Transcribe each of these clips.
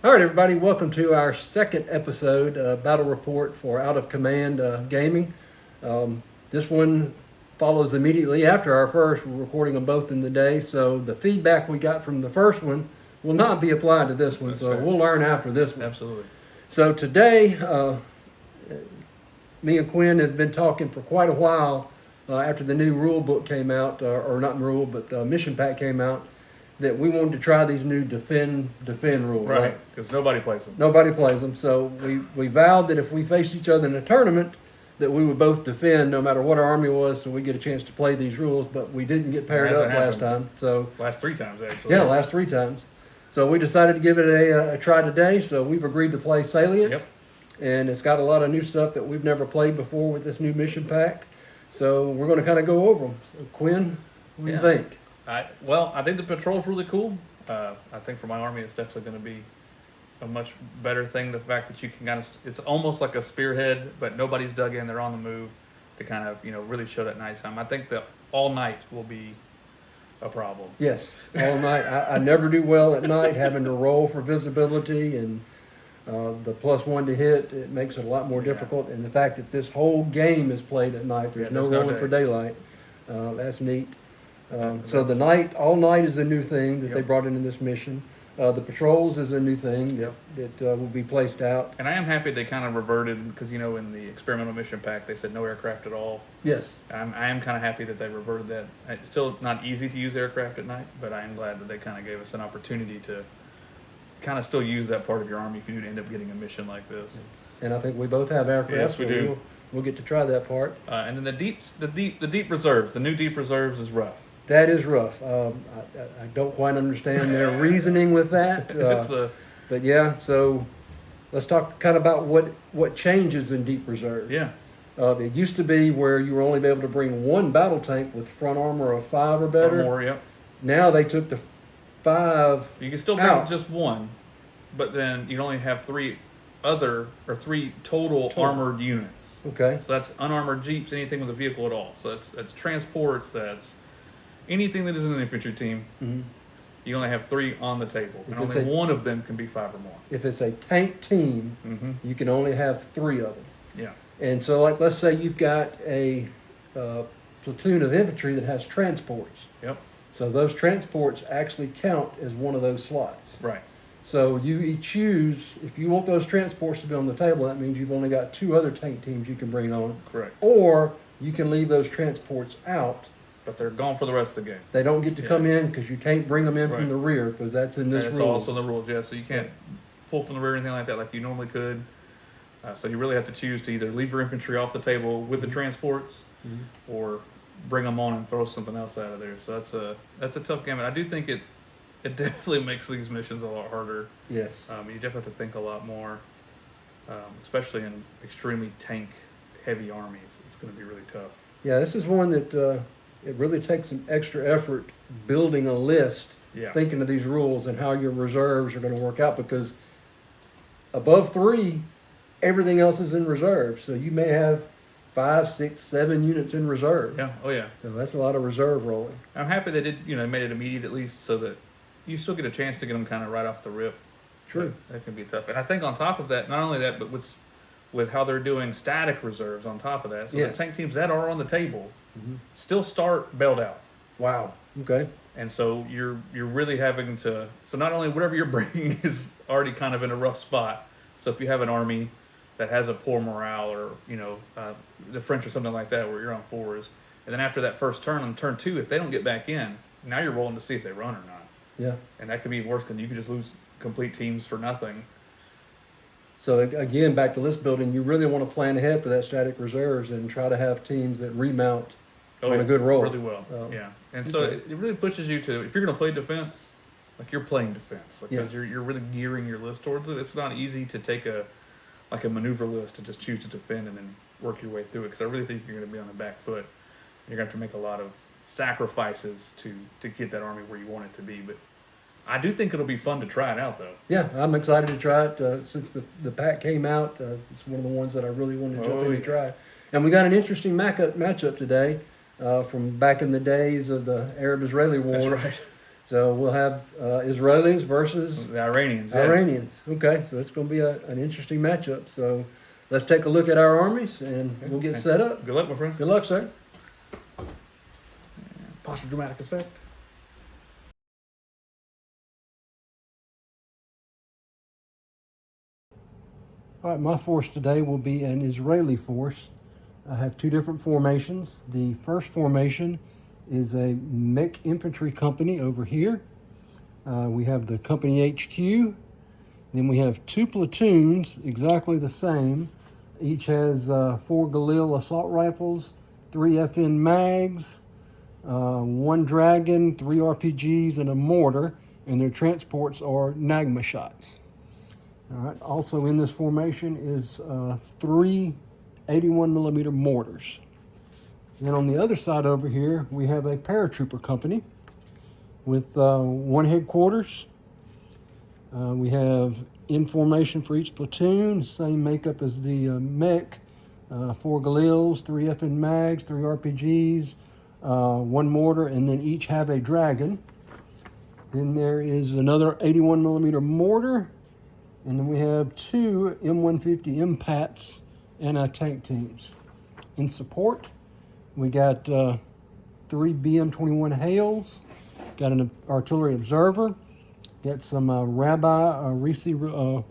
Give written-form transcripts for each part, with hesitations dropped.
All right, everybody, welcome to our second episode battle report for Out of Command Gaming. This one follows immediately after our first. We're recording them both in the day, so the feedback we got from the first one will not be applied to this one. That's so fair. we'll learn after this one. Absolutely. So today, me and Quinn have been talking for quite a while after the new rule book came out, or not rule, but mission pack came out, that we wanted to try these new defend rules. Right, because nobody plays them. Nobody plays them, so we vowed that if we faced each other in a tournament, that we would both defend no matter what our army was, so we get a chance to play these rules. But we didn't get paired up Hasn't last time, so Last 3 times, actually. yeah, last 3 times. So we decided to give it a try today. So we've agreed to play Salient, Yep. and it's got a lot of new stuff that we've never played before with this new mission pack. So we're going to kind of go over them. So Quinn, what do you Yeah. think? I think the patrol's really cool. I think for my army, it's definitely going to be a much better thing. The fact that you can kind of, it's almost like a spearhead, but nobody's dug in, they're on the move to kind of, really show that nighttime. I think that all night will be a problem. Yes, all night. I never do well at night, having to roll for visibility and the +1 to hit. It makes it a lot more Yeah. difficult. And the fact that this whole game is played at night, there's Yeah, no there's no rolling day. for daylight. That's neat. So the That's- all night is a new thing that they Yep. brought into this mission. The patrols is a new thing Yep. that will be placed out. And I am happy they kind of reverted, because, in the experimental mission pack, they said no aircraft at all. Yes, I am kind of happy that they reverted that. It's still not easy to use aircraft at night, but I am glad that they kind of gave us an opportunity to kind of still use that part of your army if you do end up getting a mission like this. and I think we both have aircraft. Yes, we so do. We'll get to try that part. And then the deep reserves, the new deep reserves is rough. That is rough. I don't quite understand their reasoning with that. It's a But yeah, so let's talk kind of about what changes in deep reserve. yeah, It used to be where you were only able to bring 1 battle tank with front armor of 5 or better. or more. Yep. Now they took the 5. You can still bring Out. just one, but then you only have 3 total armored units. Okay. So that's unarmored jeeps, anything with a vehicle at all. So that's transports, that's anything that is in an infantry team. Mhm. You only have 3 on the table, If and it's only a- one of them can be 5 or more. If it's a tank team, Mm-hmm. you can only have 3 of them. Yeah. And so, like, let's say you've got a platoon of infantry that has transports. Yep. So those transports actually count as one of those slots. Right. So you choose, if you want those transports to be on the table, that means you've only got 2 other tank teams you can bring on. Correct. Or you can leave those transports out. But they're gone for the rest of the game. They don't get to come in because you can't bring them in Right. from the rear because that's in And this it's rule. also in the rules, yeah. So you can't pull from the rear or anything like that like you normally could. So you really have to choose to either leave your infantry off the table with the transports, Mhm. or bring them on and throw something else out of there. So that's a tough game, and I do think it definitely makes these missions a lot harder. Yes. You definitely have to think a lot more, especially in extremely tank heavy armies. It's going to be really tough. Yeah, this is one that it really takes some extra effort building a list, Yeah. thinking of these rules and how your reserves are going to work out because above 3, everything else is in reserve. So you may have 5, 6, 7 units in reserve. Yeah. Oh yeah. So that's a lot of reserve rolling. I'm happy they did. Made it immediate at least, so that you still get a chance to get them kind of right off the rip. True. That can be tough. And I think on top of that, not only that, but with how they're doing static reserves on top of that, so Yes. the tank teams that are on the table Mhm. still start bailed out. Wow. Okay. And so you're really having to. So not only whatever you're bringing is already kind of in a rough spot. So if you have an army that has a poor morale, or the French or something like that, where you're on 4s, and then after that first turn, on turn 2, if they don't get back in, now you're rolling to see if they run or not. Yeah. And that could be worse than you could just lose complete teams for nothing. So again, back to list building, you really want to plan ahead for that static reserves and try to have teams that remount on a good roll. Really well. Oh, Yeah. And so okay. it really pushes you to, if you're going to play defense, like you're playing defense, like, Yeah. because you're really gearing your list towards it. It's not easy to take a maneuver list and just choose to defend and then work your way through it. Because I really think you're going to be on the back foot. You're going to have to make a lot of sacrifices to get that army where you want it to be. But I do think it'll be fun to try it out, though. Yeah, I'm excited to try it since the pack came out. It's one of the ones that I really wanted to jump Oh, in and yeah. try. And we got an interesting matchup today from back in the days of the Arab-Israeli war. That's right. So we'll have Israelis versus The Iranians. Yeah. Iranians. Okay, so it's going to be an interesting matchup. So let's take a look at our armies and we'll get set up. Good luck, my friend. Good luck, sir. Posture dramatic effect. All right, my force today will be an Israeli force. I have two different formations. The first formation is a mech infantry company over here. We have the company HQ. Then we have two platoons, exactly the same. Each has 4 Galil assault rifles, 3 FN mags, 1 Dragon, 3 RPGs, and a mortar, and their transports are Nagma shots. All right. Also in this formation is 3 81 millimeter mortars. Then on the other side over here, we have a paratrooper company with 1 headquarters. We have in formation for each platoon, same makeup as the mech, 4 Galils, 3 FN mags, 3 RPGs, 1 mortar, and then each have a Dragon. Then there is another 81 millimeter mortar, and then we have 2 M150 MPATs anti-tank teams. In support, we got 3 BM-21 Hales, got an artillery observer, got some Rabbi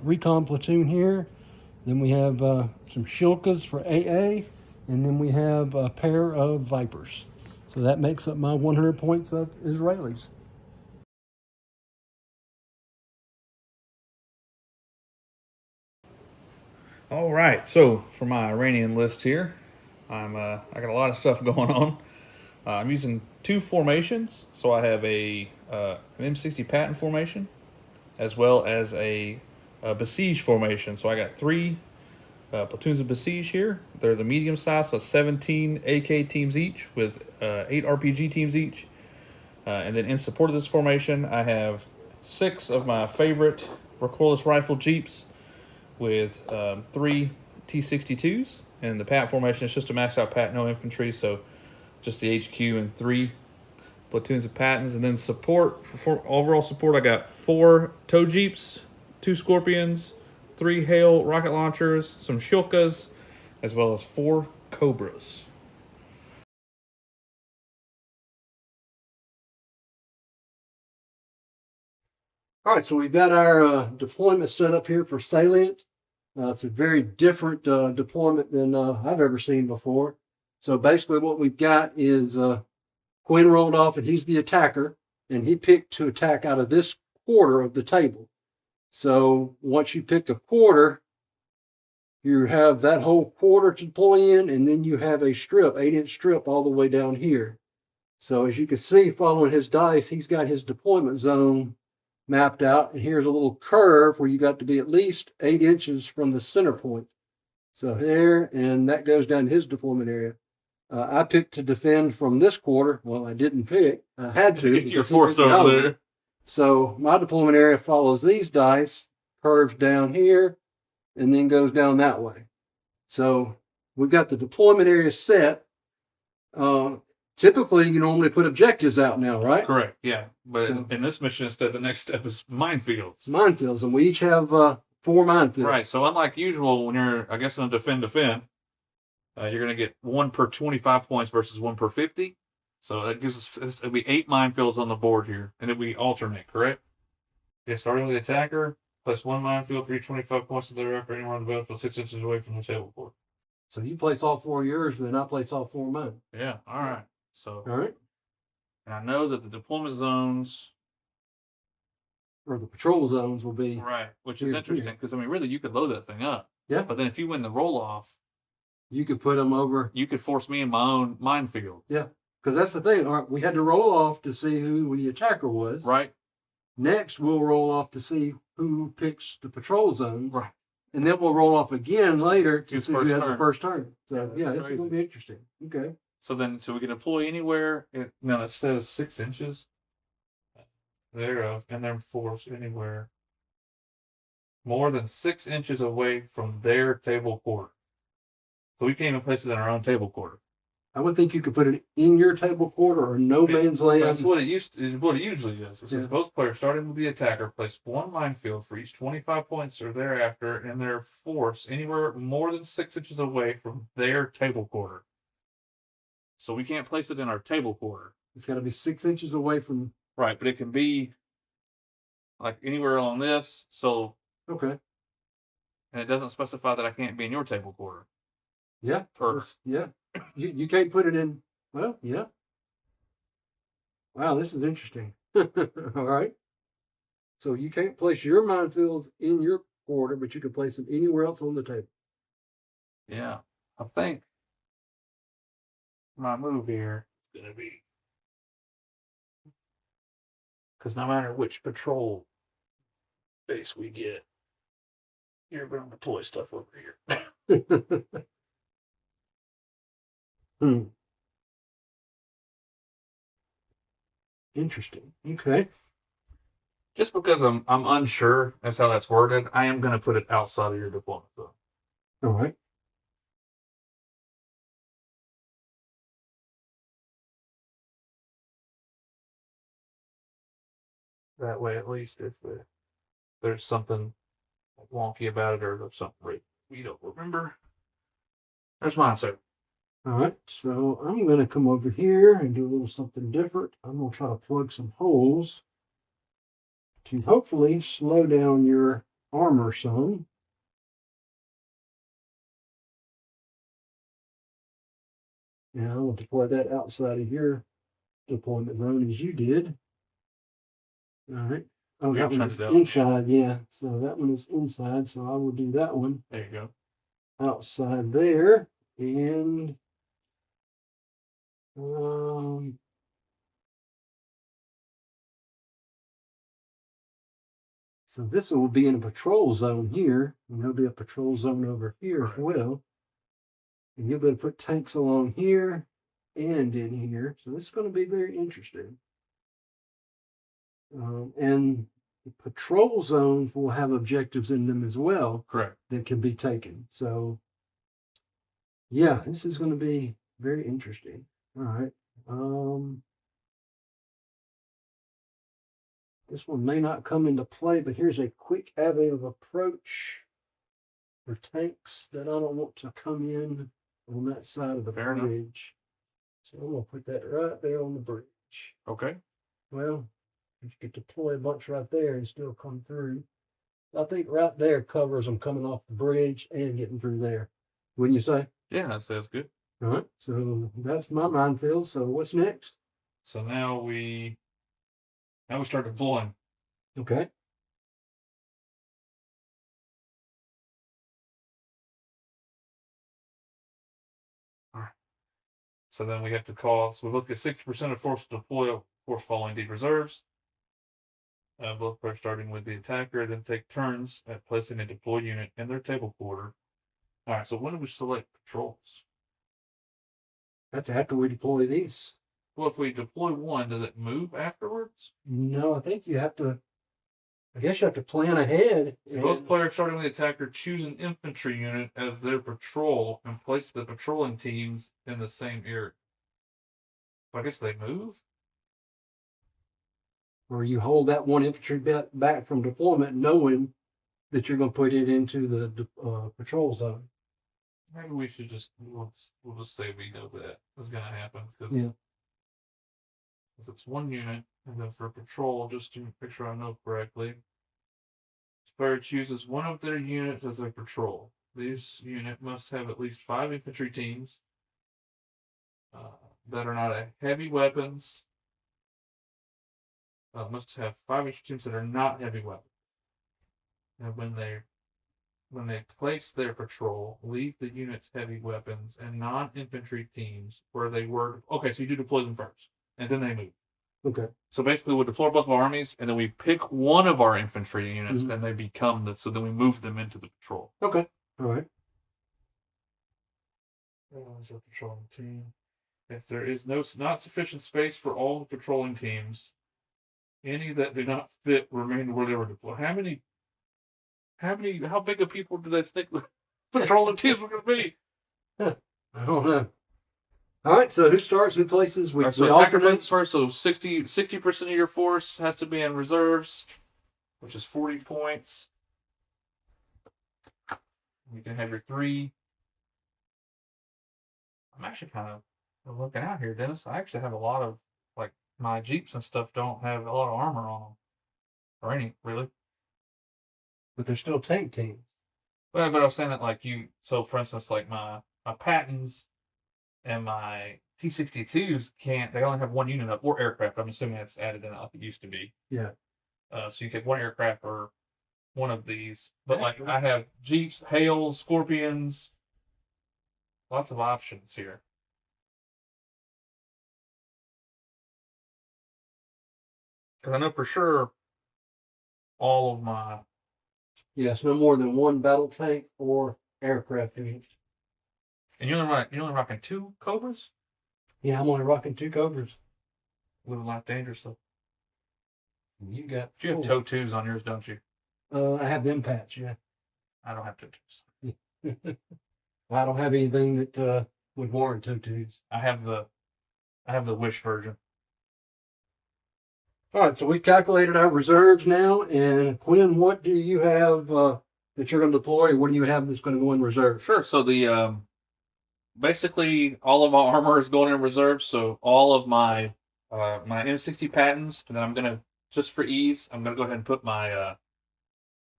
recon platoon here. Then we have some Shilkas for AA, and then we have a pair of Vipers. So that makes up my 100 points of Israelis. All right, so for my Iranian list here, I got a lot of stuff going on. I'm using 2 formations, so I have an M60 Patton formation, as well as a besiege formation. So I got 3 platoons of besiege here. They're the medium size, so 17 AK teams each with 8 RPG teams each. And then in support of this formation, I have 6 of my favorite recoilless rifle Jeeps with 3 T-62s, and the Pat formation is just a maxed out Pat, no infantry, so just the HQ and 3 platoons of Pattons. And then support, for overall support, I got 4 tow Jeeps, 2 Scorpions, 3 Hale rocket launchers, some Shilkas, as well as 4 Cobras. All right, so we've got our deployment set up here for Salient. It's a very different deployment than I've ever seen before. So basically what we've got is Quinn rolled off, and he's the attacker, and he picked to attack out of this quarter of the table. So once you pick a quarter, you have that whole quarter to deploy in, and then you have a strip, 8-inch strip all the way down here. So as you can see, following his dice, he's got his deployment zone mapped out, and here's a little curve where you got to be at least 8 inches from the center point. So here, and that goes down to his deployment area. I picked to defend from this quarter. Well, I didn't pick. I had to. You're forced over there. So my deployment area follows these dice, curves down here, and then goes down that way. So we've got the deployment area set. Typically, you normally put objectives out now, right? Correct, yeah. But So- in this mission, instead, the next step is minefields. It's minefields, and we each have 4 minefields. Right, so unlike usual, when you're, I guess, on defend, you're going to get 1 per 25 points versus 1 per 50. So that gives us, it'll be 8 minefields on the board here, and we alternate, correct? Yeah, starting with the attacker, place 1 minefield for each 25 points of the rep or anywhere on the battlefield 6 inches away from the table board. So you place all 4 of yours, then I place all 4 of mine. Yeah, all right. So, All right? and I know that the deployment zones, Or the patrol zones will be. right, which is Here, interesting because, I mean, really, you could load that thing up. Yeah. But then if you win the roll off, You could put them over. you could force me in my own minefield. Yeah. Because that's the thing. All right, we had to roll off to see who the attacker was. Right? Next, we'll roll off to see who picks the patrol zone. Right. And then we'll roll off again later to Who's see who first has the turn. first turn. So, Yeah, yeah, that's it's crazy. going to be interesting. Okay. So we can deploy anywhere. Now it says 6 inches thereof, and then force anywhere more than 6 inches away from their table quarter. So we can't even place it in our own table quarter. I would think you could put it in your table quarter or no man's land. That's what it usually is. It says Yeah. both players, starting with the attacker, place one minefield for each 25 points or thereafter in their force anywhere more than 6 inches away from their table quarter. So we can't place it in our table quarter. It's got to be 6 inches away from. Right, but it can be like anywhere along this. So Okay. and it doesn't specify that I can't be in your table quarter. Yeah. Or Yeah. You can't put it in. Well, yeah. Wow, this is interesting. All right. So you can't place your minefields in your quarter, but you can place them anywhere else on the table. yeah, I think my move here is going to be because no matter which patrol base we get, you're going to deploy stuff over here. Hmm. Interesting. Okay. Just because I'm unsure as how that's worded, I am going to put it outside of your deployment zone. All right. That way, at least if there's something wonky about it or there's something we don't remember, there's mine, sir. All right. So I'm going to come over here and do a little something different. I'm going to try to plug some holes to hopefully slow down your armor some. Now I'm going to deploy that outside of your deployment zone as you did. All right. Oh, that one is inside. Yeah. So that one is inside. So I will do that one. There you go. Outside there. And so this will be in a patrol zone here, and there'll be a patrol zone over here as well. And you'll be able to put tanks along here and in here. So this is going to be very interesting. And the patrol zones will have objectives in them as well. Correct. That can be taken. So yeah, this is going to be very interesting. All right. This one may not come into play, but here's a quick avenue of approach for tanks that I don't want to come in on that side of the bridge. So I'm going to put that right there on the bridge. Okay. Well, you could deploy a bunch right there and still come through. I think right there covers them coming off the bridge and getting through there. Wouldn't you say? Yeah, that sounds good. All right. So that's my minefield. So what's next? So now we start deploying. Okay. All right. So then we have to call. So we both get 60% of force to deploy force following deep reserves. Both players starting with the attacker, then take turns at placing a deploy unit in their table quarter. All right. So when do we select patrols? That's after we deploy these. Well, if we deploy one, does it move afterwards? No, I think you have to. I guess you have to plan ahead. So both players starting with the attacker choose an infantry unit as their patrol and place the patrolling teams in the same area. I guess they move? Or you hold that one infantry back from deployment knowing that you're going to put it into the patrol zone. Maybe we should we'll just say we know that is going to happen. Yeah. Because it's one unit, and then for patrol, just to make sure I know correctly, the player chooses one of their units as their patrol. This unit must have at least 5 infantry teams that are not heavy weapons. Must have 5 infantry teams that are not heavy weapons. And when they place their patrol, leave the unit's heavy weapons and non-infantry teams where they were. Okay, so you do deploy them first, and then they move. Okay. So basically, we deploy both of our armies, and then we pick one of our infantry units, and they become so then we move them into the patrol. Okay. All right. As a patrolling team. If there is not sufficient space for all the patrolling teams, any that do not fit remain where they were deployed. How big of people do they think patrolling teams were going to be? I don't know. All right, so who starts? Who places? We So Packer alternate. places first. So 60% of your force has to be in reserves, which is 40 points. You can have your 3. I'm actually kind of looking out here, Dennis. I actually have a lot of, like, my Jeeps and stuff don't have a lot of armor on them. Or any, really. But they're still tank teams. Well, but I was saying that, like, so for instance, like my Pattons and my T-62s they only have 1 unit up, or aircraft. I'm assuming it's added in like it used to be. Yeah. So you take 1 aircraft or one of these. But, like, I have Jeeps, Hails, Scorpions, lots of options here. Because I know for sure all of my. Yes, no more than 1 battle tank or aircraft unit. And you're only rocking 2 Cobras? Yeah, I'm only rocking 2 Cobras. Living life dangerously. You got. You have toe 2s on yours, don't you? I have them patch, yeah. I don't have toe 2s. I don't have anything that would warrant toe 2s. I have the Wish version. All right, so we've calculated our reserves now. And Quinn, what do you have that you're going to deploy? What do you have that's going to go in reserve? Sure. So the basically all of my armor is going in reserve. So all of my my M60 Pattons, and then I'm gonna, just for ease, I'm gonna go ahead and put my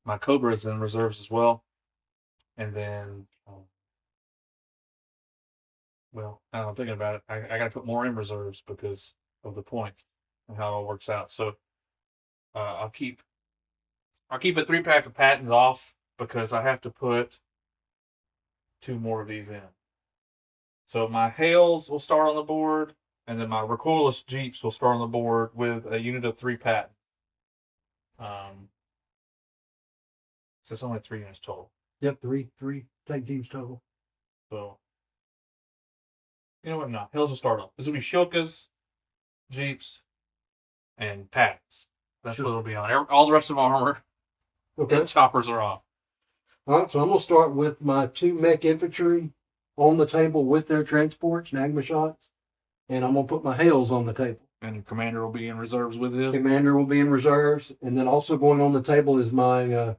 my Cobras in reserves as well. And then, well, now I'm thinking about it, I got to put more in reserves because of the points and how it all works out. So I'll keep a 3-pack of Pattons off because I have to put 2 more of these in. So my Hails will start on the board, and then my recoilless Jeeps will start on the board with a unit of 3 Pattons. So it's only 3 units total. Yep, three tank teams total. So, you know what? No, Hails will start off. This will be Shilkas, Jeeps, and Pattons. That's what it'll be on. All the rest of my armor and choppers are off. All right, so I'm going to start with my 2 mech infantry on the table with their transports, Nagma shots, and I'm going to put my Hails on the table. And your commander will be in reserves with him. Commander will be in reserves, and then also going on the table is my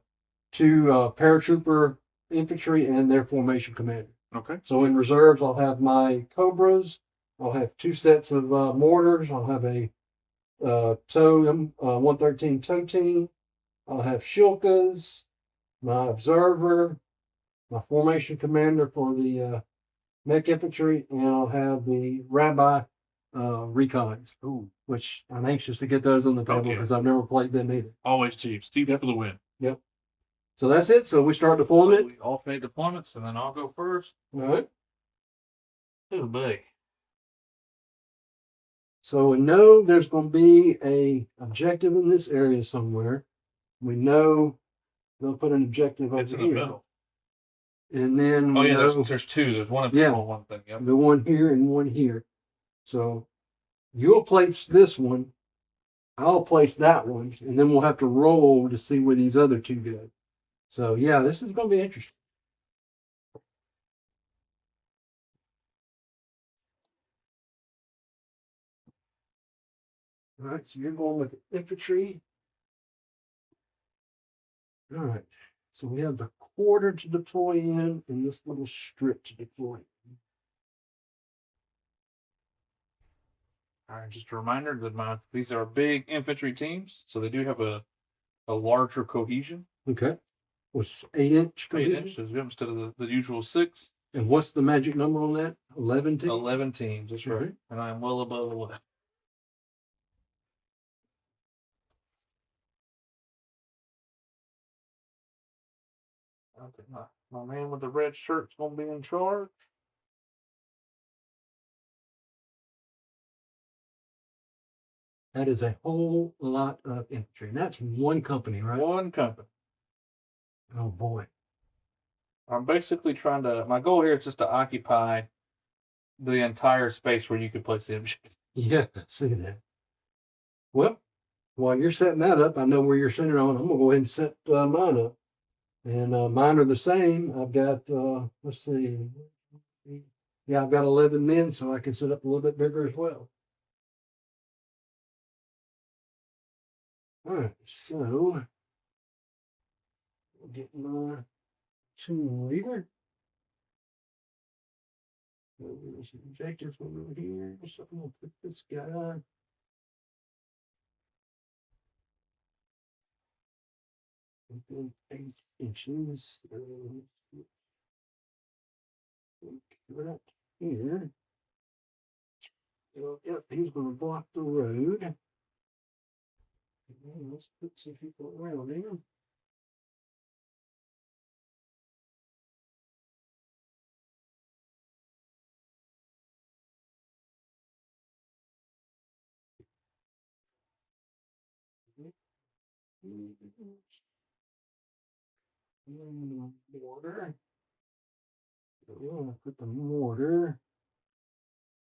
2 paratrooper infantry and their formation commander. Okay. So in reserves, I'll have my Cobras. I'll have 2 sets of mortars. I'll have a TOW 113 TOW team. I'll have Shilkas, my observer, my formation commander for the mech infantry, and I'll have the Rabbi recons, which I'm anxious to get those on the table because I've never played them either. Always Jeeps. Steve for the win. Yep. So that's it. So we start deployment. We alternate deployments, and then I'll go first. All right. Oh, buddy. So we know there's going to be a objective in this area somewhere. We know they'll put an objective over It's in here. the middle. And then there's 2. There's one in control, one thing. Yep. The one here and one here. So you'll place this one. I'll place that one, and then we'll have to roll to see where these other 2 go. So yeah, this is going to be interesting. All right, so you're going with the infantry. All right, so we have the quarter to deploy in and this little strip to deploy in. All right, just a reminder that these are big infantry teams, so they do have a larger cohesion. Okay. What's 8-inch cohesion? 8 inches, instead of the usual 6. And what's the magic number on that? 11 teams? 11 teams, that's right. And I'm well above 11. I think my man with the red shirt's going to be in charge. That is a whole lot of infantry. And that's one company, right? One company. Oh, boy. I'm basically my goal here is just to occupy the entire space where you could place the MG. Yeah, I see that. Well, while you're setting that up, I know where you're centered on. I'm going to go ahead and set mine up. And mine are the same. I've got, let's see, Yeah, I've got 11 men, so I can set up a little bit bigger as well. All right, so I'll get my 2 liter. There's an objective one over here. So I'm gonna put this guy. Within 8 inches. Right here. So, yep, he's going to block the road. And let's put some people around him. Mortar. We're going to put the mortar.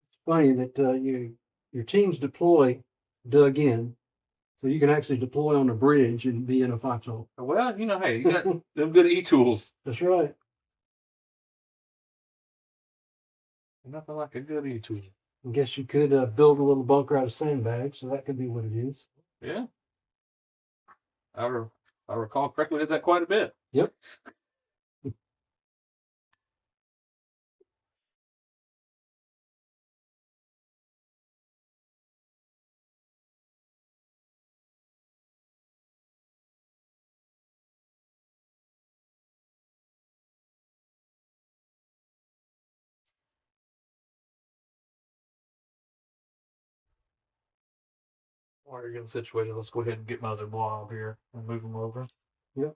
It's funny that your teams deploy dug in, so you can actually deploy on the bridge and be in a foxhole. Well, you know, hey, you got them good e-tools. That's right. Nothing like a good e-tool. I guess you could build a little bunker out of sandbags, so that could be what it is. Yeah. I recall correctly, we did that quite a bit. Yep. While you're getting situated, let's go ahead and get my other blob here and move them over. Yep.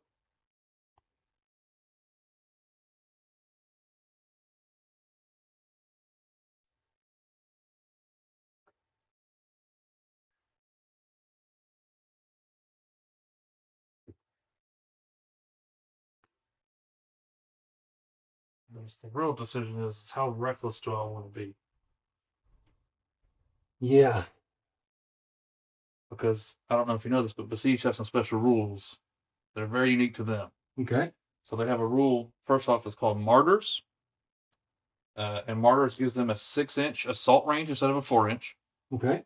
The real decision is how reckless do I want to be? Yeah. Because I don't know if you know this, but Besiege have some special rules that are very unique to them. Okay. So they have a rule, first off, it's called Martyrs. And Martyrs gives them a 6-inch assault range instead of a 4-inch. Okay.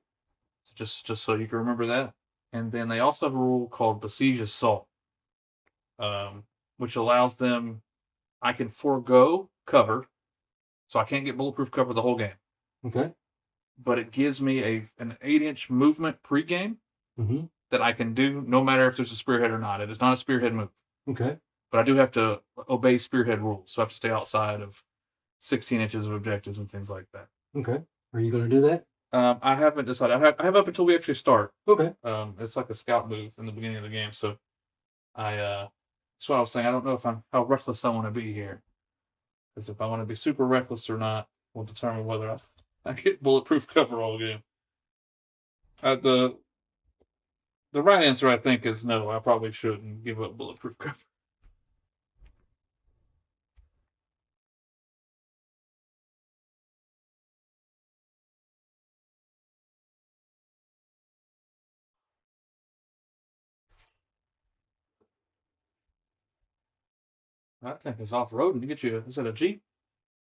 So just so you can remember that. And then they also have a rule called Besiege Assault, which allows them, I can forego cover, so I can't get bulletproof cover the whole game. Okay. But it gives me an 8-inch movement pregame Mm-hmm. that I can do no matter if there's a spearhead or not. It is not a spearhead move. Okay. But I do have to obey spearhead rules, so I have to stay outside of 16 inches of objectives and things like that. Okay. Are you going to do that? I haven't decided. I have up until we actually start. Okay. It's like a scout move in the beginning of the game, so that's what I was saying. I don't know how reckless I want to be here, because if I want to be super reckless or not will determine whether I get bulletproof cover all game. The right answer, I think, is no. I probably shouldn't give up bulletproof cover. I think it's off road and you get you. Is that a Jeep?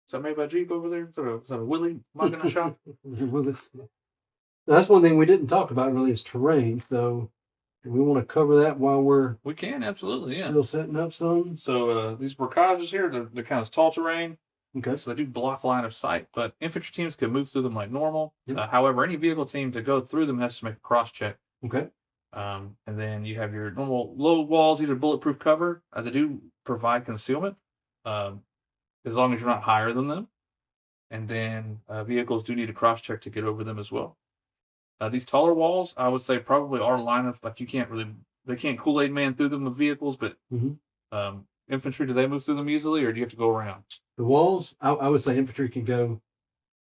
Is that made by Jeep over there? Is that a Willie Magna shop? That's one thing we didn't talk about really is terrain. So do we want to cover that while we're We can, absolutely, yeah. still setting up some? So these barkages here, they're kind of tall terrain. Okay. So they do block line of sight, but infantry teams can move through them like normal. Yep. However, any vehicle team to go through them has to make a cross check. Okay. And then you have your normal low walls. These are bulletproof cover. They do provide concealment, as long as you're not higher than them. And then vehicles do need a cross check to get over them as well. These taller walls, I would say, probably are line of, like, they can't Kool-Aid man through them with vehicles, but infantry, do they move through them easily, or do you have to go around? The walls, I would say infantry can go,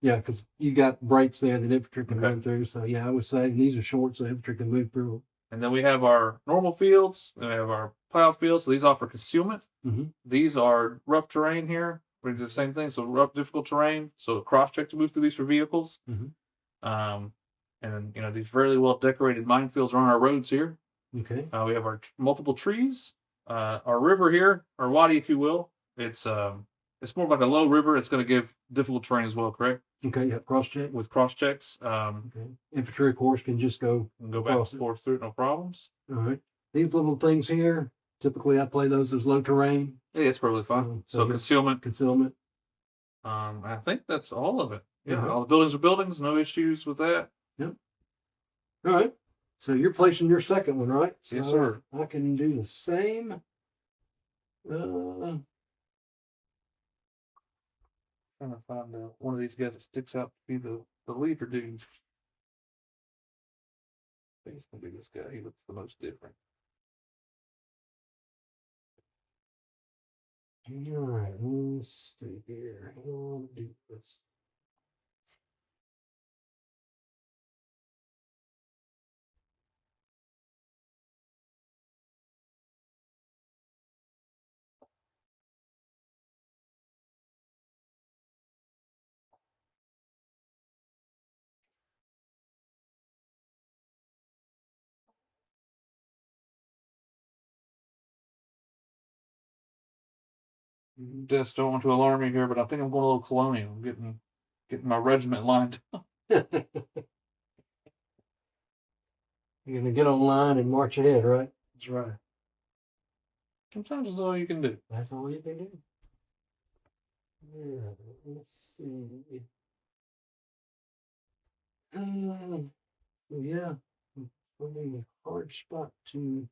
yeah, because you got breaks there that infantry can run through. So, yeah, I would say these are short, so infantry can move through. And then we have our normal fields, and we have our plow fields, so these offer concealment. Mm-hmm. These are rough terrain here. We do the same thing, so rough, difficult terrain, so a cross-check to move through these for vehicles. Mm-hmm. And then, these fairly well-decorated minefields are on our roads here. Okay. We have our multiple trees. Our river here, or wadi, if you will, it's it's more of like a low river. It's going to give difficult terrain as well, correct? Okay, you have cross check. With cross checks, Okay. Infantry, of course, can just go go back and forth through it, no problems. All right. These little things here, typically I play those as low terrain. Yeah, it's perfectly fine. So concealment. Concealment. I think that's all of it. Yeah, Uh-huh. all the buildings are buildings. No issues with that. Yep. All right. So you're placing your second one, right? So Yes, sir. I can do the same. Trying to find one of these guys that sticks out to be the leader dude. I think it's gonna be this guy. He looks the most different. All right. Let's see here. How do I do this? Just don't want to alarm you here, but I think I'm going a little colonial. I'm getting my regiment lined. You're gonna get online and march ahead, right? That's right. Sometimes that's all you can do. That's all you can do. Yeah, let's see. So yeah, finding a hard spot to.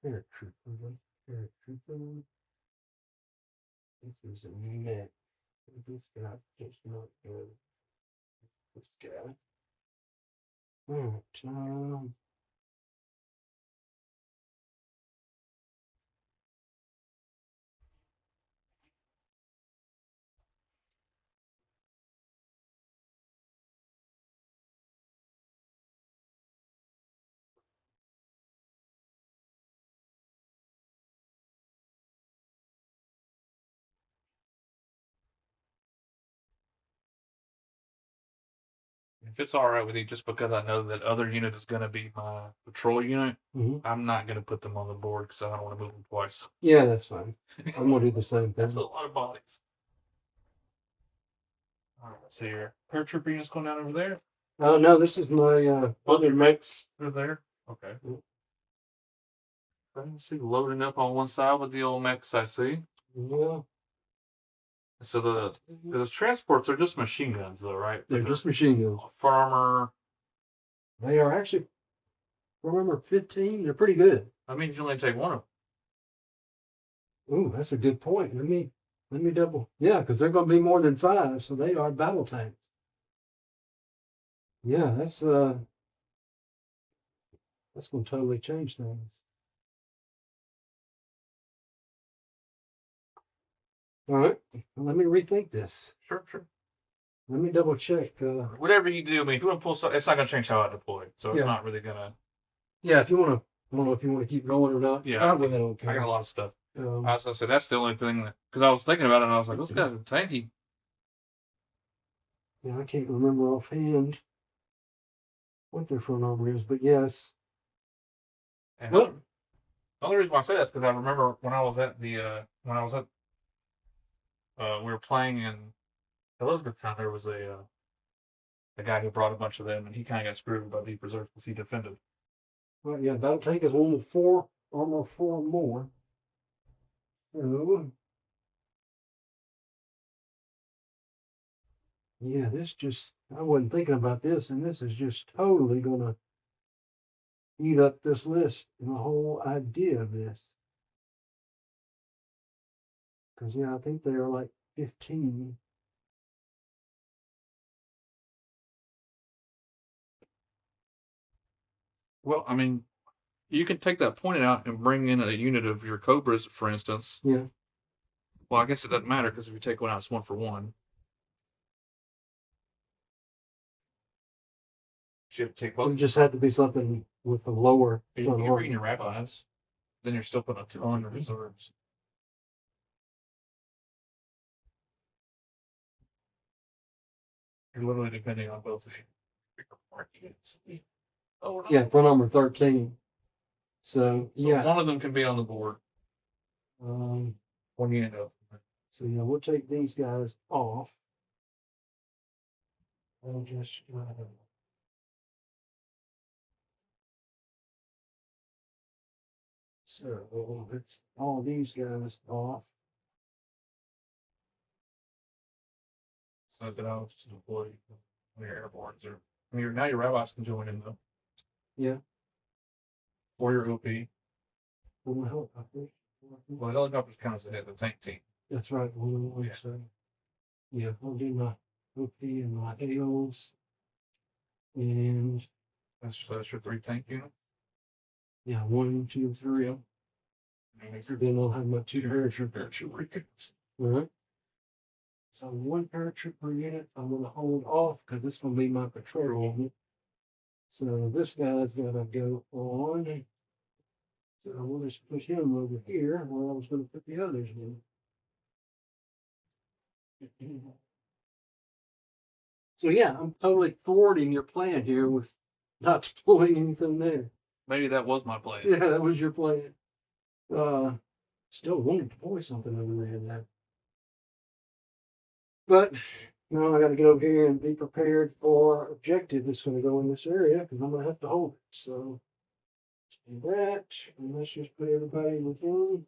Paratrooper. This is a mech. This guy just not good. This guy. Alright, If it's all right with you, just because I know that other unit is going to be my patrol unit, mhm. I'm not going to put them on the board because I don't want to move them twice. Yeah, that's fine. I'm gonna do the same That's thing. a lot of bodies. All right, so your paratrooper unit's going down over there. Oh no, this is my other mechs. They're there. Okay. Mm. I can see loading up on one side with the old mechs. I see. Yeah, So those transports are just machine guns, though, right? they're just machine guns. Farmer. They are actually, remember 15. They're pretty good. That means you only take one of them. Ooh, that's a good point. Let me double. Yeah, because they're going to be more than 5, so they are battle tanks. Yeah, that's going to totally change things. All right, let me rethink this. Sure. Let me double check. Whatever you do, I mean, if you want to pull something, it's not going to change how I deploy. So it's Yeah. not really going to. Yeah, if you want to, I don't know if you want to keep going or not. Yeah, I really don't care. I got a lot of stuff. I Um, was going to say, that's the only thing that. Because I was thinking about it and I was like, those guys are tanky. yeah, I can't remember offhand what their front armor is, but yes. And Well, the only reason why I say that is because I remember when I was at we were playing in Elizabethtown, there was a guy who brought a bunch of them, and he kind of got screwed by deep reserve because he defended. well, yeah, battle tank is one with 4 armor, 4 more. So, yeah, this just, I wasn't thinking about this, and this is just totally going to eat up this list and the whole idea of this. Because, yeah, I think they are like 15. Well, I mean, you can take that point out and bring in a unit of your Cobras, for instance. Yeah. Well, I guess it doesn't matter because if you take one out, it's 1 for 1. Should take It both. would just have to be something with the lower You're front reading arm. your rabbis, then you're still putting a 200 reserves. You're literally depending on both the units. Oh, no. Yeah, front arm are 13. So, So yeah. one of them can be on the board. Um, One unit of. so, yeah, we'll take these guys off. I'll just. So, let's all these guys off. So that I was just deploy when your airborns are. I mean, now your rabbis can join in though. Yeah. Or your OP. Well, the helicopters. Well, the helicopters kind of the tank team. That's right. Yeah. So, yeah, I'll do my OP and my AOs. And That's your 3 tank units. yeah, 1, 2, 3. Then I'll have my 2 parachute. Units. All right. So 1 parachute per unit, I'm gonna hold off because this is gonna be my patrol unit. So this guy's gotta go on. So we'll just put him over here where I was gonna put the others in. So yeah, I'm totally thwarting your plan here with not deploying anything there. Maybe that was my plan. Yeah, that was your plan. Still wanted to deploy something over there now. But now I got to get over here and be prepared for objective that's going to go in this area because I'm going to have to hold it. So let's do that. And let's just put everybody within.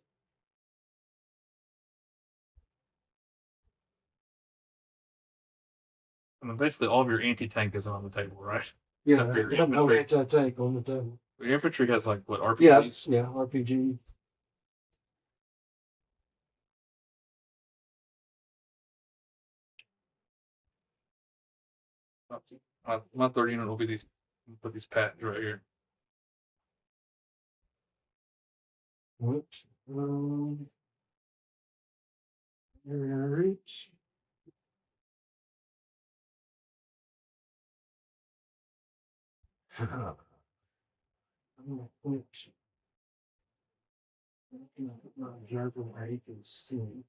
I mean, basically, all of your anti-tank is on the table, right? Yeah, Except for I your have no infantry. anti-tank on the table. Your infantry has like what Yeah, RPGs? yeah, RPG. My 3rd unit will be these. Put these patents right here. What? All right. I'm gonna put my observer where you can see.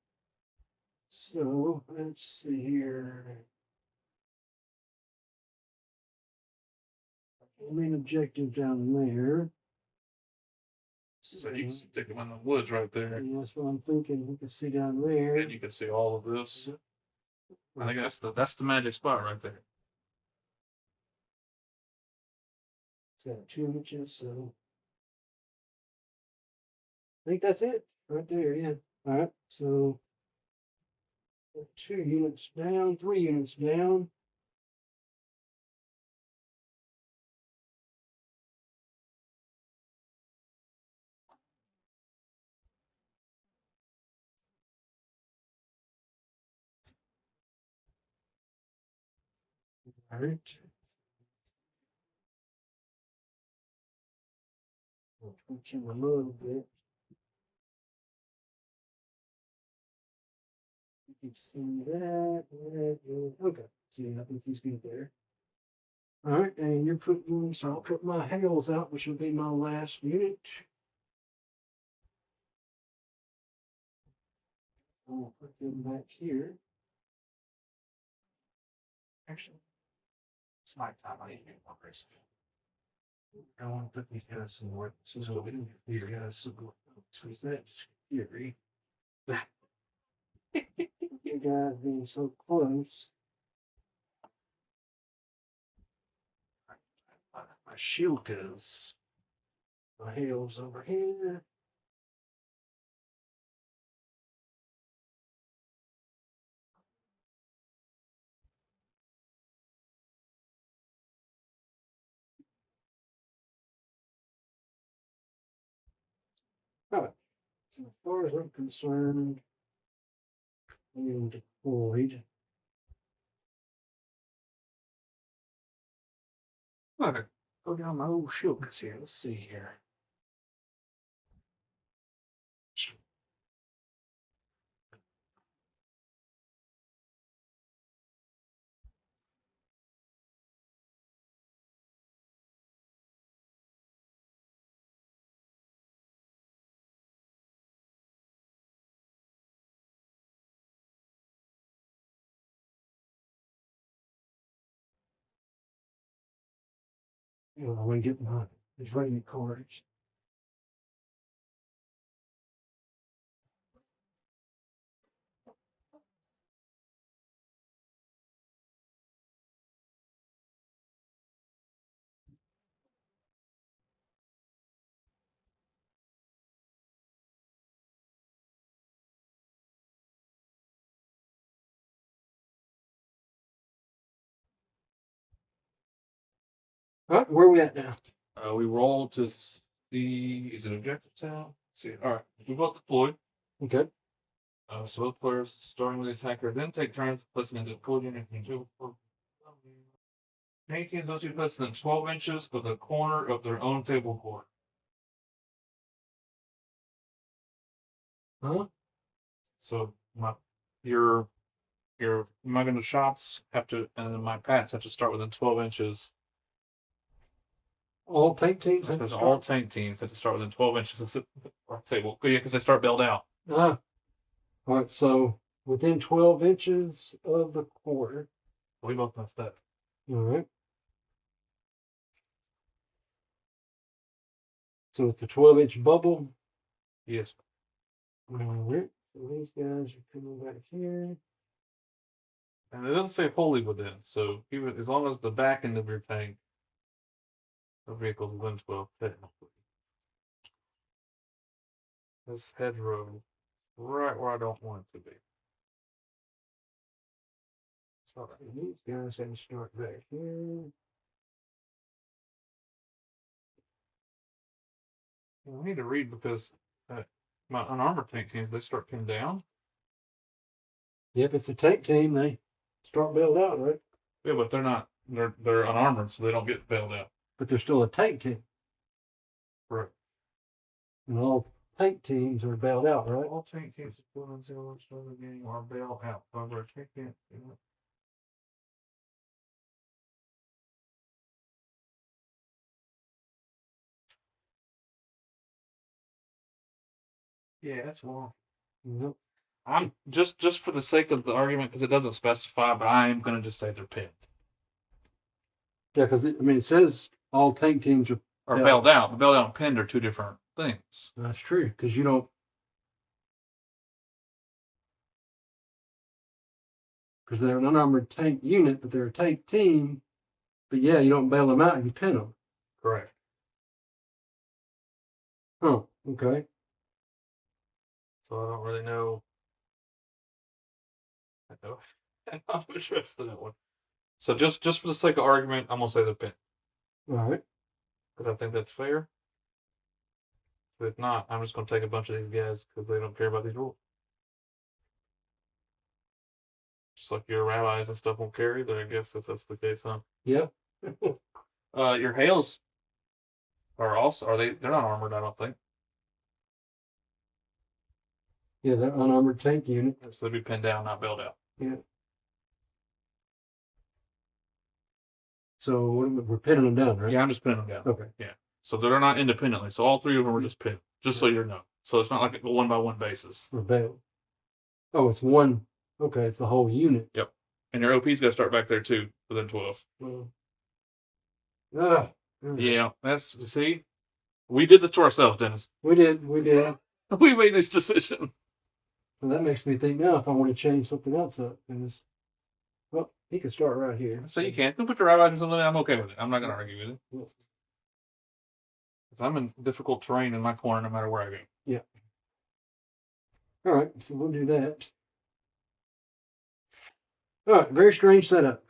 So let's see here. Main objective down there. So you can stick them in the woods right there, And that's what I'm thinking. We can see down there. and you can see all of this. I think that's the magic spot right there. It's got 2 inches, so I think that's it right there. Yeah. All right. So 2 units down, 3 units down. All right. We'll tweak him a little bit. You can see that. Okay. See, I think he's good there. All right, and you're putting, so I'll put my hails out, which will be my last unit. I'll put them back here. Actually, it's nighttime. I need to get more rest. I want to put these guys somewhere. So we didn't get these guys somewhere. So that's scary. You guys being so close. My shield goes. My hails over here. All right. So as far as I'm concerned, I'm deployed. Okay. Go down my old shield here. Let's see here. I want to get my Iranian cards. All right, where are we at now? We roll to see. Is it objective town? See. All right. We both deployed. Okay. So both players, starting with the attacker, then take turns placing into deployed unit into. Any teams must be less than 12 inches of the corner of their own table board. Huh? So your Muggin shots have to, and then my pats have to start within 12 inches. All tank teams have to Because start? all tank teams have to start within 12 inches of the table. Yeah, because they start bailed out. All right, so within 12 inches of the quarter. We both messed up. All right. So it's a 12-inch bubble. Yes. All right. So these guys are coming back here. And it doesn't say wholly within, so even as long as the back end of your tank, the vehicle is within 12, technically. This hedgerow, right where I don't want it to be. So these guys have to start back here. I need to read because my unarmored tank teams, they start pinned down. Yeah, if it's a tank team, they start bailed out, right? Yeah, but they're not. They're unarmored, so they don't get bailed out. But they're still a tank team. Right. And all tank teams are bailed out, right? All tank teams deployed zero start the game are bailed out. However, a tank can't. Yeah, that's wrong. Nope. I'm just for the sake of the argument, because it doesn't specify, but I am going to just say they're pinned. Yeah, because it says all tank teams are Bailed out. But bailed out and pinned are two different things. That's true, because you don't. Because they're an unarmored tank unit, but they're a tank team. But yeah, you don't bail them out, you pin them. Correct. Oh, okay. So I don't really know. I'm interested in that one. So just for the sake of argument, I'm gonna say they're pinned. All right. Because I think that's fair. If not, I'm just gonna take a bunch of these guys because they don't care about these rules. Just like your rabbis and stuff won't carry, then I guess that's the case, huh? Yeah. Your hails are they're not armored, I don't think. Yeah, they're unarmored tank unit. So they'd be pinned down, not bailed out. Yeah. So we're pinning them down, right? Yeah, I'm just pinning them down. Okay. Yeah. So they're not independently. So all three of them are just pinned, just so you know. So it's not like a 1-by-1 basis. Or bailed. Oh, it's one. Okay, it's the whole unit. Yep. And your OP's got to start back there too, within 12. Yeah, see, we did this to ourselves, Dennis. We did. We made this decision. So that makes me think now if I want to change something else up. Well, he can start right here. So you can. You can put your rabbis in something. I'm okay with it. I'm not going to argue with it. Because I'm in difficult terrain in my corner no matter where I go. Yeah. All right, so we'll do that. All right, very strange setup.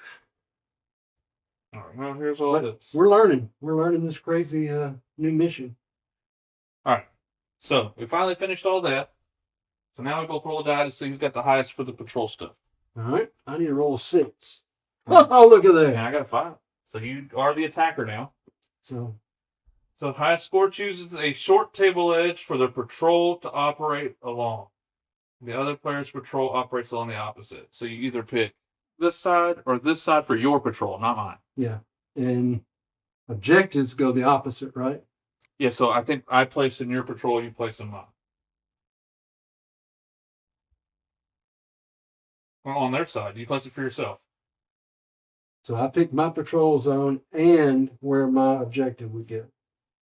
All right, well, here's all it is. We're learning. We're learning this crazy new mission. All right, so we finally finished all that. So now we both roll a die to see who's got the highest for the patrol stuff. All right, I need to roll 6. Oh, look at that. And I got a 5. So you are the attacker now. So highest score chooses a short table edge for the patrol to operate along. The other player's patrol operates along the opposite. So you either pick this side or this side for your patrol, not mine. yeah, and objectives go the opposite, right? Yeah, so I think I place in your patrol, you place in mine. Well, on their side, you place it for yourself. So I picked my patrol zone and where my objective would go.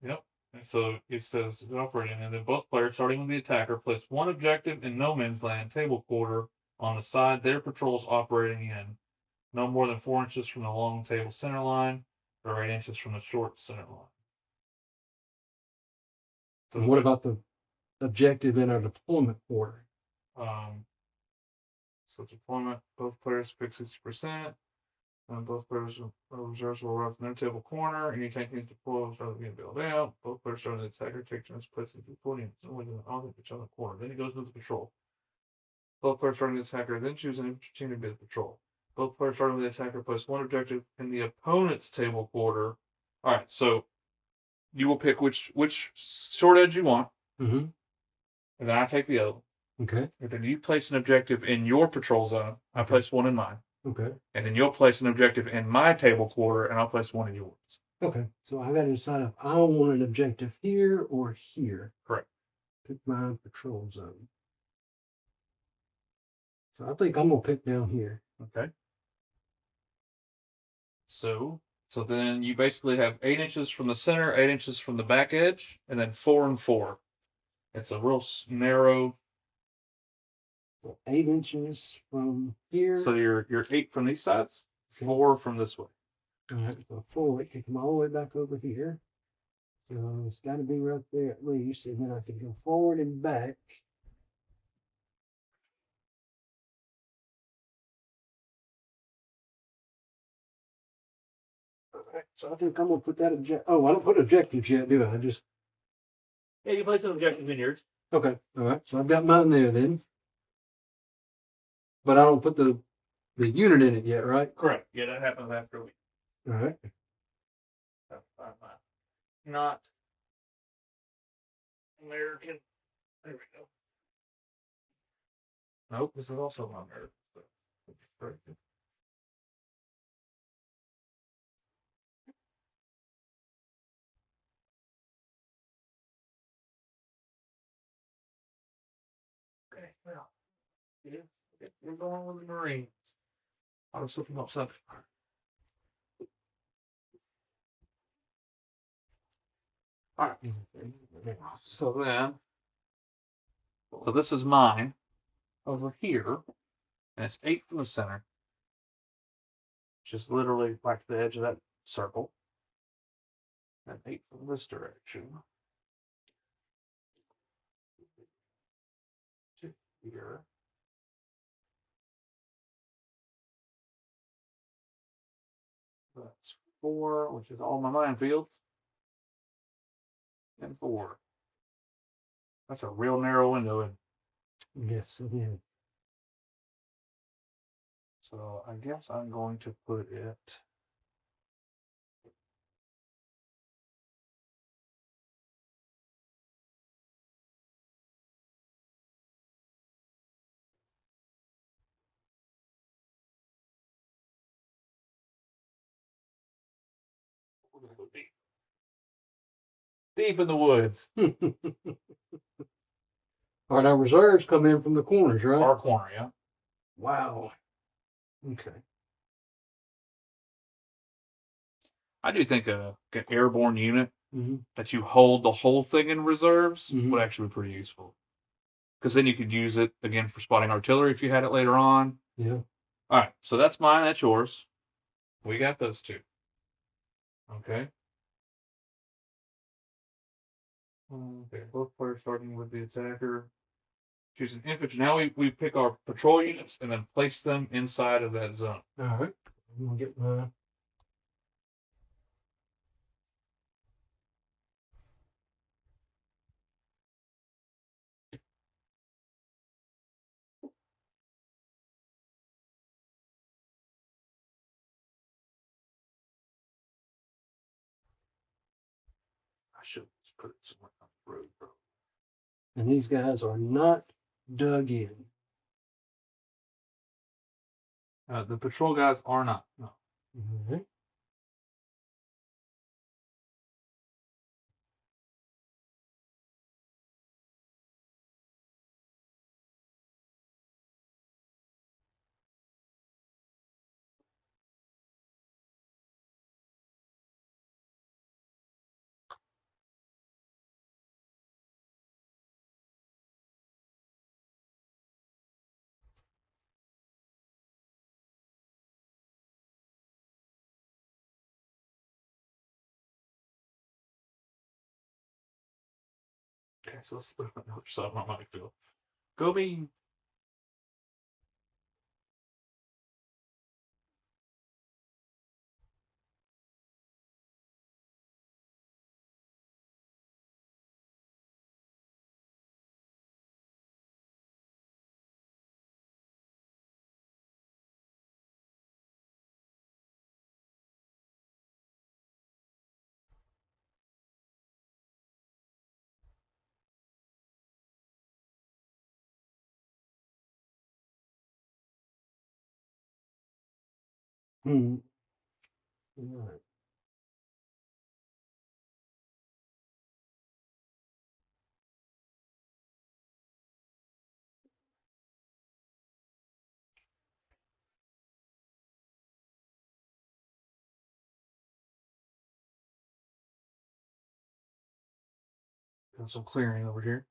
Yep. And so it says operating, and then both players, starting with the attacker, place one objective in no man's land table quarter on the side their patrol's operating in, no more than 4 inches from the long table center line or 8 inches from the short center line. So what about the objective in our deployment quarter? So deployment, both players pick 60%. Both players reserves will arrive from their table corner. Any tank needs to pull start being built out. Both players start the attacker, take turns placing the deploying on each on the corner. Then he goes into the patrol. Both players starting the attacker, then choose an infantry team to be the patrol. Both players starting with the attacker place one objective in the opponent's table quarter. Alright, so you will pick which short edge you want. Mm-hmm. And then I take the other one. Okay. And then you place an objective in your patrol zone. I place one in mine. Okay. And then you'll place an objective in my table quarter, and I'll place one in yours. Okay. So I got to decide if I want an objective here or here. Correct. Pick my patrol zone. So I think I'm gonna pick down here. Okay. So then you basically have 8 inches from the center, 8 inches from the back edge, and then 4 and 4. It's a real narrow. So 8 inches from here. So you're 8 from these sides, 4 from this way. All right, so 4, it can come all the way back over here. So it's got to be right there at least, and then I can go forward and back. All right, so I think I'm gonna put that objective. Oh, I don't put objectives yet, do I? Yeah, you place an objective in yours. Okay. All right, so I've got mine there then. But I don't put the unit in it yet, right? Correct. Yeah, that happens after we. All right. Not American. There we go. Nope, this is also not American stuff. Very good. Okay, well, yeah, we're going with the Marines. I was looking up something. All right. So this is mine over here, and it's 8 from the center, which is literally like the edge of that circle, and 8 from this direction to here. That's 4, which is all my minefields, and 4. That's a real narrow window, and Yes, it is. so I guess I'm going to put it. We're gonna go deep. Deep in the woods. All right, our reserves come in from the corners, right? Our corner, yeah. Wow. Okay. I do think an airborne unit Mm-hmm. that you hold the whole thing in reserves Mhm. would actually be pretty useful. Because then you could use it again for spotting artillery if you had it later on. Yeah. All right, so that's mine, that's yours. We got those two. Okay. Okay, both players starting with the attacker. Choose an infantry. Now we pick our patrol units and then place them inside of that zone. All right. I'm gonna get my. I should just put it somewhere on the road, bro. And these guys are not dug in. The patrol guys are not. No. Mm-hmm. Okay, so let's look at the other side of my mic field. Go bean. Hmm. All right. Got some clearing over here.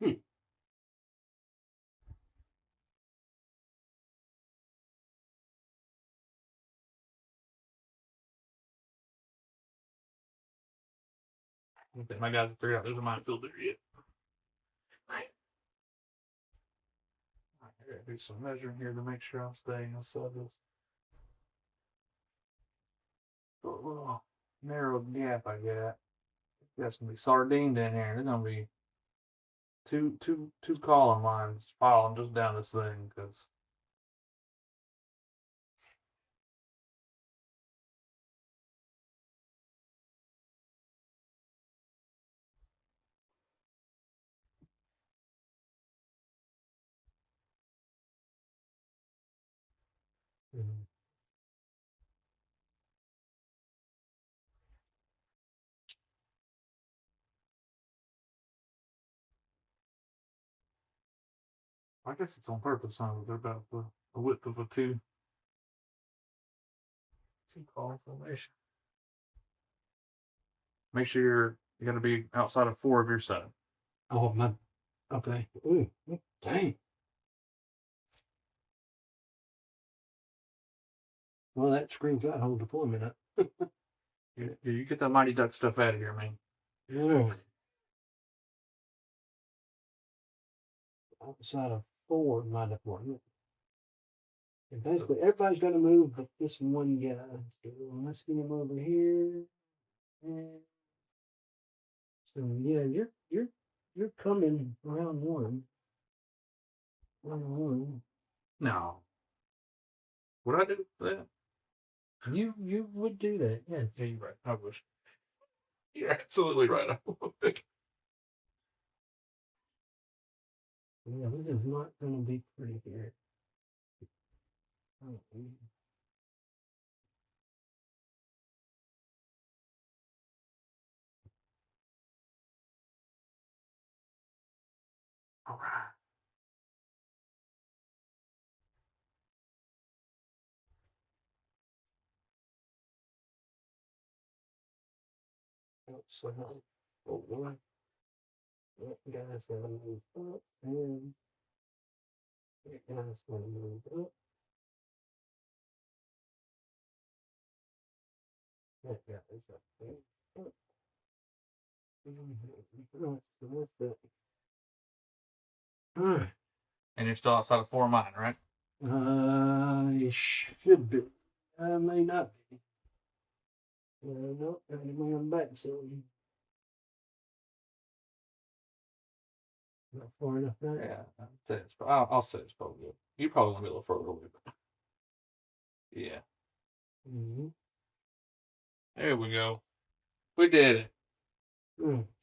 Hmm. I don't think my guys have figured out there's a minefield there yet. I gotta do some measuring here to make sure I'm staying inside this little narrow gap I got. That's gonna be sardined in here. There's gonna be two column lines filing just down this thing because Mhm. I guess it's on purpose, huh? They're about the width of a two column formation. Make sure you got to be outside of 4 of your 7. Oh my. Okay. Ooh. Dang. Well, that screams out whole deployment up. You get that Mighty Duck stuff out of here, man. Yeah. Outside of 4 in my deployment. And basically, everybody's got to move but this one guy. So let's get him over here. And so yeah, you're coming round one. Round one. No. Would I do that? You would do that, yeah. Yeah, you're right. I wish. You're absolutely right. I would. Yeah, this is not going to be pretty here. Oh, All right. outside. Oh, one. That guy's going to move up, and that guy's going to move up. That guy's up there. Up. Right, so what's that? All right. And you're still outside of 4 of mine, right? It should be. I may not be. No, I'm back, so not far enough back. Yeah, I'll say it's probably good. You probably want to be a little further away. But yeah. Mm-hmm. There we go. We did it.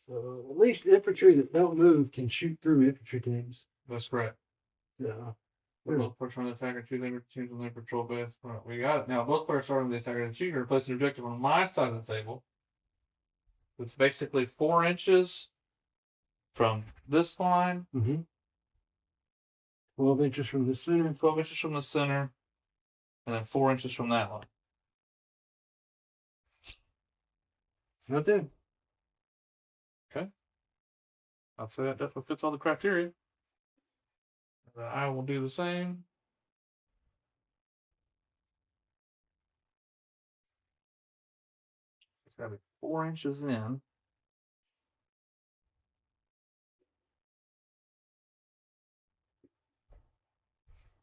So at least infantry that don't move can shoot through infantry teams. That's correct. So Both players on the attacker choose on their patrol base. Right, we got it. Now both players starting the attacker and the shooter place an objective on my side of the table. It's basically 4 inches from this line, 12 inches from the center. 12 inches from the center, and then 4 inches from that line. Not there. Okay. I'd say that definitely fits all the criteria. I will do the same. It's got to be 4 inches in.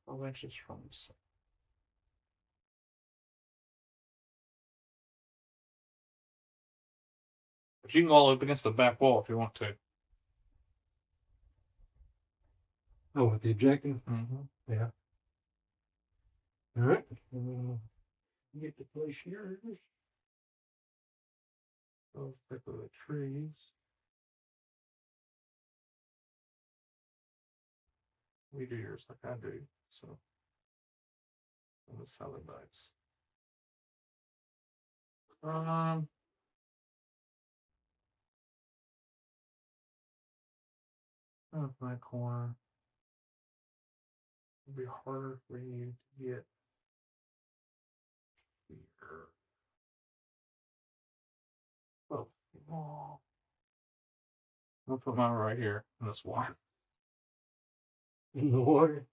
12 inches from the side. But you can go all up against the back wall if you want to. Oh, with the objective? Mm-hmm. Yeah. All right. Get to place yours. Those type of the trees. We do yours like I do. So, on the solid bites. That's my corner. It'll be harder for you to get here. Oh, I'll put mine right here in this water. In the water.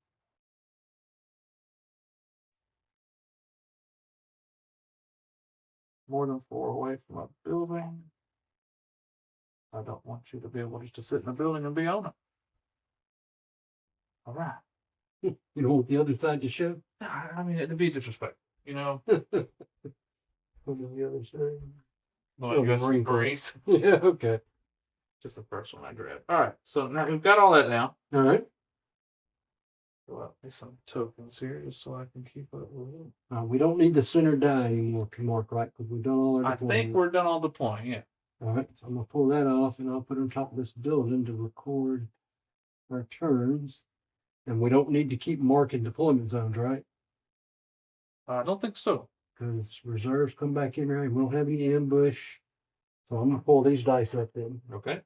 More than 4 away from a building. I don't want you to be able just to sit in a building and be on it. All right. You don't want the other side to show? I mean, it'd be disrespectful, you know? On the other side. Well, you got some grease. Yeah, okay. Just the first one I grabbed. All right, so now we've got all that now. All right. Go out me some tokens here just so I can keep up with it. We don't need the center die anymore to mark, right? Because we've done all our I deployment. think we're done all deploying, yeah. All right, so I'm going to pull that off and I'll put it on top of this building to record our turns. And we don't need to keep marking deployment zones, right? I don't think so. Because reserves come back in there and we don't have any ambush. So I'm going to pull these dice up then. Okay.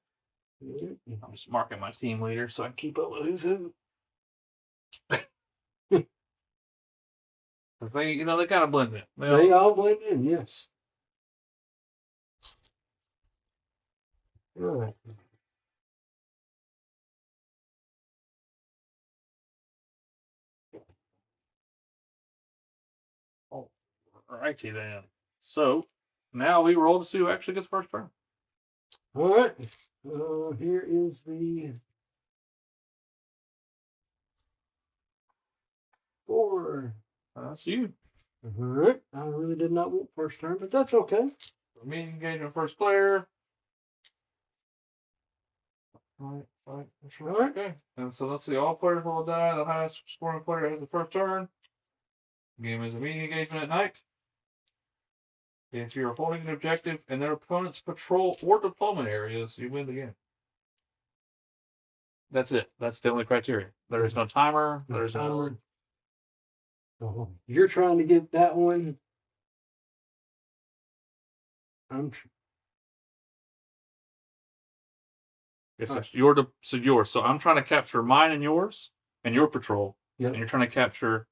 Yeah. I'm just marking my team leader so I can keep up with who's who. Because they kind of blend in. They all blend in, yes. All right. Oh, righty then. So now we roll to see who actually gets first turn. All right. Here is the 4. That's you. All right. I really did not want first turn, but that's okay. Me engaging first player. All right. That's right. All right. Okay. And so let's see. All players will die. The highest scoring player has the first turn. Game is a meeting engagement at night. If you're holding an objective and their opponent's patrol or deployment areas, you win the game. That's it. That's the only criteria. There is no timer. No There's timer. no. So you're trying to get that one. Yes, All right. Yours. So I'm trying to capture mine and yours and your patrol. Yep. And you're trying to capture.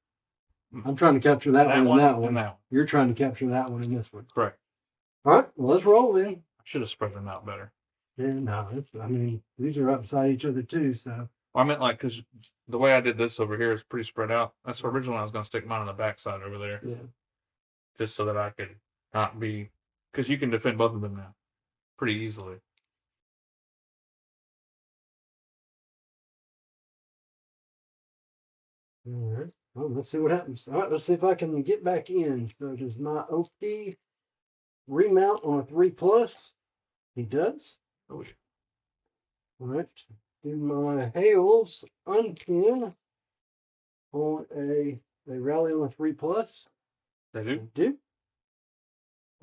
I'm trying to capture that one and that one. And that one. You're trying to capture that one and this one. Correct. All right. Well, let's roll then. I should have spread them out better. Yeah, no, these are up beside each other too. So Well, I meant because the way I did this over here is pretty spread out. That's originally I was going to stick mine on the back side over there. yeah. Just so that I could not be, because you can defend both of them now pretty easily. All right. Well, let's see what happens. All right. Let's see if I can get back in. So does my OP remount on a 3+? He does. Oh, yeah. All right. Do my hails unpin on they rally on a 3+? They do? They do.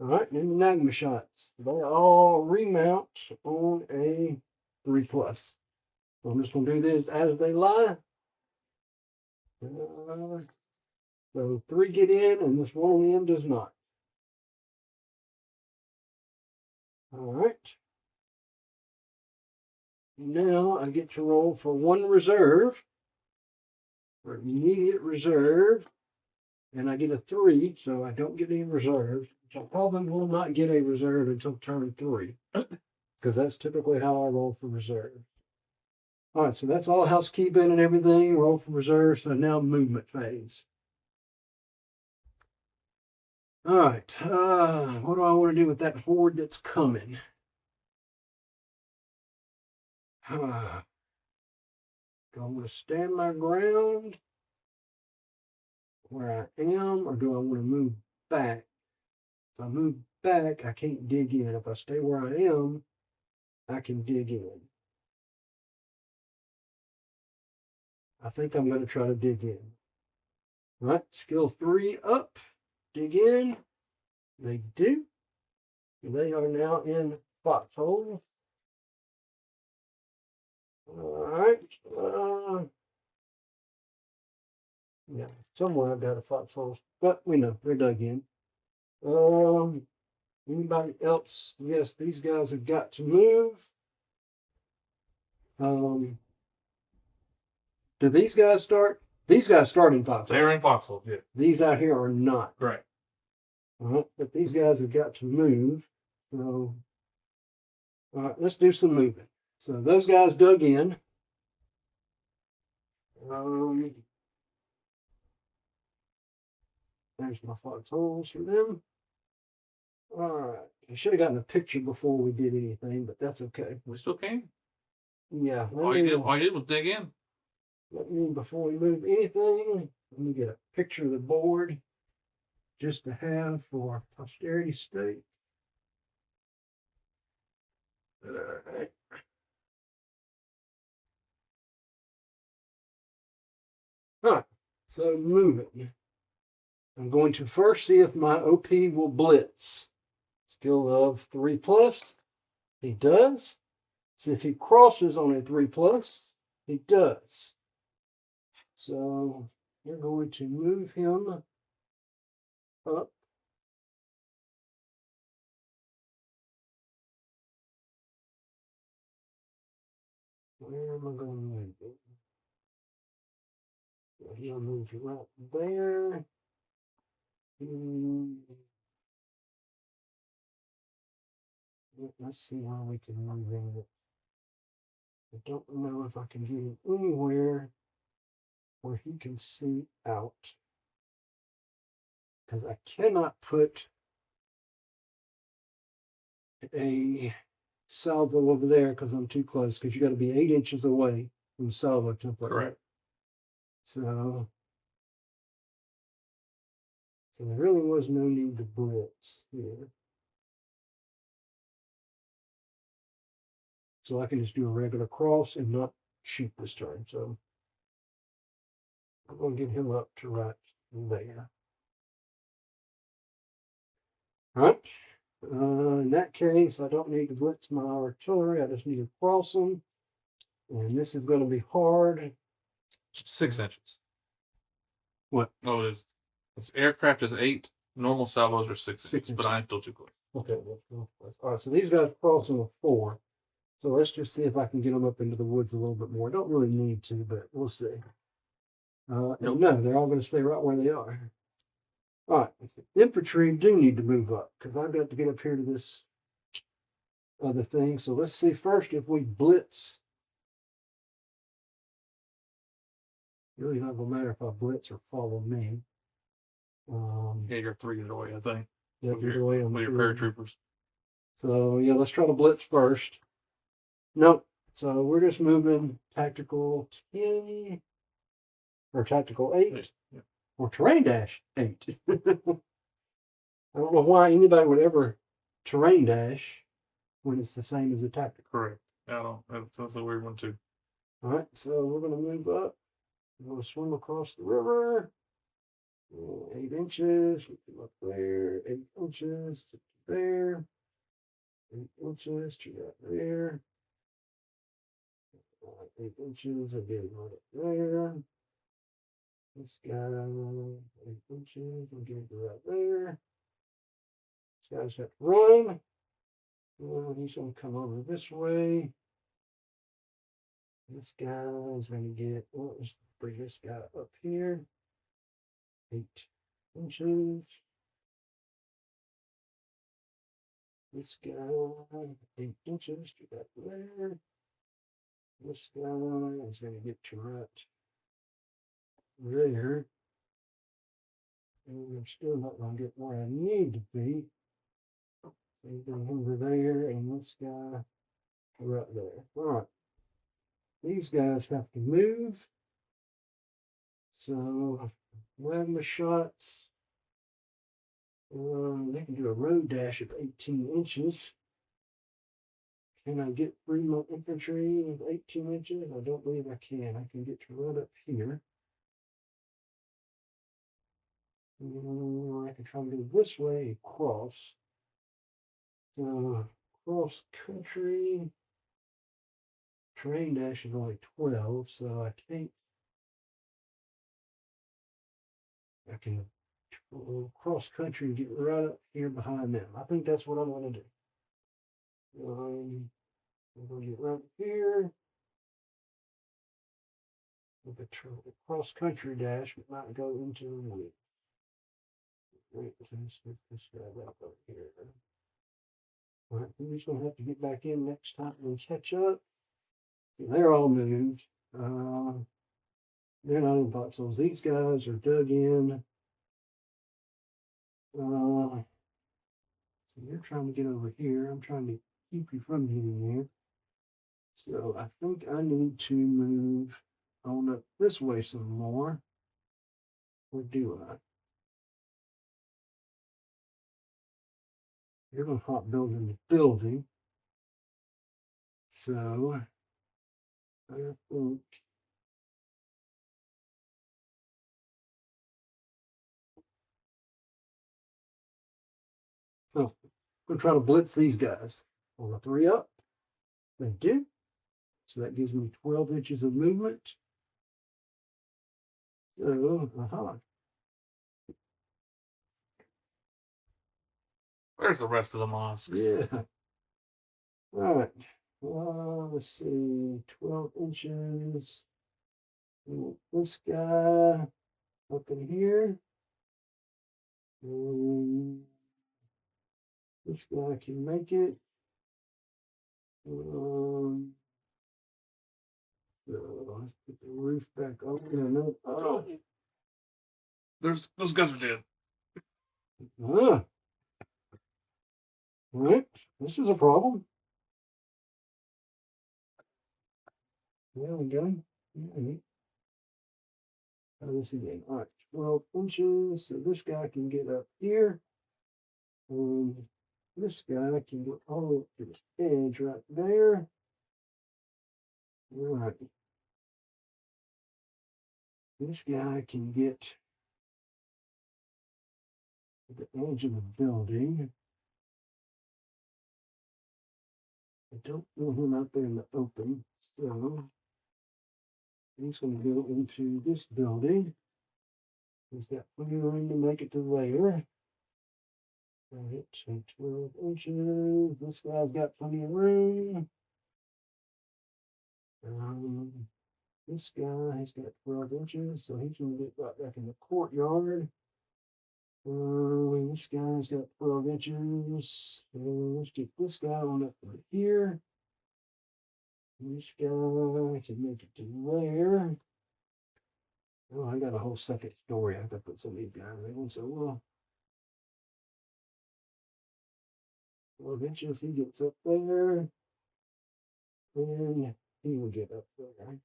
All right. And the Nagma shots. They all remount on a 3+. So I'm just going to do this as they lie. So 3 get in, and this one on the end does not. All right. Now I get to roll for 1 reserve, for immediate reserve, and I get a 3, so I don't get any reserves. So I probably will not get a reserve until turn 3, because that's typically how I roll for reserve. All right, so that's all housekeeping and everything. Roll for reserve. So now movement phase. All right. What do I want to do with that horde that's coming? I'm going to stand my ground. where I am, or do I want to move back? If I move back, I can't dig in. If I stay where I am, I can dig in. I think I'm going to try to dig in. All right, skill 3 up. Dig in. They do. They are now in foxhole. All right. Yeah, somewhere I've got a foxhole, but we know they're dug in. Anybody else? Yes, these guys have got to move. Do these guys start? These guys start in foxhole. They're in foxhole, yeah. These out here are not. Right. But these guys have got to move. So, all right, let's do some moving. So those guys dug in. There's my foxholes for them. All right. I should have gotten a picture before we did anything, but that's okay. We still can. Yeah. All you did was dig in. Let me, before we move anything, let me get a picture of the board just to have for posterity's sake. All right. All right. So moving. I'm going to first see if my OP will blitz. Skill of 3+. He does. See if he crosses on a 3+. He does. So we're going to move him up. Where am I going to move him? He'll move right there. Let's see how we can move him. I don't know if I can get him anywhere where he can see out. Because I cannot put a salvo over there because I'm too close. Because you got to be 8 inches away from the salvo template. Correct. So there really was no need to blitz here. So I can just do a regular cross and not shoot this turn. So I'm going to get him up to right there. All right. In that case, I don't need to blitz my artillery. I just need to cross them. And this is going to be hard. 6 inches. What? Oh, it is. It's aircraft is 8. Normal salvos are 6 inches, but I'm still too close. Okay. All right. So these guys crossing with 4. So let's just see if I can get them up into the woods a little bit more. Don't really need to, but we'll see. No, they're all going to stay right where they are. All right. Infantry do need to move up because I've got to get up here to this other thing. So let's see first if we blitz. Really not going to matter if I blitz or follow me. Yeah, you're 3 away, I think. Yeah, with your paratroopers. So yeah, let's try to blitz first. Nope. So we're just moving tactical 10 or tactical 8 or terrain dash 8. I don't know why anybody would ever terrain dash when it's the same as a tactical. Correct. I don't. That's a weird one too. All right. So we're going to move up. We're going to swim across the river. 8 inches. Up there. 8 inches to there. 8 inches to right there. 8 inches again right up there. This guy 8 inches again right there. This guy's got to run. He's going to come over this way. This guy is going to get. Let's bring this guy up here. 8 inches. This guy 8 inches to that there. This guy is going to get to right there. And I'm still not going to get where I need to be. So he's going to over there, and this guy right there. All right. These guys have to move. So Plasma shots. They can do a road dash of 18 inches. Can I get through my infantry with 18 inches? I don't believe I can. I can get to right up here. I can try to go this way across. Cross country. Terrain dash is only 12, so I think I can cross country and get right up here behind them. I think that's what I'm going to do. I'm going to get right here. With the cross country dash, it might go into the woods. Wait, let's get this guy back up here. All right, we're just going to have to get back in next time and catch up. See, they're all moved. They're not in foxholes. These guys are dug in. So you're trying to get over here. I'm trying to keep you from getting there. So I think I need to move on up this way some more. Or do I? You're going to hop building the building. So I think I'm going to try to blitz these guys. On a 3 up. They do. So that gives me 12 inches of movement. So, Where's the rest of the mosque? yeah. All right. Let's see. 12 inches. This guy up in here. This guy can make it. So let's put the roof back on. Oh, Those guys are dead. all right. This is a problem. There we go. All right. Try this again. All right. 12 inches. So this guy can get up here. This guy can get all the way to this edge right there. All right. This guy can get to the edge of the building. I don't want him out there in the open, so he's going to go into this building. He's got plenty of room to make it to there. All right, so 12 inches. This guy's got plenty of room. This guy has got 12 inches, so he's going to get right back in the courtyard. This guy's got 12 inches. So let's get this guy on up right here. This guy can make it to there. Oh, I got a whole second story. I have to put some of these guys in. So, 12 inches, he gets up there. And he will get up there.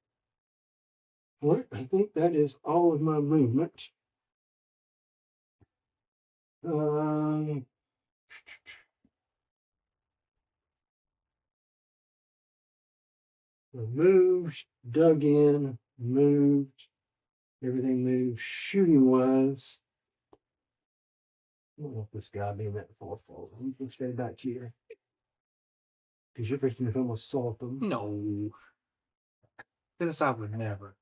All right, I think that is all of my movement. Moved, dug in, moved, everything moved, shooting wise. I don't know if this guy being that far forward. You can stay back here. Because you're fixing to almost assault them. No. Dennis, I would never.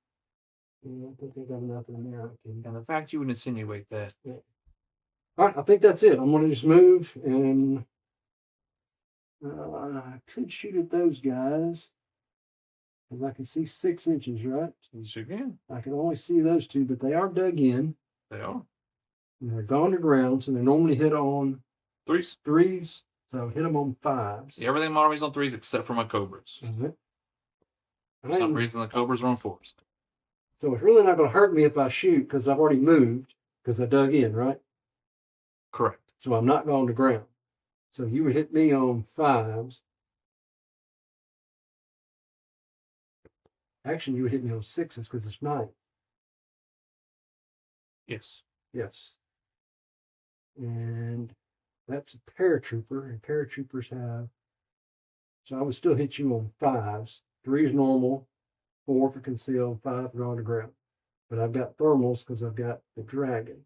Yeah, I don't think I have nothing there. And the fact you would insinuate that. Yeah. All right, I think that's it. I'm going to just move and I could shoot at those guys. Because I can see 6 inches, right? You sure can. I can only see those two, but they are dug in. They are. And they're gone to ground, so they normally hit on threes. So hit them on 5s. Yeah, everything in my army's on 3s except for my Cobras. For some reason, the Cobras are on 4s. So it's really not going to hurt me if I shoot because I've already moved because I dug in, right? Correct. So I'm not going to ground. So you would hit me on 5s. Actually, you would hit me on 6s because it's night. Yes. Yes. And that's a paratrooper, and paratroopers have. So I would still hit you on 5s. 3 is normal, 4 for concealed, 5 for on the ground. But I've got thermals because I've got the dragon.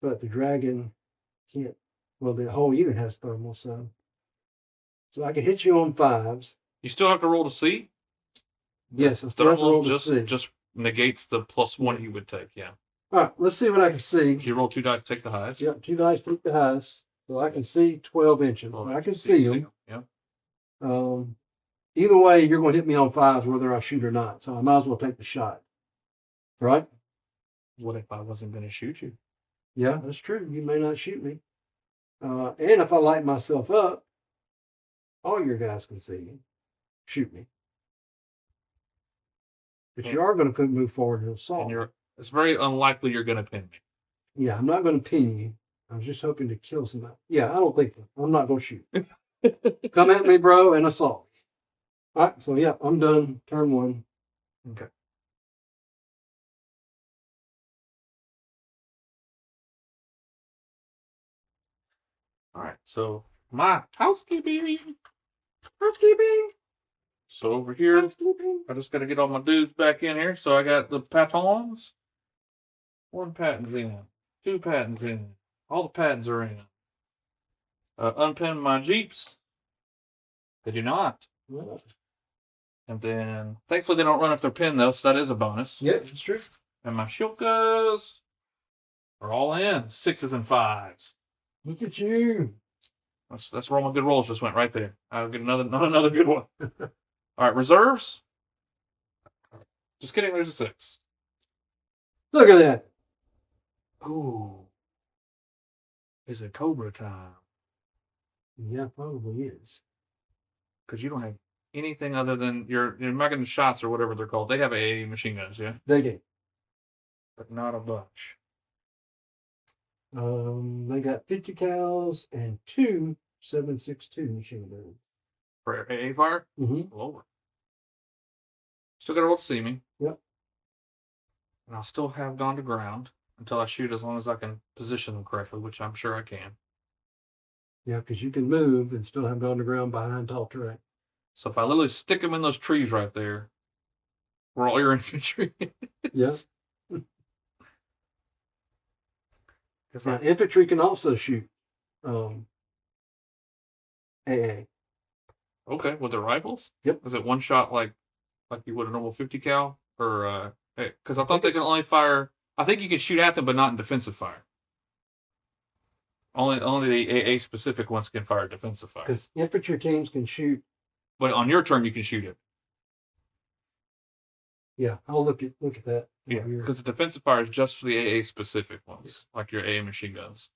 But the dragon can't. Well, the whole unit has thermals, so I can hit you on 5s. You still have to roll to see. Yes, I still have to roll to see. Just negates the +1 you would take. Yeah. All right, let's see what I can see. If you roll 2 dice, take the highest. Yep, 2 dice, take the highest. So I can see 12 inches. I can see them. Yeah. Either way, you're going to hit me on 5s whether I shoot or not. So I might as well take the shot. Right? What if I wasn't going to shoot you? Yeah, that's true. You may not shoot me. And if I light myself up, all your guys can see me. Shoot me. But you are going to move forward and assault. It's very unlikely you're going to pin me. Yeah, I'm not going to pin you. I was just hoping to kill somebody. Yeah, I don't think so. I'm not going to shoot. Come at me, bro, and assault. All right, so yeah, I'm done. Turn 1. Okay. All right, so my housekeeping. So over here, I just got to get all my dudes back in here. So I got the patons. 1 patent's in. 2 patents in. All the patents are in. Unpin my Jeeps. They do not. Yeah. And then, thankfully, they don't run if they're pinned, though, so that is a bonus. Yep, that's true. And my Shilkas are all in. 6s and 5s. Look at you. That's where all my good rolls just went right there. I'll get another good one. All right, reserves. Just kidding, there's a 6. Look at that. Ooh. Is it Cobra time? Yeah, probably is. Because you don't have anything other than your Megan shots or whatever they're called. They have AA machine guns, yeah? They do. But not a bunch. They got 50 cals and 2 7.62 machine guns. For AA fire? Mm-hmm. Lower. Still got to roll to see me. Yep. And I'll still have gone to ground until I shoot, as long as I can position them correctly, which I'm sure I can. Yeah, because you can move and still have gone to ground behind tall terrain. So if I literally stick them in those trees right there, where all your infantry Yes. Yeah. Now, infantry can also shoot AA. Okay, with their rifles? Yep. Is it one shot like you would a normal 50 cal? Or because I thought they can only fire. I think you can shoot at them, but not in defensive fire. Only the AA specific ones can fire defensive fire. Because infantry teams can shoot. But on your turn, you can shoot it. Yeah, I'll look at that. Yeah, because the defensive fire is just for the AA specific ones, like your AA machine guns.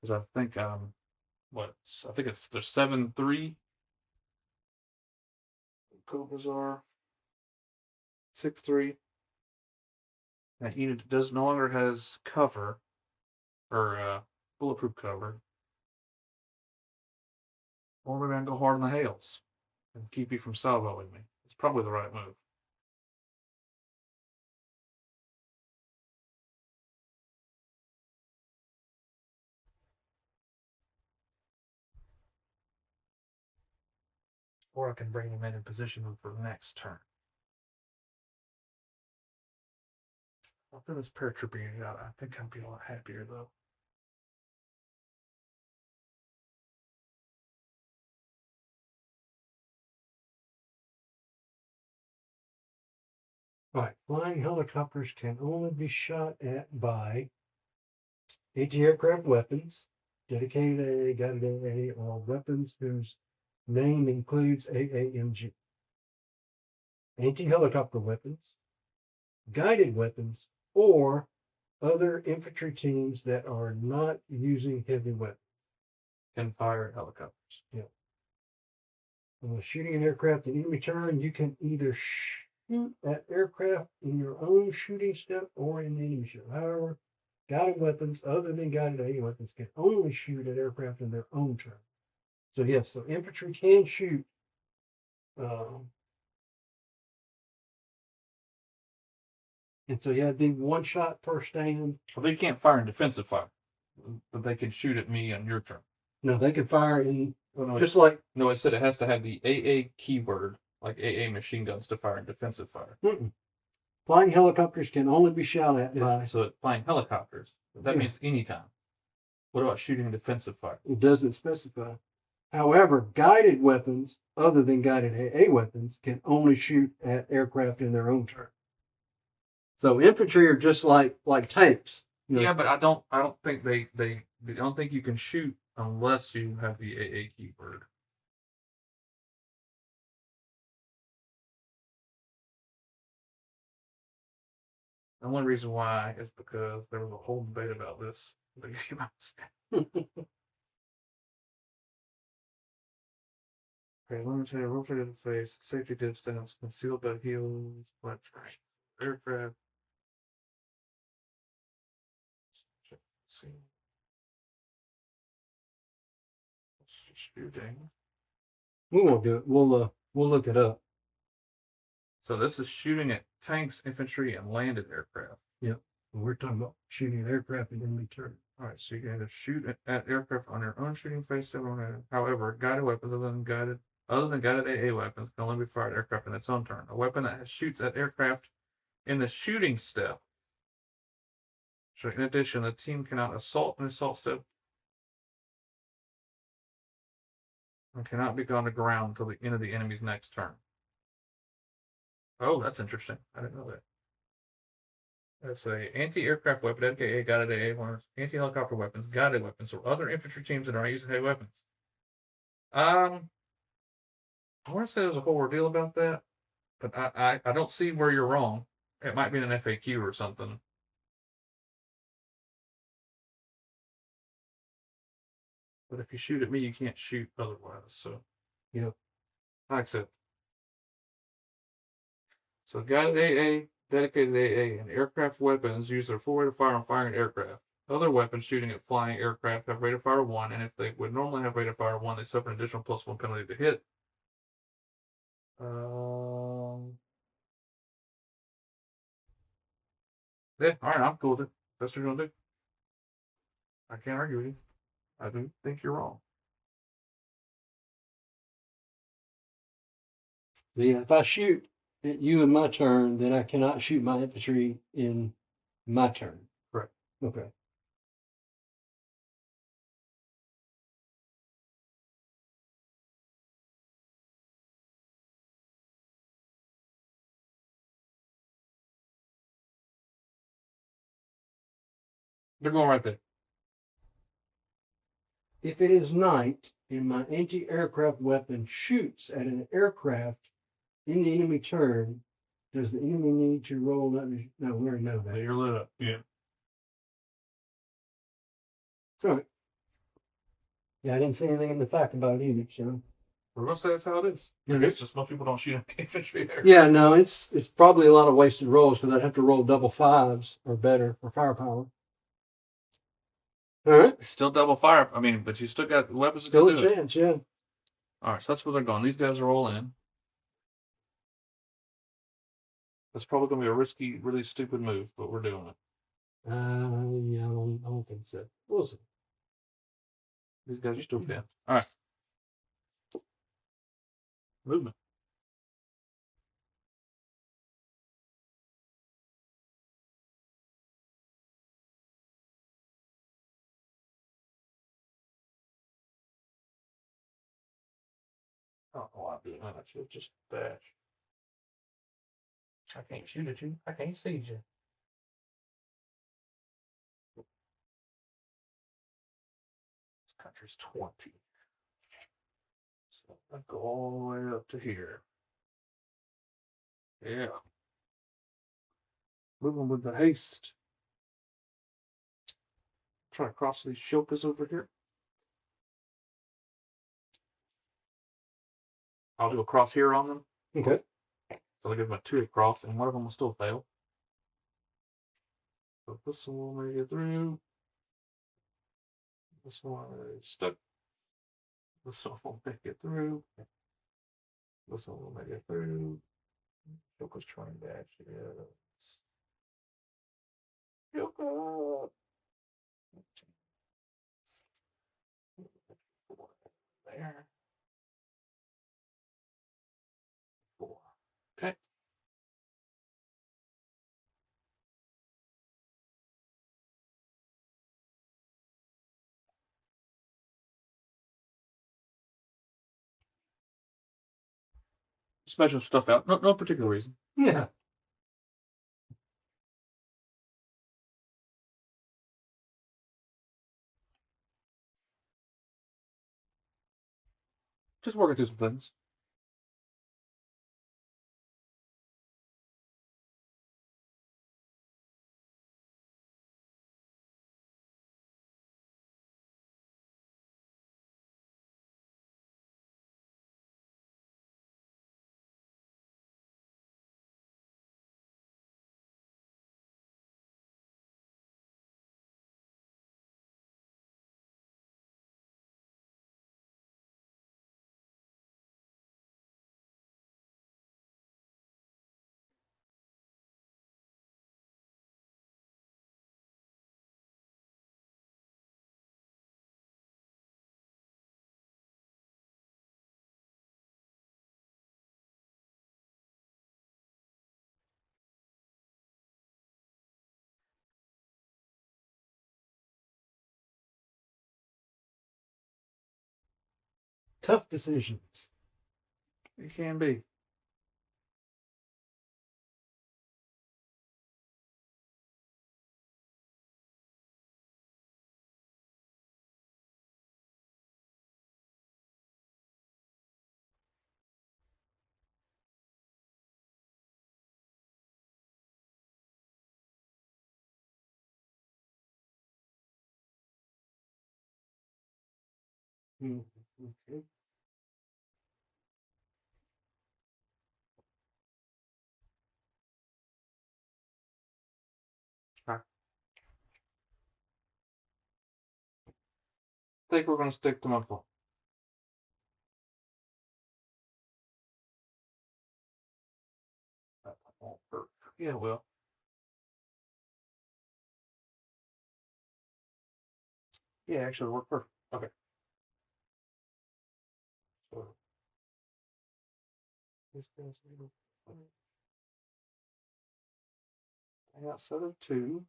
Because I think I think there's 7-3. Cobras are 6-3. That unit no longer has cover or bulletproof cover. Or maybe I can go hard on the hails and keep you from salvoing me. It's probably the right move. Or I can bring him in position for the next turn. I'll throw this paratrooper unit out. I think I'll be a lot happier though. Right. Flying helicopters can only be shot at by anti-aircraft weapons, dedicated AA, guided AA, or weapons whose name includes AAMG. Anti-helicopter weapons, guided weapons, or other infantry teams that are not using heavy weapons. Can fire helicopters. Yeah. When shooting an aircraft in enemy turn, you can either shoot at aircraft in your own shooting step or in the enemy ship. However, guided weapons other than guided AA weapons can only shoot at aircraft in their own turn. So yes, so infantry can shoot And so you have to do one shot per stand. Well, they can't fire in defensive fire, but they can shoot at me on your turn. No, they can fire in no, just like. No, it said it has to have the AA keyword, like AA machine guns, to fire in defensive fire. Flying helicopters can only be shot at by. So flying helicopters. That means anytime. What about shooting defensive fire? It doesn't specify. However, guided weapons, other than guided AA weapons, can only shoot at aircraft in their own turn. So infantry are just like tanks. Yeah, but I don't think they don't think you can shoot unless you have the AA keyword. The one reason why is because there was a whole debate about this. Okay, let me tell you, rotate to the face, safety distance, concealed by heels, flat aircraft. See. Shooting. We won't do it. We'll look it up. So this is shooting at tanks, infantry, and landed aircraft. Yep. We're talking about shooting at aircraft in enemy turn. All right, so you can either shoot at aircraft on your own shooting phase. However, guided weapons other than guided AA weapons can only be fired at aircraft in its own turn. A weapon that shoots at aircraft in the shooting step. So in addition, the team cannot assault an assault step and cannot be gone to ground until the end of the enemy's next turn. Oh, that's interesting. I didn't know that. That's a anti-aircraft weapon, aka guided AA weapons, anti-helicopter weapons, guided weapons, or other infantry teams that are not using heavy weapons. I want to say there's a whole ordeal about that, but I don't see where you're wrong. It might be an FAQ or something. But if you shoot at me, you can't shoot otherwise. So, yep. I accept. So, guided AA, dedicated AA, and aircraft weapons use their full rate of fire on firing aircraft. Other weapons shooting at flying aircraft have rate of fire 1, and if they would normally have rate of fire 1, they suffer an additional +1 penalty to hit. Yeah, alright, I'm cool with it. That's what you're gonna do. I can't argue with you. I do think you're wrong. So yeah, if I shoot at you in my turn, then I cannot shoot my infantry in my turn. Correct. Okay. They're going right there. If it is night and my anti-aircraft weapon shoots at an aircraft in the enemy turn, does the enemy need to roll that? No, we already know that. You're lit up. Yeah. Sorry. Yeah, I didn't see anything in the fact about it either, so. We're gonna say that's how it is. I guess just most people don't shoot infantry there. Yeah, no, it's probably a lot of wasted rolls because I'd have to roll double 5s or better for firepower. All right. Still double fire. I mean, but you still got weapons to Still do a chance, yeah. All right, so that's where they're going. These guys are all in. That's probably going to be a risky, really stupid move, but we're doing it. Yeah, I don't think so. We'll see. These guys are still down. All right. Movement. I don't know why I'm doing that. I should just dash. I can't shoot at you. I can't see you. This country's 20. So I go all the way up to here. Yeah. Moving with the haste. Try to cross these shilkas over here. I'll do a cross here on them. Okay. So I'll give them a 2 across, and one of them will still fail. So this one will make it through. This one is stuck. This one will make it through. This one will make it through. Shilka's trying to dash. Yes. There. 4. Okay. Just measure stuff out. No particular reason. Yeah. Just working through some things. Tough decisions. It can be. Okay. I think we're going to stick to my plan. Yeah, well. Yeah, actually, work perfect. Okay. So this guy's outside of 2.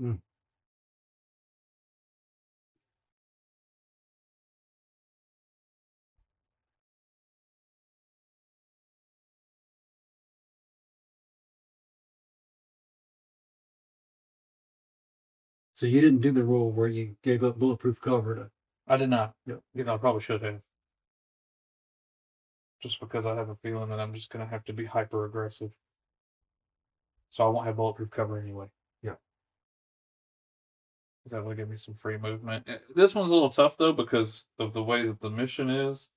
Mm. So you didn't do the rule where you gave up bulletproof cover to. I did not. Yep. You know, I probably should have. Just because I have a feeling that I'm just going to have to be hyper aggressive. So I won't have bulletproof cover anyway. Yeah. Because that would give me some free movement. This one's a little tough, though, because of the way that the mission is.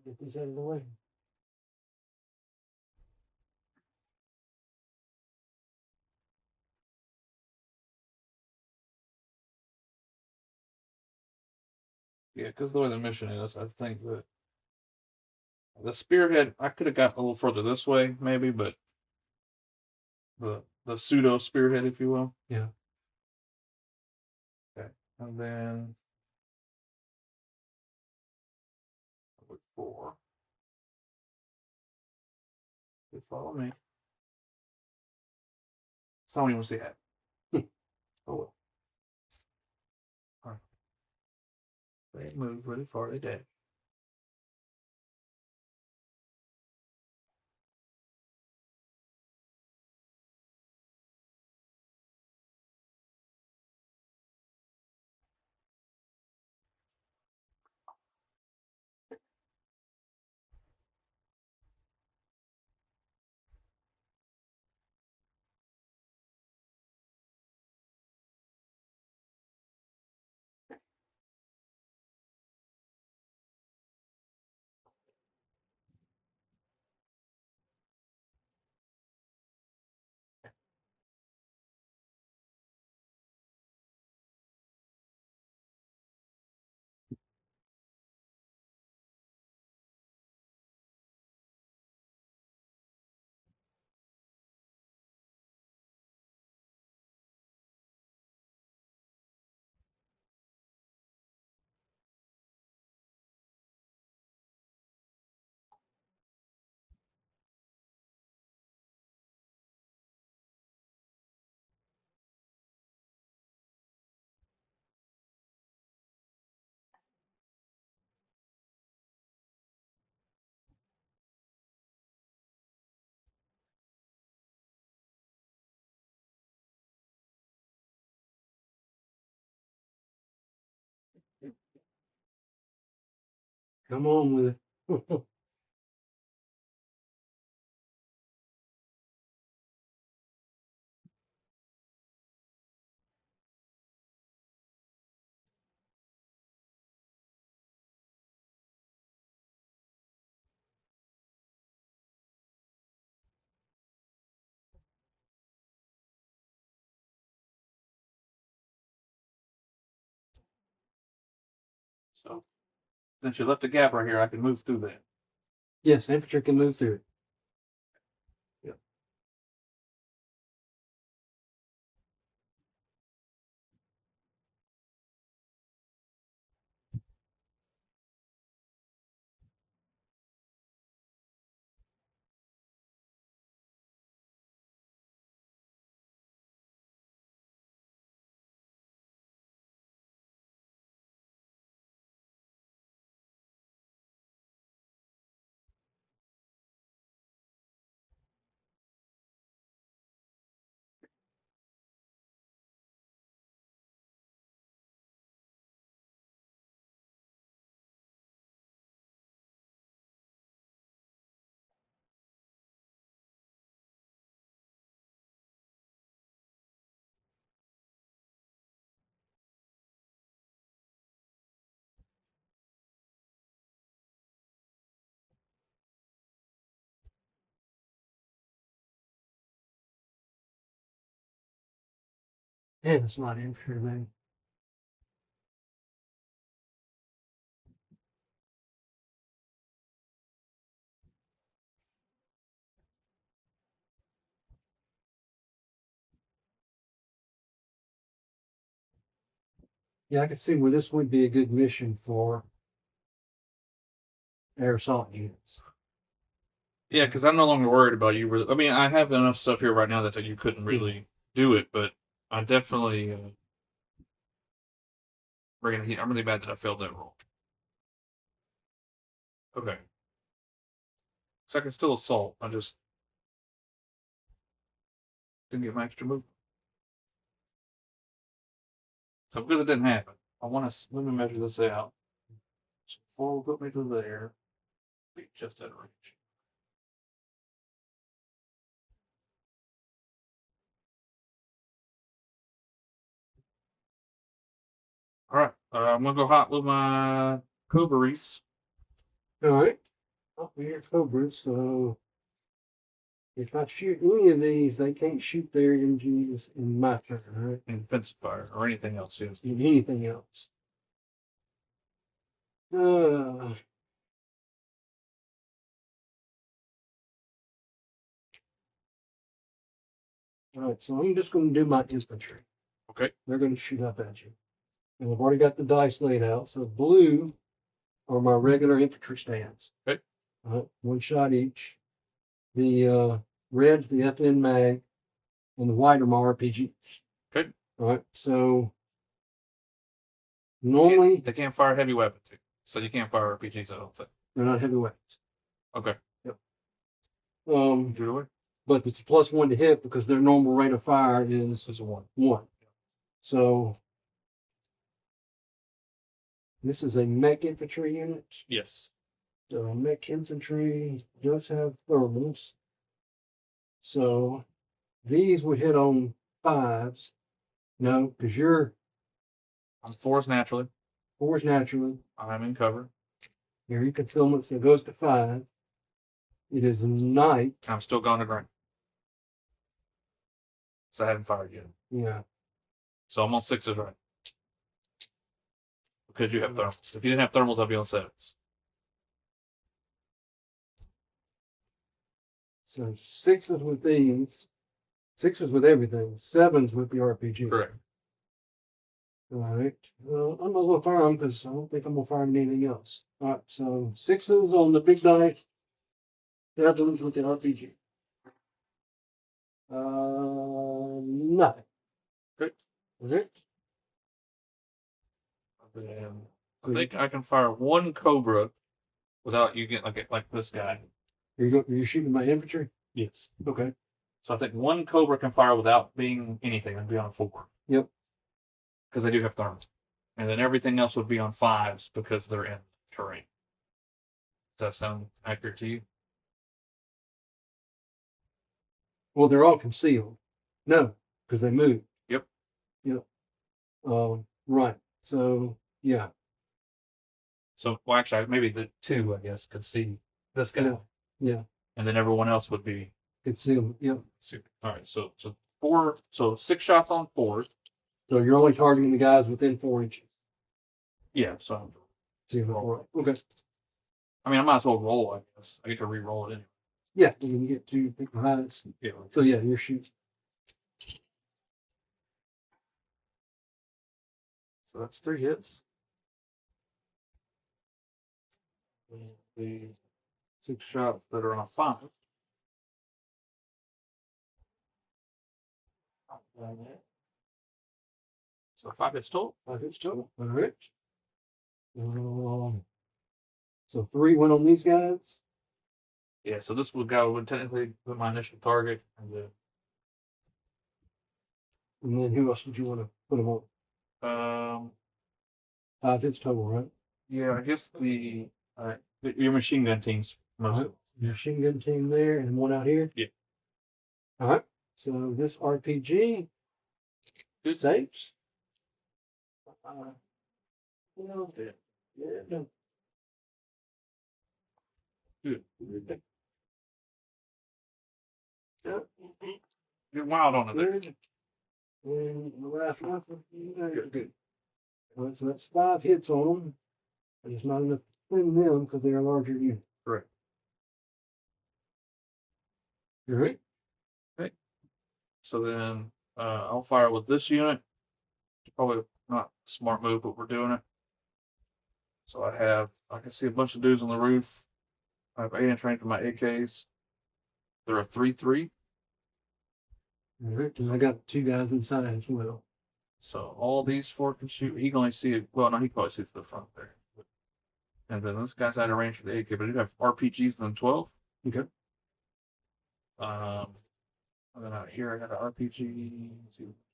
Get these out of the way. Yeah, because the way the mission is, I think that the spearhead, I could have got a little further this way, maybe, but the pseudo spearhead, if you will. Yeah. Okay. And then 4. You follow me. So I don't even see that. Oh well. All right. They moved really far. They did. Come on with it. So since you left the gap right here, I can move through that. Yes, infantry can move through it. Yep. And it's not infantry, man. Yeah, I can see where this would be a good mission for air assault units. Yeah, because I'm no longer worried about you. I mean, I have enough stuff here right now that you couldn't really do it, but I definitely bringing the heat. I'm really bad that I failed that roll. Okay. So I can still assault. I just didn't get my extra move. So because it didn't happen, I want to let me measure this out. So 4 will put me to there. Be just out of range. All right. I'm gonna go hot with my Cobras. All right. Up here, Cobras. So if I shoot any of these, they can't shoot their MGs in my turn, right? And defensive fire or anything else. Yes. Anything else. Uh, all right, so I'm just going to do my infantry. Okay. They're going to shoot up at you. And I've already got the dice laid out. So blue are my regular infantry stands. Okay. One shot each. The red's the FN mag, and the white are my RPGs. Okay. All right, so normally they can't fire heavy weapons, so you can't fire RPGs. I don't think they're not heavy weapons. Okay. Yep. Really? But it's +1 to hit because their normal rate of fire is a 1. 1. So this is a mech infantry unit. Yes. So mech infantry does have thermals. So these would hit on 5s. No, because I'm 4s naturally. 4s naturally. I'm in cover. Your concealment, so it goes to 5. It is night. I'm still gone to ground. So I haven't fired yet. Yeah. So I'm on 6s right. Because you have thermals. If you didn't have thermals, I'd be on 7s. So 6s with these. 6s with everything. 7s with the RPG. Correct. All right. Well, I'm not going to fire them because I don't think I'm going to fire anything else. All right. So 6s on the big dice. 7s with the RPG. Nothing. Good. Okay. I think I can fire 1 Cobra without you getting like this guy. Are you shooting my infantry? Yes. Okay. So I think 1 Cobra can fire without being anything and be on 4. Yep. Because they do have thermals. And then everything else would be on 5s because they're in terrain. that sound accurate to you? Well, they're all concealed. No, because they move. Yep. Yep. Right. So yeah. So, well, actually, maybe the two, I guess, could see this guy, Yeah. Yeah. and then everyone else would be Concealed. Yep. super. All right, so four, so 6 shots on 4. So you're only targeting the guys within 4 inches. Yeah, so Okay. I mean, I might as well roll. I guess I get to re-roll it anyway. Yeah, you can get 2 pick the highest. Yeah. So yeah, you're shooting. So that's 3 hits. And the 6 shots that are on 5. So 5 hits total. 5 hits total. All right. So 3 went on these guys. Yeah, so this would technically be my initial target, And then who else would you want to put them on? 5 hits total, right? Yeah, I guess your machine gun teams. Right. Machine gun team there and one out here. Yeah. All right. So this RPG saves. Yeah. Good. You're wild on it there. And the last one. Good. All right, so that's 5 hits on them. There's not enough in them because they're a larger unit. Correct. You ready? Okay. So then I'll fire with this unit. Probably not a smart move, but we're doing it. So I can see a bunch of dudes on the roof. I have 8-inch range with my AKs. They're a 3-3. All right, and I got 2 guys inside as well. So all these 4 can shoot. He can only see it. Well, no, he probably sees the front there. And then this guy's out of range for the AK, but I do have RPGs than 12. Okay. And then out here I got an RPG.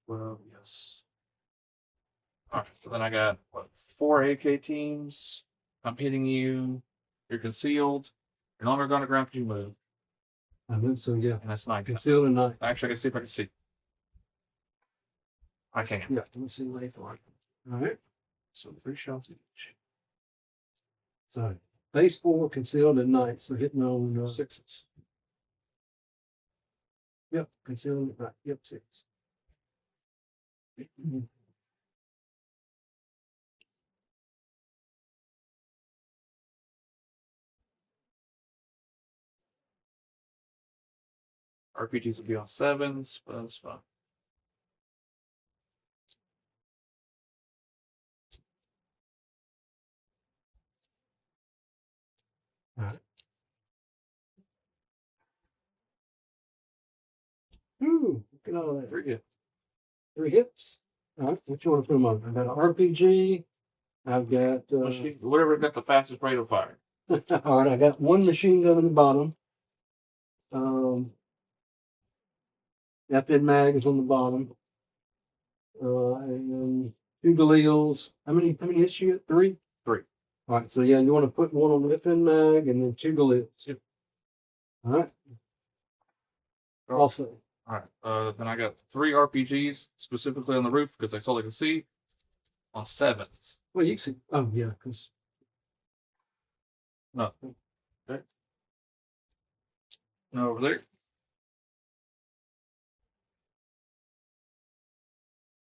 12, yes. All right, so then I got 4 AK teams. I'm hitting you. You're concealed. You're no longer going to ground because you move. I move, so yeah. And that's 9. Concealed and not. Actually, I can see if I can see. I can. Yeah, let me see what they thought. All right. So 3 shots each. So base 4 concealed at night, so hitting on 6s. Yep, concealed at night. Yep, 6. RPGs will be on 7s, but that's fine. All right. Ooh, look at all that. 3 hits. 3 hits. All right, what you want to put them on? I've got an RPG. I've got Whatever got the fastest rate of fire. all right, I got 1 machine gun on the bottom. FN mag is on the bottom. And 2 Galils. How many hits you get? 3? 3. All right, so yeah, you want to put 1 on the FN mag and then 2 Galils. Yep. All right. Also. All right. Then I got 3 RPGs specifically on the roof because that's all I can see. On 7s. Well, you can see. Oh yeah, because Nothing. Okay. No, over there.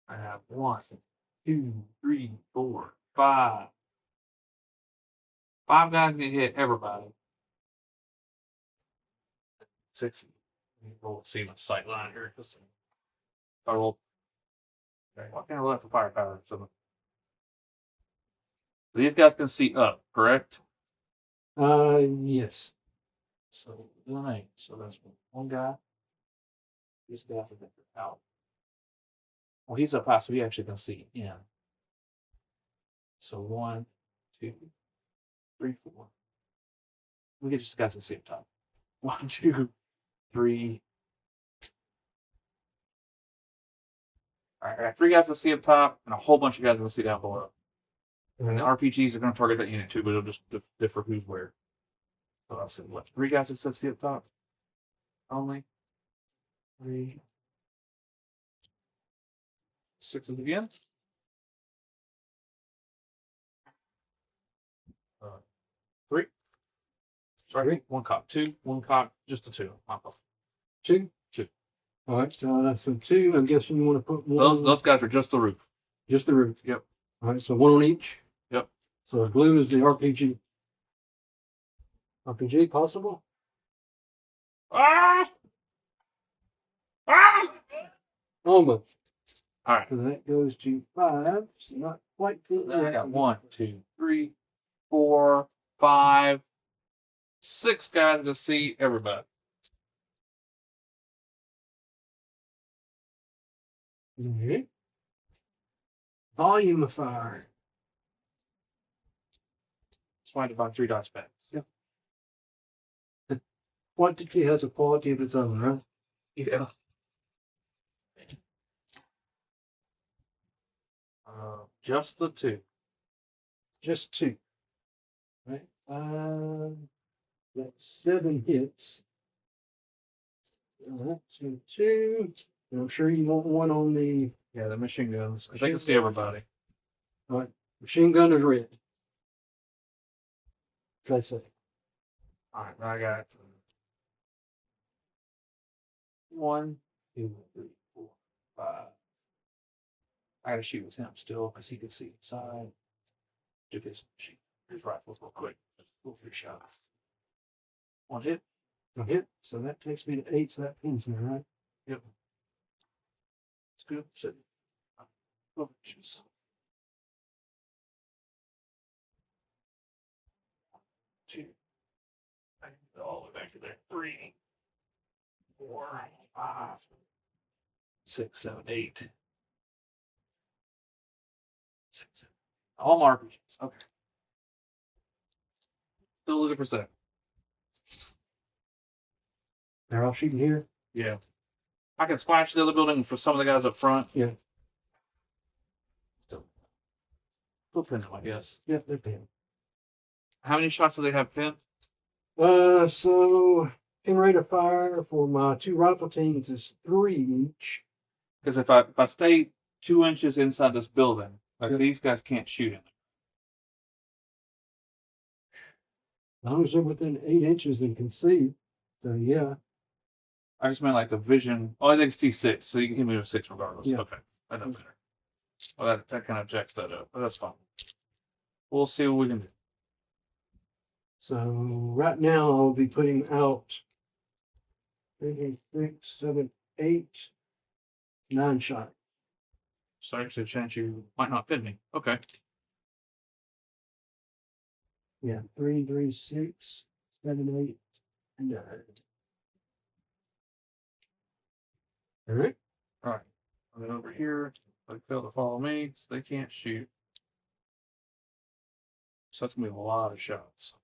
I have 1, 2, 3, 4, 5. 5 guys can hit everybody. 6. We'll see my sight line here. If I roll. Okay, why can't I roll that for firepower? So these guys can see up, correct? yes. So 8. So that's 1 guy. These guys are out. Well, he's up high, so he actually can see in. So 1, 2, 3, 4. We get these guys to see up top. 1, 2, 3. All right, I got 3 guys to see up top and a whole bunch of guys to see down below. And the RPGs are going to target that unit too, but it'll just differ who's where. So I said, what? 3 guys that see up top? Only 3. 6 again. 3. Sorry, 3. 1 cock. 2. 1 cock. Just the 2. My fault. 2. 2. All right, so 2. I'm guessing you want to put one. Those guys are just the roof. Just the roof. Yep. All right, so 1 on each. Yep. So blue is the RPG. RPG possible? Ah! Ah! Almost. All right. So that goes to 5. So not quite good. Then I got 1, 2, 3, 4, 5, 6 guys to see everybody. Okay. Volume of fire. That's why I divide 3 dice packs. Yep. Quantity has a quality of its own, right? Yeah. Just the 2. Just 2. Right? That's 7 hits. All right, so 2. And I'm sure you want 1 on the Yeah, the machine guns. Because they can see everybody. all right. Machine gun is red. As I say. All right, now I got 1, 2, 3, 4, 5. I gotta shoot with him still because he can see inside. Do his rifles real quick. Just 3 shots. 1 hit. A hit. So that takes me to 8. So that pins me, right? Yep. It's good. Sit. Oh, jeez. 2. All the way back to there. 3, 4, 5, 6, 7, 8. 6, 7. All my RPGs. Okay. Still looking for 7. They're all shooting here. Yeah. I can splash the other building for some of the guys up front. Yeah. Still. We'll pin them, I guess. Yep, they're pinned. How many shots do they have pinned? So pin rate of fire for my 2 rifle teams is 3 each. Because if I stay 2 inches inside this building, like these guys can't shoot in. As long as they're within 8 inches and can see. So yeah. I just meant like the vision. Oh, I think it's T6, so you can hit me with 6 regardless. Yeah. Okay, I know better. Well, that kind of jacks that up, but that's fine. We'll see what we can do. So right now I'll be putting out 3, 6, 7, 8, 9 shots. So actually, a chance you might not pin me. Okay. Yeah, 3, 3, 6, 7, 8, and 9. All right. All right. And then over here, they fail to follow me, so they can't shoot. So that's gonna be a lot of shots.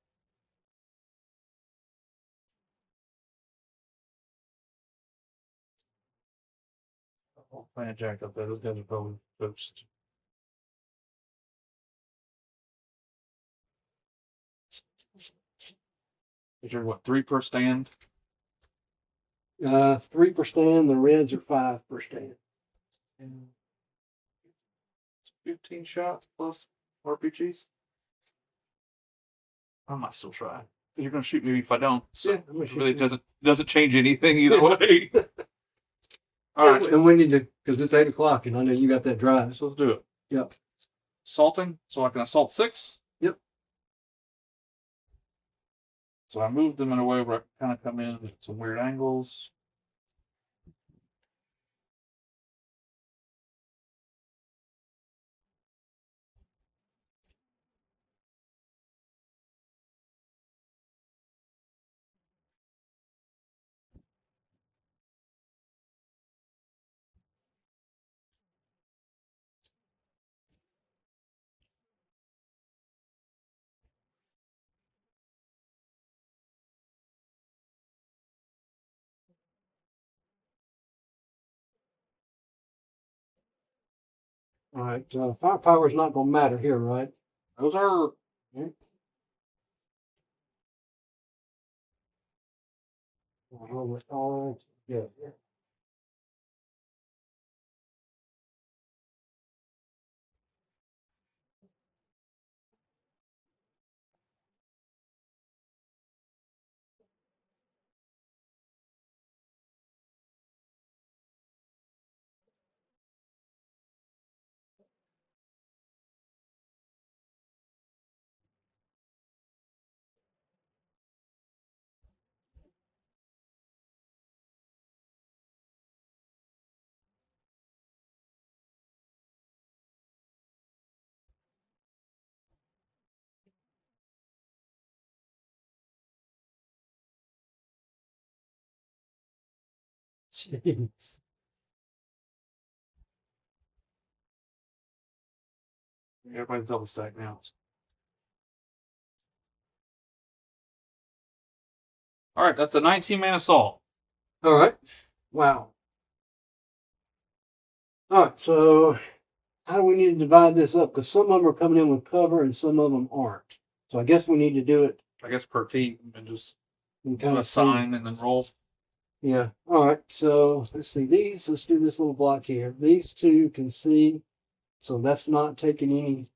I'll plan jack up there. Those guys are probably toast. Is there what 3 per stand? 3 per stand. The reds are 5 per stand. And it's 15 shots plus RPGs. I might still try. You're gonna shoot me if I don't. So Yeah, I'm gonna it shoot really you. doesn't change anything either way. All right, And we need to, because it's 8 o'clock, and I know you got that drive. so let's do it. Yep. Assaulting, so I can assault 6. Yep. So I moved them in a way where I kind of come in at some weird angles. All right. Firepower is not going to matter here, right? Those are All together. Jeez. Everybody's double stacked now. All right, that's a 19-man assault. All right. Wow. All right. So, how do we need to divide this up? Because some of them are coming in with cover and some of them aren't. So, I guess we need to do it I guess per team and just and kind of assign and then roll. Yeah. All right. So let's see these. Let's do this little block here. These two can see. So that's not taking any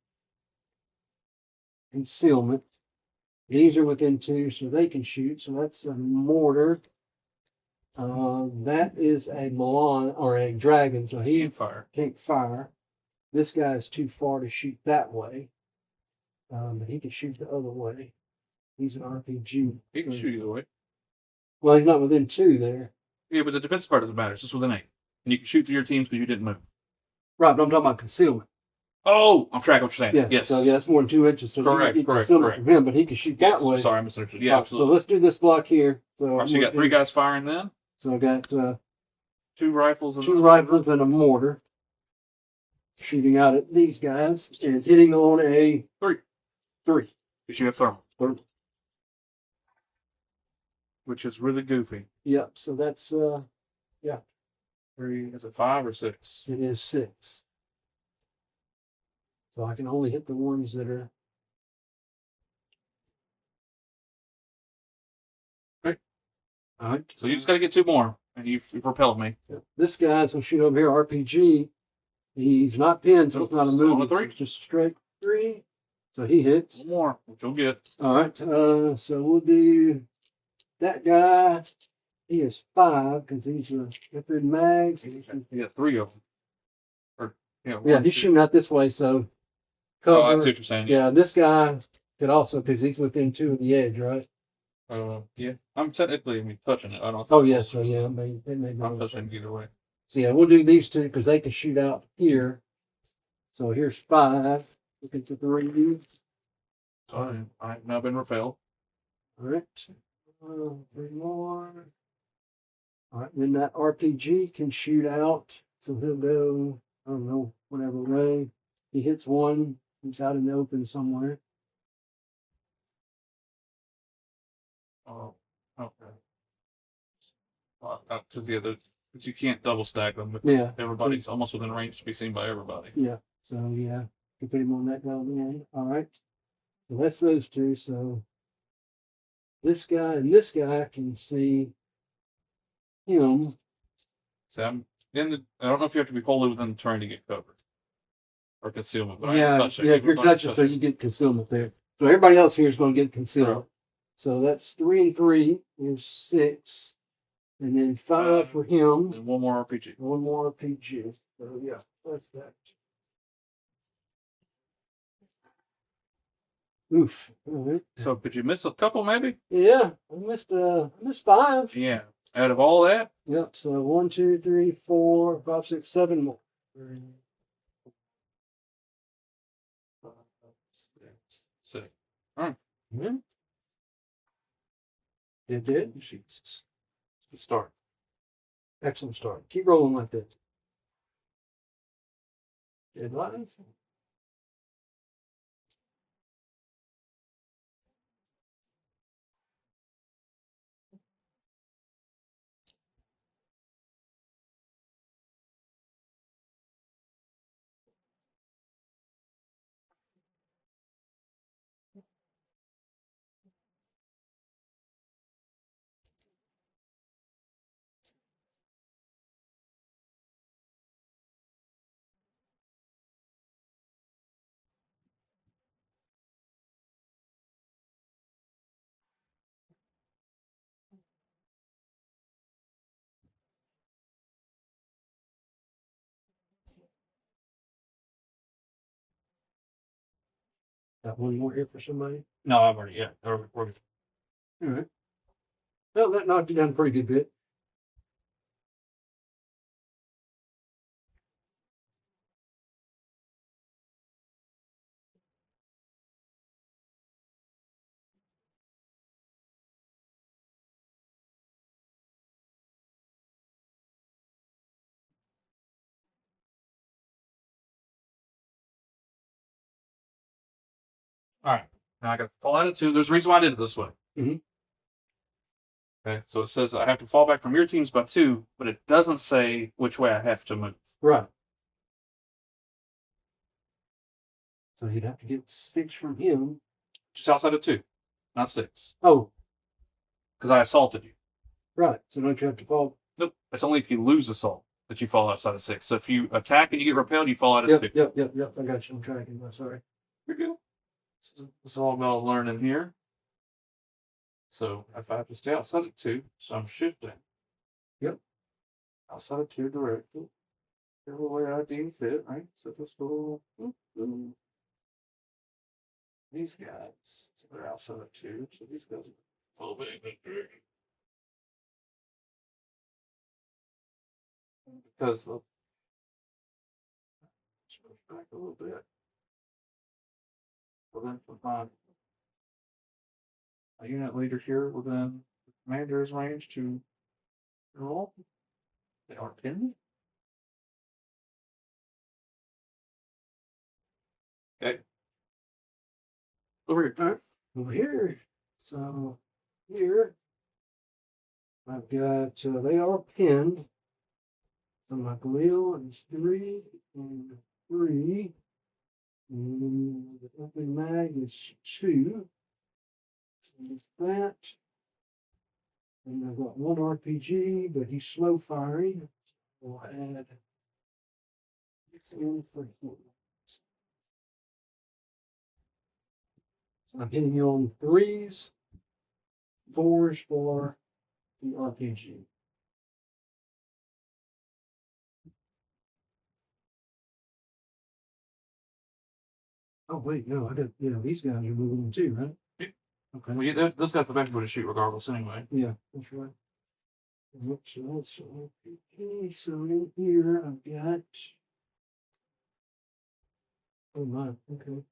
concealment. These are within 2, so they can shoot. So that's a mortar. That is a Milan or a dragon. So he can't fire. This guy is too far to shoot that way. But he can shoot the other way. He's an RPG. He can shoot either way. Well, he's not within 2 there. Yeah, but the defensive part doesn't matter. It's just within 8. And you can shoot through your teams because you didn't move. Right, but I'm talking about concealment. Oh, I'm tracking what you're saying. Yeah. Yes. So yeah, it's more than 2 inches. So Correct, you get correct, concealment correct. from him, but he can shoot that way. Sorry, I misunderstood. Yeah, So absolutely. let's do this block here. So, All right, so you got 3 guys firing then? So I got 2 rifles and 2 rifles and a mortar shooting out at these guys and hitting on a 3. 3. Because you have thermal. 3. Which is really goofy. Yep. So that's 3, is it 5 or 6? it is 6. So I can only hit the ones that are. Right. All right. So you just got to get 2 more, and you've repelled me. This guy's gonna shoot over here. RPG. He's not pinned, so it's not a It's on move. a 3? It's just a straight 3. So he hits. 1 more, which you'll get. All right. So we'll do that guy. He is 5 because he's a good mag. You got 3 of them. Or, Yeah, he's shooting out this way, so cover. Oh, I see what you're saying. Yeah, this guy could also, because he's within 2 of the edge, right? Yeah. I'm technically touching it. I don't. Oh, yeah, so yeah, they may I'm touching it either way. So yeah, we'll do these 2 because they can shoot out here. So here's 5. Look at the 3. So I've now been repelled. All right. 3 more. All right, then that RPG can shoot out. So he'll go, I don't know, whatever way. He hits 1. He's out in the open somewhere. Oh, okay. Out to the other, but you can't double stack them. But Yeah. everybody's almost within range to be seen by everybody. Yeah. So yeah, you put him on that guy then. All right. So that's those 2. So this guy and this guy can see him. So I'm in the. I don't know if you have to be wholly within the turn to get covered or concealment. But I Yeah, am touching. yeah. If you're touching, so you get concealment there. So everybody else here is going to get concealment. Right. So that's 3 and 3 is 6, and then 5 for him. And 1 more RPG. 1 more RPG. So yeah, that's that. Oof. All right. So could you miss a couple maybe? Yeah, I missed 5. Yeah. Out of all that, Yep. So 1, 2, 3, 4, 5, 6, 7 more. 3, 4, 5, 6, 6. All right. Yeah. It did. Jesus. Good start. Excellent start. Keep rolling like that. Dead live. Got one more here for somebody. No, I've already, yeah. We're good. All right. Well, that knocked you down a pretty good bit. All right. Now I got to fall out of 2. There's a reason why I did it this way. Mhm. Okay. So it says I have to fall back from your teams by 2, but it doesn't say which way I have to move. Right. So you'd have to get 6 from him. Just outside of 2, not 6. Oh, Because I assaulted you. right. So don't you have to fall? Nope. It's only if you lose assault that you fall outside of 6. So if you attack and you get repelled, you fall out of 2. Yep. I got you. I'm tracking. I'm sorry. You're good. This is all about learning here. So if I have to stay outside of 2, so I'm shifting. Yep. Outside of 2 directly. Every way I deem fit, right? So this little. These guys, so they're outside of 2, so these guys are a little bit bigger. Because of. Let's push back a little bit. Within a unit leader here within the commander's range to roll. They are pinned. Okay. Over here. All right. Over here. So here, I've got, they are pinned. So my wheel is 3 and 3. And the open mag is 2. There's that. And I've got 1 RPG, but he's slow firing. We'll add this in for him. So I'm hitting you on 3s, 4s for the RPG. Oh wait, no, I got, these guys are moving in too, right? Yeah. Okay. Well, this guy's the best way to shoot regardless anyway. Yeah, that's right. So RPG. So in here I've got. Oh my, okay.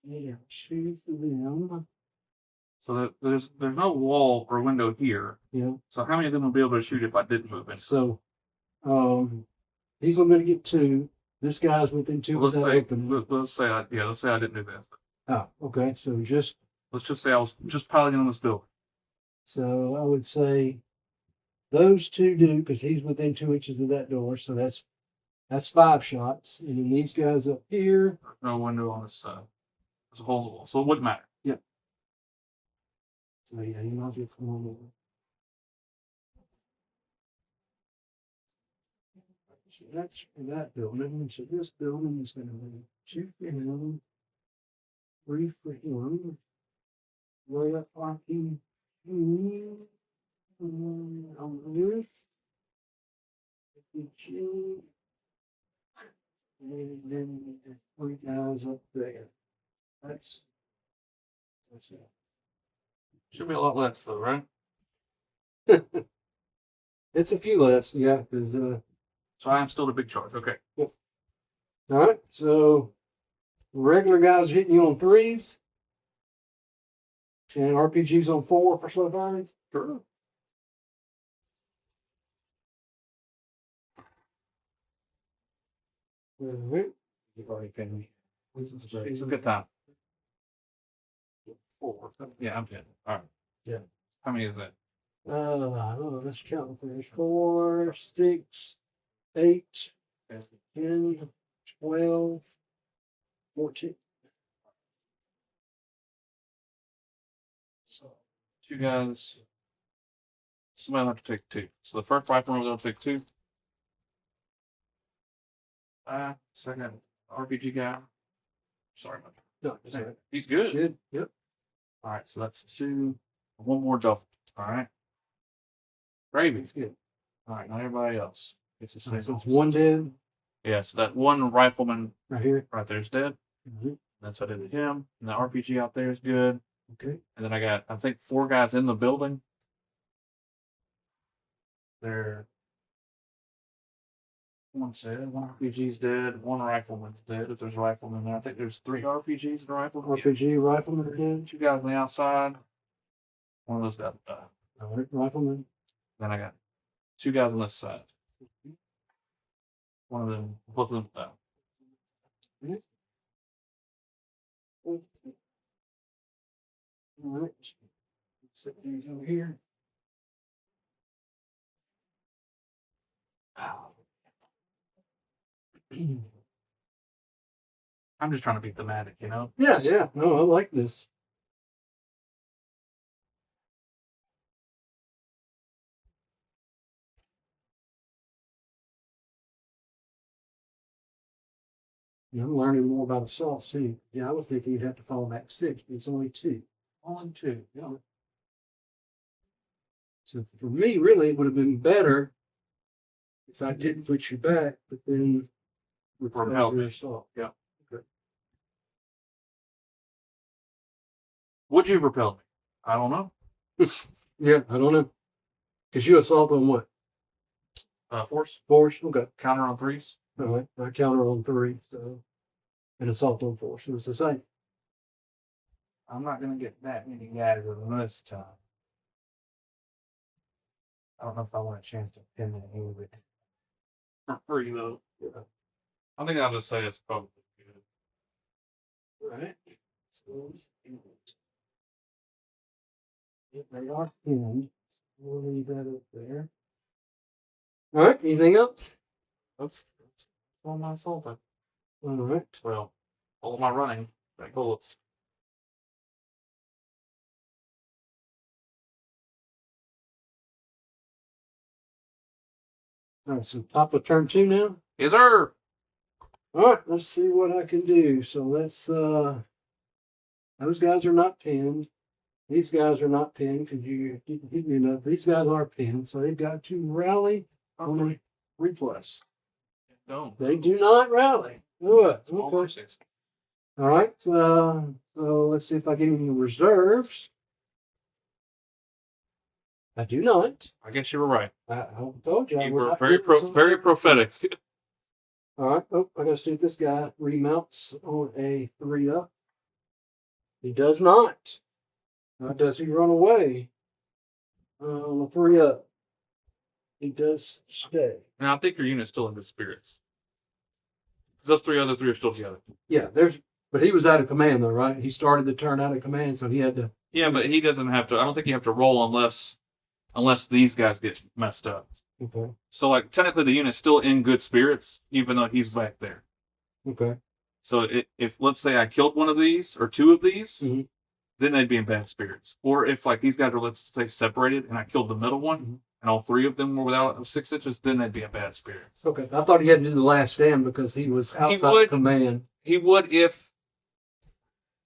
Yeah, 2 for them. So there's no wall or window here. Yeah. So how many of them will be able to shoot if I didn't move in? So, he's only going to get 2. This guy's within 2 Let's of that say open. let's say I didn't do that. Oh, okay. So Let's just say I was just piloting on this building. So I would say those 2 do because he's within 2 inches of that door. So that's 5 shots. And then these guys up here. No window on this side. There's a hole in the wall, so it wouldn't matter. Yep. So yeah, you might just come on over. So that's for that building. So this building is going to be 2 for him, 3 for him. Way up parking on the roof. And then the 3 guys up there. That's it. Should be a lot less though, right? It's a few less, yeah, because So I am still the big charge. Okay. all right, so regular guys hitting you on 3s. And RPGs on 4 for slow firing. Sure. You've already been me. This is great. It's a good time. 4. Yeah, I'm 10. All right. Yeah. How many is that? Let's count first. 4, 6, 8, 10, 12, 14. So 2 guys. Somebody will have to take 2. So the first rifleman will take 2. Second RPG guy. Sorry about that. No, that's all right. He's good. Good. Yep. All right, so that's 2. 1 more double. All right. Gravy. That's good. All right, now everybody else gets the All same. right, so it's 1 dead. Yeah, so that one rifleman Right here. right there is dead. Mm-hmm. That's what I did to him. And the RPG out there is good. Okay. And then I got, I think, 4 guys in the building. They're one's dead, one RPG's dead, one rifleman's dead. If there's a rifleman there, I think there's 3 RPGs and a rifleman. RPG rifleman again. 2 guys on the outside. One of those guys died. All right, rifleman. Then I got 2 guys on this side. One of them, both of them died. All right. Set these over here. I'm just trying to be thematic, you know? Yeah, yeah. No, I like this. Yeah, I'm learning more about assaults too. Yeah, I was thinking you'd have to fall back 6, but it's only 2. Only 2, yeah. So for me, really, it would have been better if I didn't put you back, but then Repel me. assault. Yeah. Okay. Would you repel me? I don't know. Yeah, I don't know. Because you assault on what? Force. Force? Okay. Counter on 3s. All right. I counter on 3, so and assault on force. It was the same. I'm not going to get that many guys in this time. I don't know if I want a chance to pin that in with it. For free, though. Yeah. I think I'll just say it's probably good. All right. So if they are pinned, we'll leave that up there. All right. Anything else? That's all my assaulting. All right. Well, all my running, like bullets. All right. So top of turn 2 now. Is there? All right. Let's see what I can do. So let's. Those guys are not pinned. These guys are not pinned because you didn't hit me enough. These guys are pinned, so they've got to rally on a 3+. No. They do not rally. Good. Small Okay. verses. All right. So let's see if I get any reserves. I do not. I guess you were right. I told you. I You would were not very get very prophetic. All right. Oh, I gotta see if this guy remounts on a 3-up. He does not. Does he run away on a 3-up? He does stay. And I think your unit's still in good spirits. Those 3 other 3 are still together. Yeah, but he was out of command though, right? He started the turn out of command, so he had to. Yeah, but he doesn't have to. I don't think you have to roll unless these guys get messed up. Okay. So, like, technically the unit's still in good spirits, even though he's back there. Okay. So if let's say I killed one of these or 2 of these, Mm-hmm. then they'd be in bad spirits. Or if like these guys were, let's say, separated and I killed the middle one, Mm-hmm. and all 3 of them were without 6 inches, then they'd be in bad spirits. Okay. I thought he had to do the last stand because he was outside command. He would if.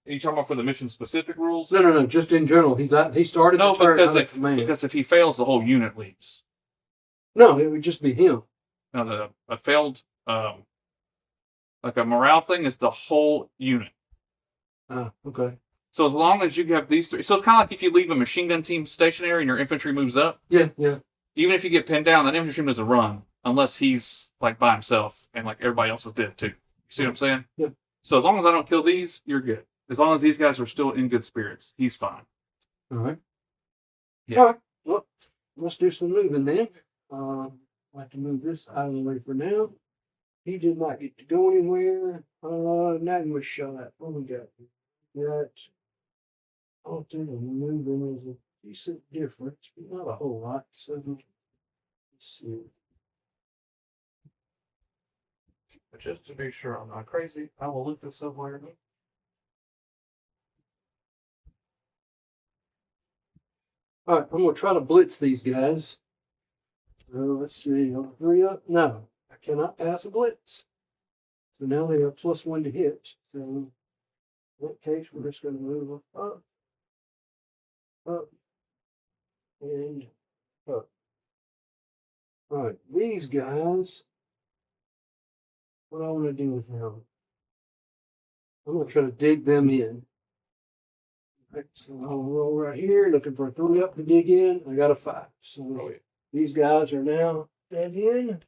Are you talking about for the mission specific rules? No. Just in general, he's out. He started the turn out of command. Because if he fails, the whole unit leaves. No, it would just be him. Now a failed like a morale thing is the whole unit. Okay. So as long as you have these 3, so it's kind of like if you leave a machine gun team stationary and your infantry moves up. Yeah. Even if you get pinned down, that infantry team doesn't run unless he's like by himself and like everybody else is dead too. You see what I'm saying? Yeah. So as long as I don't kill these, you're good. As long as these guys are still in good spirits, he's fine. All right. Yeah. All right. Well, let's do some moving then. I'll have to move this out of the way for now. He did not get to go anywhere. Nothing was shot. What we got? Got halting and moving is a decent difference, but not a whole lot. So let's see. But just to be sure I'm not crazy, I will look this up later. All right, I'm gonna try to blitz these guys. Let's see, 3-up. No, I cannot pass a blitz. So now they are +1 to hit. So in that case, we're just gonna move up, and up. All right, these guys what I want to do with them. I'm going to try to dig them in. Right, so I'll roll right here, looking for a 3 up to dig in. I got a 5. So these guys are now dug in.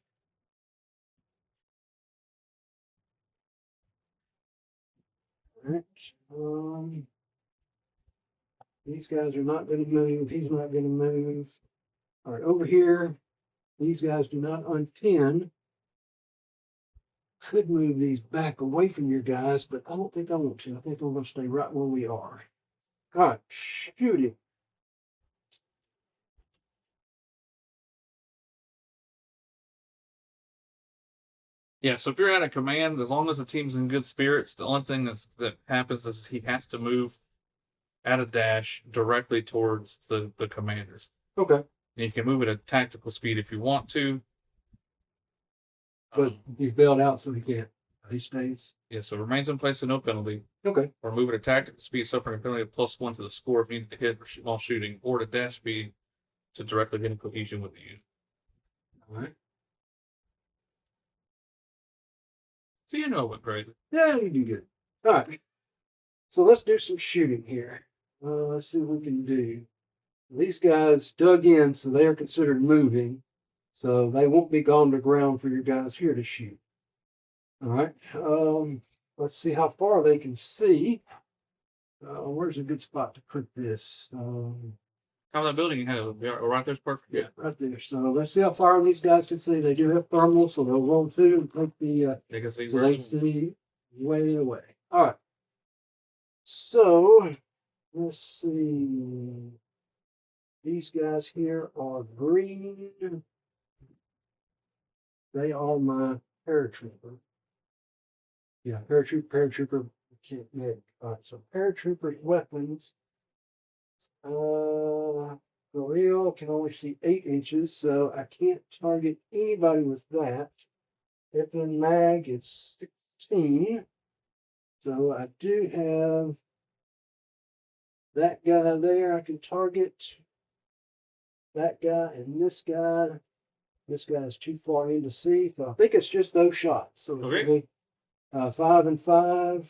All right. These guys are not going to move. He's not going to move. All right, over here, these guys do not unpin. Could move these back away from your guys, but I don't think I want to. I think I'm going to stay right where we are. All right, shoot it. Yeah, so if you're at a command, as long as the team's in good spirits, the only thing that happens is he has to move at a dash directly towards the commanders. Okay. And you can move at a tactical speed if you want to. But he's bailed out, so he can't. He stays. Yeah, so remains in place with no penalty. Okay. Or move at a tactical speed, suffering a penalty of +1 to the score if needed to hit while shooting, or to dash speed to directly hit in cohesion with the unit. All right. So you know it went crazy. Yeah, you do good. All right. So let's do some shooting here. Let's see what we can do. These guys dug in, so they are considered moving. So they won't be gone to ground for your guys here to shoot. All right. Let's see how far they can see. Where's a good spot to put this? Top of that building, you have right there's perfect. Yeah, right there. So let's see how far these guys can see. They do have thermals, so they'll roll through and take the. They can see so they see way away. All right. So let's see. These guys here are green. They are my paratrooper. Yeah, paratrooper can't make. All right, so paratroopers' weapons. Galil can only see 8 inches, so I can't target anybody with that. If in mag, it's 16. So I do have that guy there. I can target that guy and this guy. This guy is too far in to see. So I think it's just those shots. So okay. 5 and 5.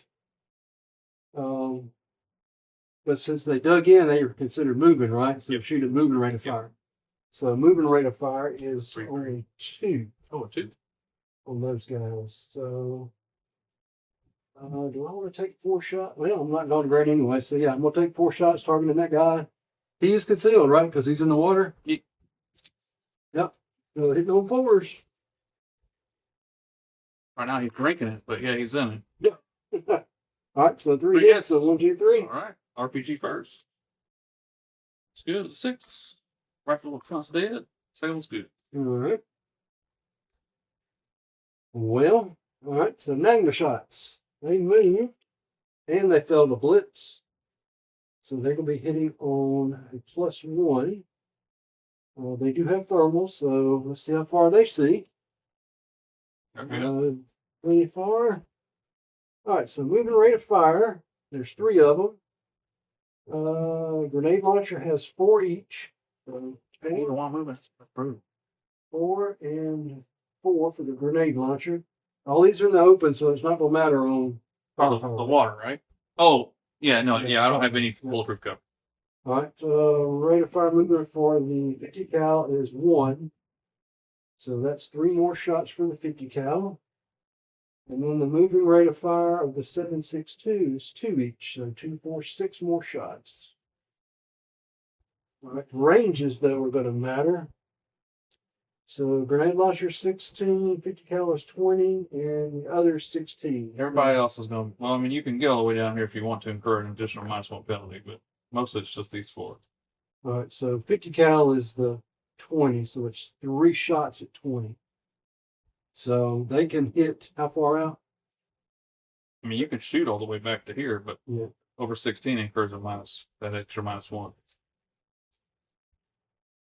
But since they dug in, they were considered moving, right? So shoot at moving rate of fire. So moving rate of fire is only 2. Oh, 2 on those guys. So do I want to take 4 shots? Well, I'm not going to grade anyway. So yeah, I'm going to take 4 shots targeting that guy. He is concealed, right? Because he's in the water. Yep. So hitting on 4s. Right now he's drinking it, but yeah, he's in it. Yeah. All right, so 3 hits. So 1, 2, 3. All right. RPG first. It's good. 6. Rifle front's dead. Second one's good. All right. Well, all right. So Magma shots. They moved and they failed the blitz. So they're going to be hitting on a +1. They do have thermal, so let's see how far they see. Okay. Pretty far. All right, so moving rate of fire. There's 3 of them. Grenade launcher has 4 each. So Either one moving. 4 and 4 for the grenade launcher. All these are in the open, so it's not going to matter on the water, right? Oh, yeah, no, yeah, I don't have any bulletproof cover. All right, so rate of fire movement for the 50 cal is 1. So that's 3 more shots for the 50 cal. And then the moving rate of fire of the 7.62 is 2 each. So 2, 4, 6 more shots. All right, ranges, though, are going to matter. So grenade launcher 16, 50 cal is 20, and the other 16. Everybody else is going to, well, I mean, you can get all the way down here if you want to incur an additional -1 penalty, but mostly it's just these 4. All right, so 50 cal is the 20, so it's 3 shots at 20. So they can hit how far out? I mean, you can shoot all the way back to here, but Yeah. over 16 incurs that extra -1.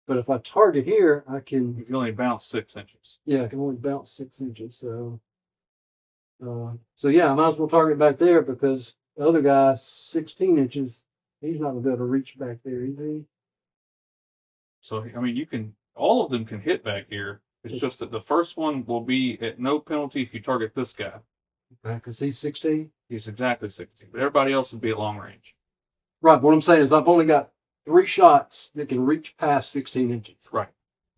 But if I target here, I You can, can only bounce 6 inches. yeah, I can only bounce 6 inches. So yeah, I might as well target back there because the other guy, 16 inches, he's not going to be able to reach back there, is he? So, I mean, all of them can hit back here. It's just that the first one will be at no penalty if you target this guy. Because he's 16. He's exactly 16, but everybody else would be at long range. Right. What I'm saying is I've only got 3 shots that can reach past 16 inches. Right.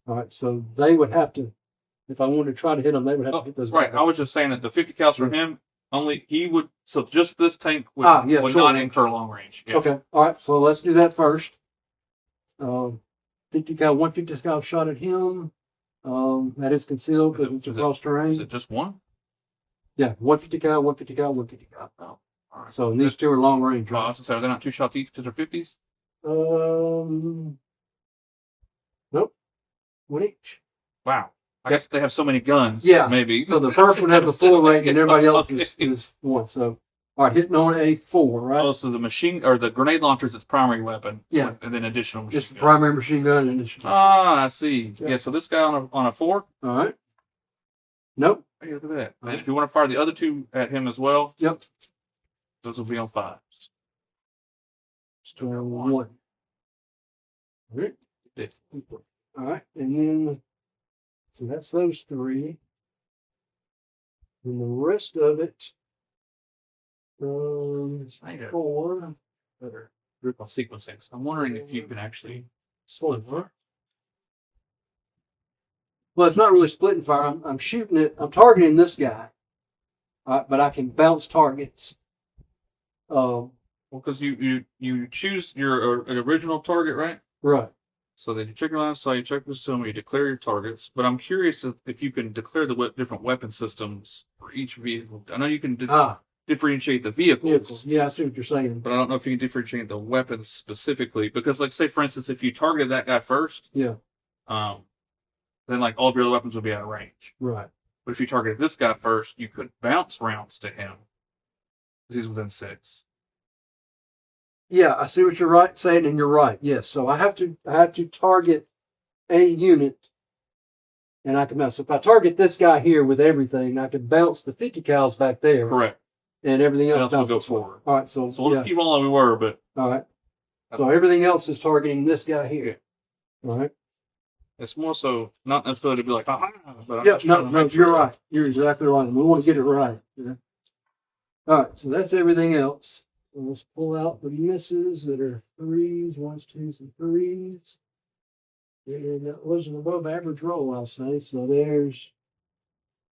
All right. So they would have to, if I wanted to try to hit them, they would have to hit those. Right. I was just saying that the 50 cals for him, only he would, so just this tank would, would not incur long range. Yes. Okay. All right. So let's do that first. 50 cal, 150 cal shot at him. That is concealed because it's across terrain. Is it just one? Yeah. 150 cal, 150 cal, 150 cal. Oh, all right. So these two are long range. Oh, I was gonna say, are they not 2 shots each because they're 50s? Nope. 1 each. Wow. I guess they have so many guns. Yeah. Maybe. So the first one has the full range and everybody else is one. So, all right, hitting on a 4, right? Oh, so the machine or the grenade launcher is its primary weapon. Yeah. And then additional machine Just the guns. primary machine gun and additional. Ah, I see. Yeah. Yeah. So this guy on a 4. All right. Nope. Hey, look at that. And then if you want to fire the other 2 at him as well, Yep. those will be on 5s. Still 1. All right. All right. And then, so that's those 3. And the rest of it, 4. Better group on sequencing. So I'm wondering if you can actually Split fire. Well, it's not really splitting fire. I'm shooting it. I'm targeting this guy. But I can bounce targets. Well, because you choose your original target, right? Right. So then you check your line of sight, you check the system, you declare your targets. But I'm curious if you can declare the different weapon systems for each vehicle. I know you can differentiate the vehicles. Yeah, I see what you're saying. But I don't know if you can differentiate the weapons specifically. Because, like, say, for instance, if you targeted that guy first, yeah, then, like, all of your other weapons would be out of range. Right. But if you targeted this guy first, you could bounce rounds to him. Because he's within 6. Yeah, I see what you're saying, and you're right. Yes, so I have to target a unit, and I can bounce. So if I target this guy here with everything, I can bounce the 50 cals back there. Correct. And everything else will go forward. All right, so we'll keep on like we were, but all right. So everything else is targeting this guy here. All right. It's more so not necessarily to be like, aha. But no, you're right. You're exactly right. We want to get it right. Yeah. All right, so that's everything else. So let's pull out the misses that are 3s, 1s, 2s, and 3s. And that was an above average roll, I'll say. So there's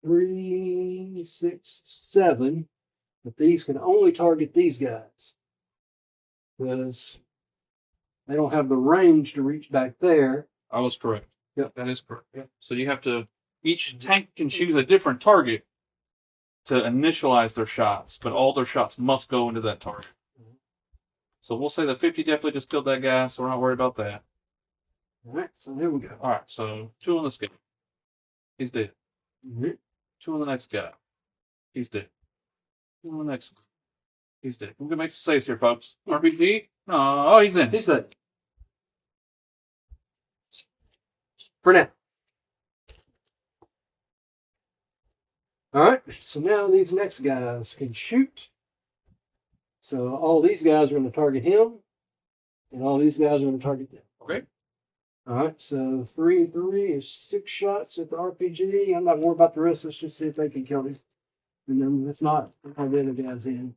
3, 6, 7. But these can only target these guys because they don't have the range to reach back there. I was correct. Yep. That is correct. Yep. So you have to, each tank can choose a different target to initialize their shots, but all their shots must go into that target. So we'll say the 50 definitely just killed that guy, so we're not worried about that. All right, so there we go. All right, so 2 on this guy. He's dead. Mm-hmm. 2 on the next guy. He's dead. 2 on the next guy. He's dead. We're going to make some saves here, folks. RPG? No, oh, he's in. He's dead. For now. All right, so now these next guys can shoot. So all these guys are going to target him, and all these guys are going to target them. Okay. All right, so 3 and 3 is 6 shots at the RPG. I'm not worried about the rest. Let's just see if they can kill him. And then if not, I'll get the other guys in.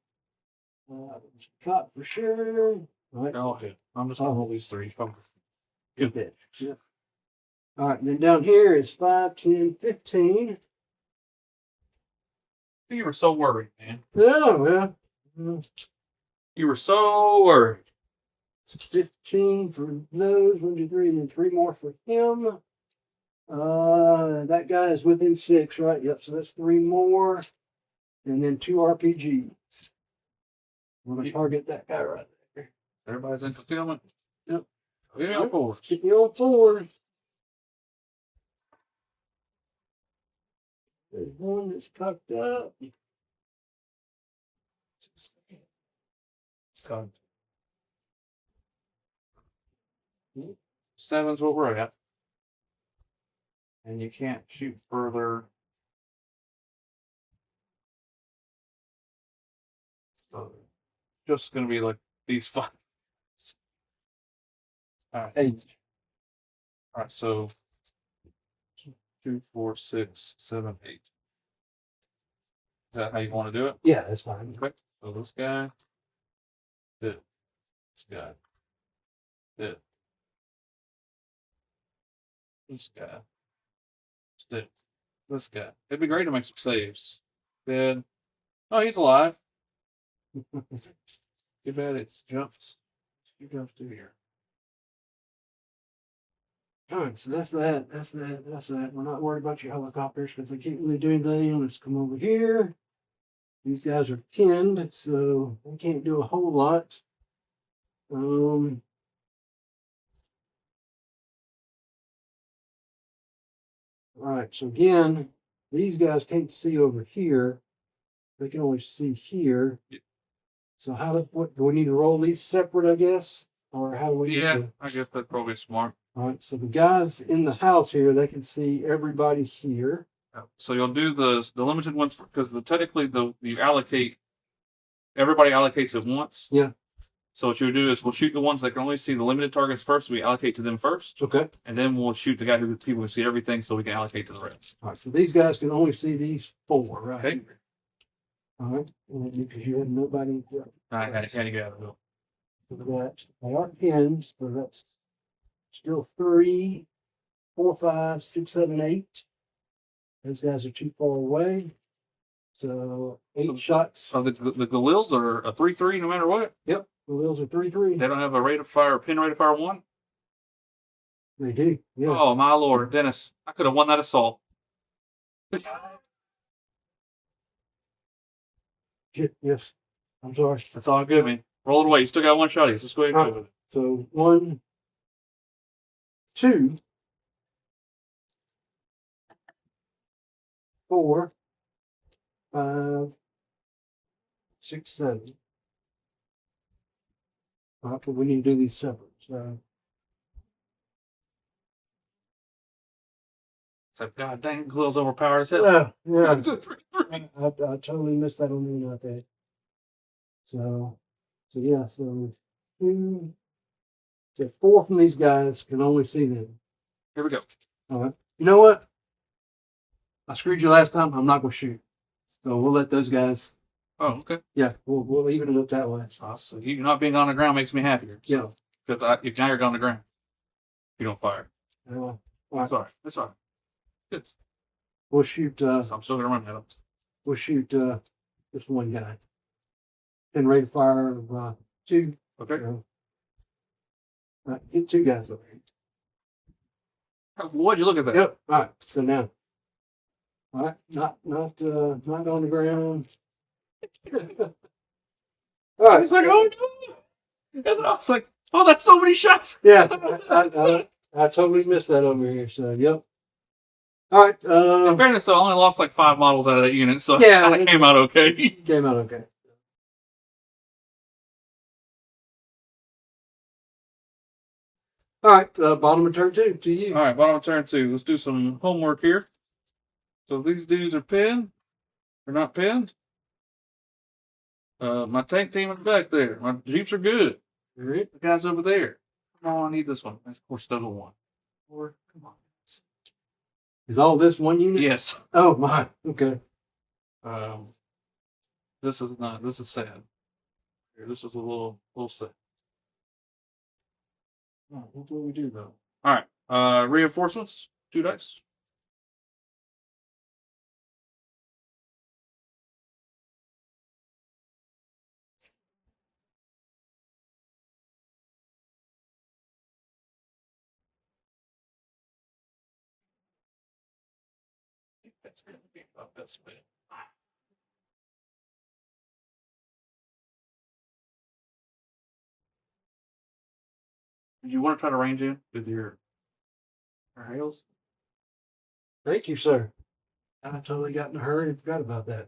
Caught for sure. All right. Okay. I'm just going to hold these 3. Good. Yeah. All right, and then down here is 5, 10, 15. You were so worried, man. Yeah, well. You were so worried. 15 for those, 1, 2, 3, and then 3 more for him. That guy is within 6, right? Yep, so that's 3 more. And then 2 RPGs. I'm going to target that guy right there. Everybody's in concealment? Yep. Yeah, of course. Keep me on forward. There's one that's cocked up. So, 7's what we're at. And you can't shoot further. So, just going to be like these 5. All right. 8. All right, so 2, 4, 6, 7, 8. Is that how you want to do it? Yeah, that's fine. Okay. So this guy, this guy, this guy, this guy. It'd be great to make some saves. Then, oh, he's alive. Too bad it jumps. He jumps to here. All right, so that's that. That's that. That's that. We're not worried about your helicopters because they can't really do anything. Let's come over here. These guys are pinned, so they can't do a whole lot. All right, so again, these guys can't see over here. They can only see here. Yeah. So what do we need to roll these separate, I guess? Or how do we Yeah, need to? I guess that's probably smart. All right, so the guys in the house here, they can see everybody here. So you'll do the limited ones because technically you allocate, everybody allocates at once. Yeah. So what you do is we'll shoot the ones that can only see the limited targets first. We allocate to them first. Okay. And then we'll shoot the people who see everything so we can allocate to the rest. All right, so these guys can only see these 4 right Okay. here. All right, because you have nobody. I had to get out of it. So they are pinned, so that's still 3, 4, 5, 6, 7, 8. Those guys are too far away. So 8 shots. So the Galils are a 3-3 no matter what? Yep, the wheels are 3-3. They don't have a rate of fire, pin rate of fire 1? They do. Yeah. Oh, my Lord. Dennis, I could have won that assault. Yes. I'm sorry. That's all good, man. Roll it away. You still got 1 shot. Let's go ahead and go with it. So 1, 2, 4, 5, 6, 7. All right, but we need to do these separate. So So, God dang, Galil's overpowered as hell. yeah, It's a 3-3. I totally missed that on me out there. So yeah, so 2, so 4 from these guys can only see them. Here we go. All right. You know what? I screwed you last time. I'm not gonna shoot. So we'll let those guys. Oh, okay. Yeah, we'll even it that way. So you not being on the ground makes me happier. So, Yeah. because if now you're on the ground, you don't fire. All right. Sorry. That's all right. Good. We'll shoot. So I'm still gonna run that. We'll shoot this one guy. And rate of fire of 2. Okay. Get 2 guys over here. What'd you look at that? Yep. All right. So now. All right. Not on the ground. All right. He's like, oh no! And I was like, oh, that's so many shots. Yeah. I totally missed that over here. So yep. All right. In fairness, though, I only lost like 5 models out of that unit, so Yeah, it came out okay. Came out okay. All right, bottom of turn 2 to you. All right, bottom of turn 2. Let's do some homework here. So these dudes are pinned. They're not pinned. My tank team in the back there. My jeeps are good. All right. The guys over there. Oh, I need this one. That's Force Total 1. Or come on. Is all this one unit? Yes. Oh my. Okay. This is not. This is sad. Here, this is a little sad. Oh, what do we do though? All right. Reinforcements. 2 dice. I think that's going to be about this bit. Did you want to try to range in with your hails? Thank you, sir. I totally got in a hurry and forgot about that.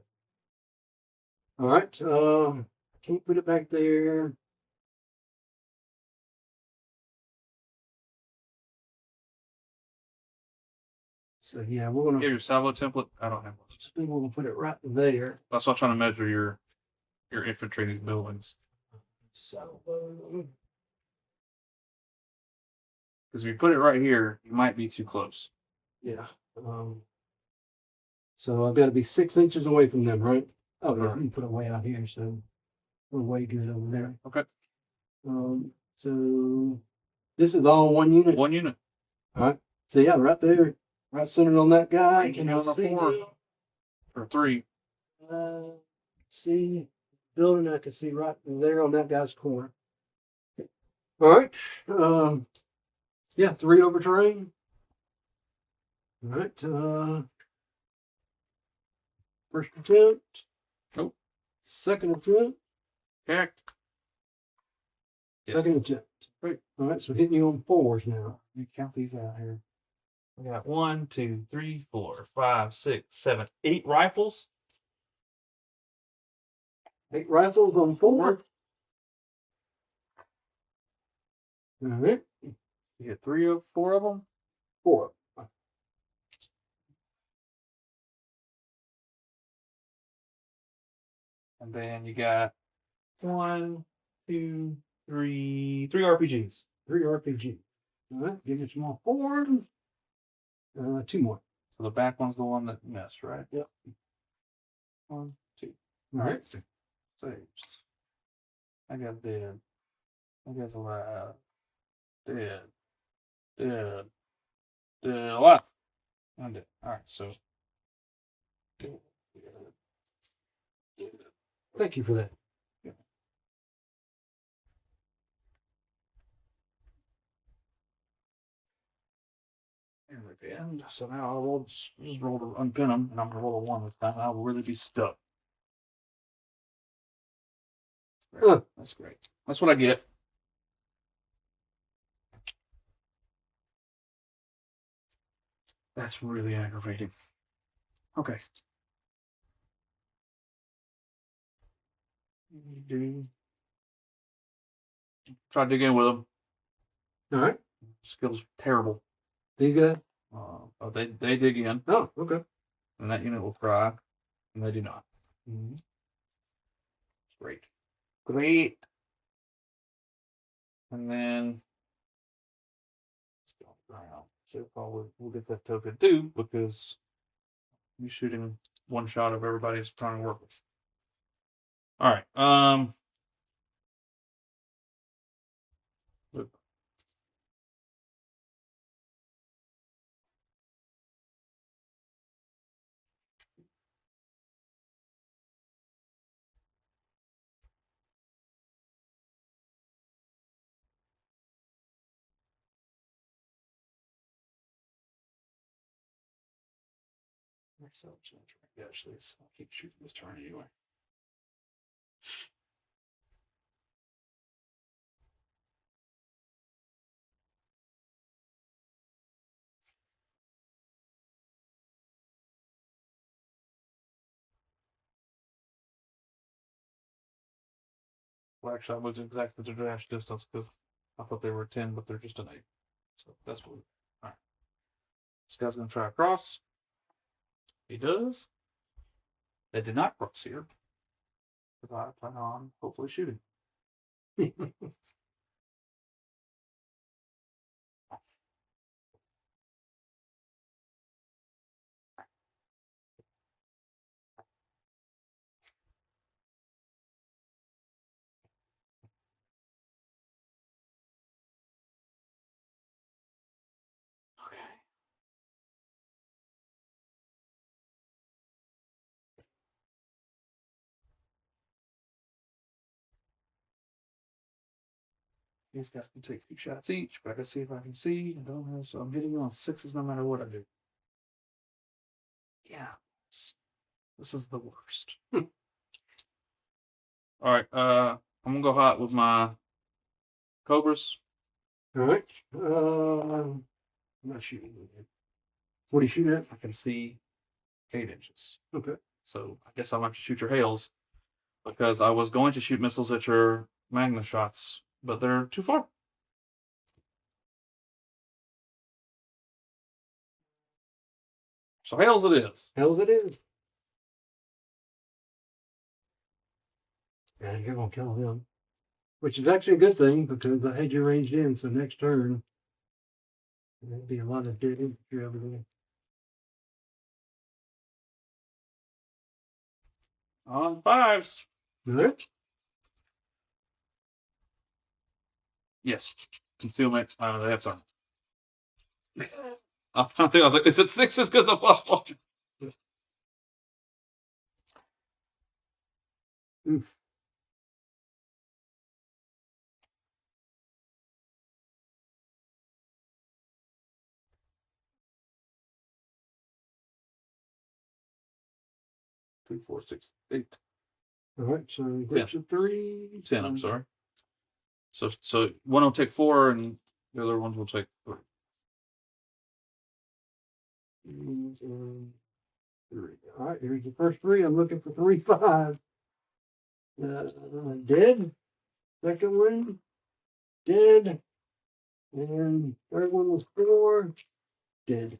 All right. Can't put it back there. So yeah, we're gonna. Get your salvo template. I don't have one. I think we're gonna put it right there. That's why I'm trying to measure your infantry in these buildings. So. Because if you put it right here, you might be too close. Yeah. So I've got to be 6 inches away from them, right? Oh yeah, you put it way out here, so we're way good over there. Okay. So this is all one unit. One unit. All right. So yeah, right there, right centered on that guy. Can you see 4 or 3? See building I can see right there on that guy's corner. All right. Yeah, 3 over terrain. All right. First attempt. Oh. Second attempt. Heck. Yes. Second attempt. Right. All right. So hitting you on 4s now. Let me count these out here. We got 1, 2, 3, 4, 5, 6, 7, 8 rifles. 8 rifles on 4. All right. You get 3 of 4 of them. 4. And then you got 1, 2, 3 RPGs. 3 RPG. All right. Give you some more 4s. 2 more. So the back one's the one that missed, right? Yep. 1, 2. All right. 6. I got dead. I guess alive. Dead. Dead. Dead. Alive. I'm dead. Alright, so. Dead. Dead. Thank you for that. Yeah. There we go. And so now I'll roll, just roll to unpin them, and I'm going to roll a 1 this time. I'll really be stuck. Huh. That's great. That's what I get. That's really aggravating. Okay. Try to dig in with them. All right. Skills terrible. These guys? Oh, they dig in, Oh, okay. and that unit will cry, and they do not. Mm-hmm. Great. Great. And then let's go around. So probably we'll get that token too, because you're shooting one shot of everybody's trying to work with. All right. Look. So actually, I'll keep shooting this turn anyway. Well, actually, I was exactly the dash distance because I thought they were 10, but they're just an 8. So that's what. All right. This guy's going to try across. He does. They did not cross here because I plan on hopefully shooting. Okay. He's got to take 2 shots each, but I gotta see if I can see. I don't know, so I'm hitting you on 6s no matter what I do. Yeah. This is the worst. Alright, I'm gonna go hot with my Cobras. All right. I'm not shooting. What do you shoot at? I can see 8 inches. Okay. So I guess I'll have to shoot your hails because I was going to shoot missiles at your Magna shots, but they're too far. So hails it is. Hells it is. Yeah, you're gonna kill him. Which is actually a good thing because I had you ranged in, so next turn there'd be a lot of dead infantry over there. On fives. Good. Yes. Concealment. They have turn. I'm trying to think. I was like, is it sixes because the plus one? Oof. Three, four, six, eight. All right, so that's a 3. 10, I'm sorry. So one will take 4 and the other one will take 3. And 3. All right, here's the first 3. I'm looking for 3, 5. Dead. Second one, dead. And third one was 4, dead.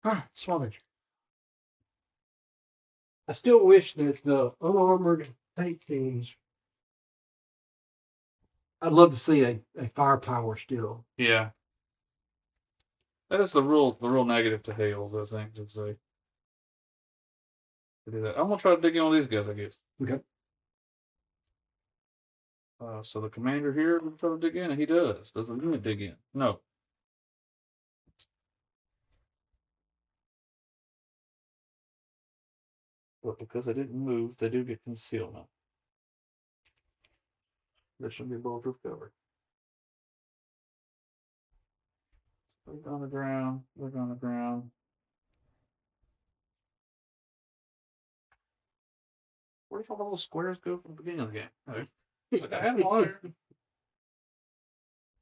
Ah, swallowed. I still wish that the unarmored tank teams, I'd love to see a firepower still. Yeah. That is the real negative to Hales, I think, is they do that. I'm gonna try to dig in on these guys, I guess. Okay. So the commander here will try to dig in, and he does. Does the unit dig in? No. But because they didn't move, they do get concealment. There should be bulletproof cover. Look on the ground. Look on the ground. Where did all the little squares go from the beginning of the game? Oh, it's like I had one there.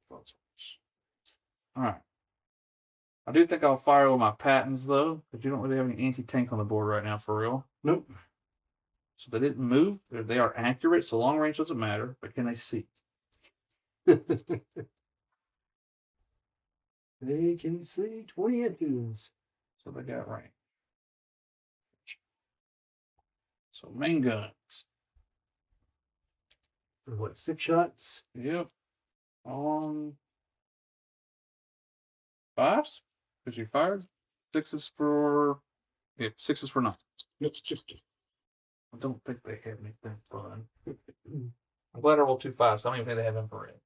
All right. I do think I'll fire with my patents though, but you don't really have any anti-tank on the board right now for real. Nope. So they didn't move. They are accurate, so long range doesn't matter. But can they see? They can see 20 inches. So they got range. So main guns. What, 6 shots? Yep. On fives? Because you fired. Sixes for 9. Yep. I don't think they have anything fun. I'm glad I rolled 2 5s. I don't even think they have infrared.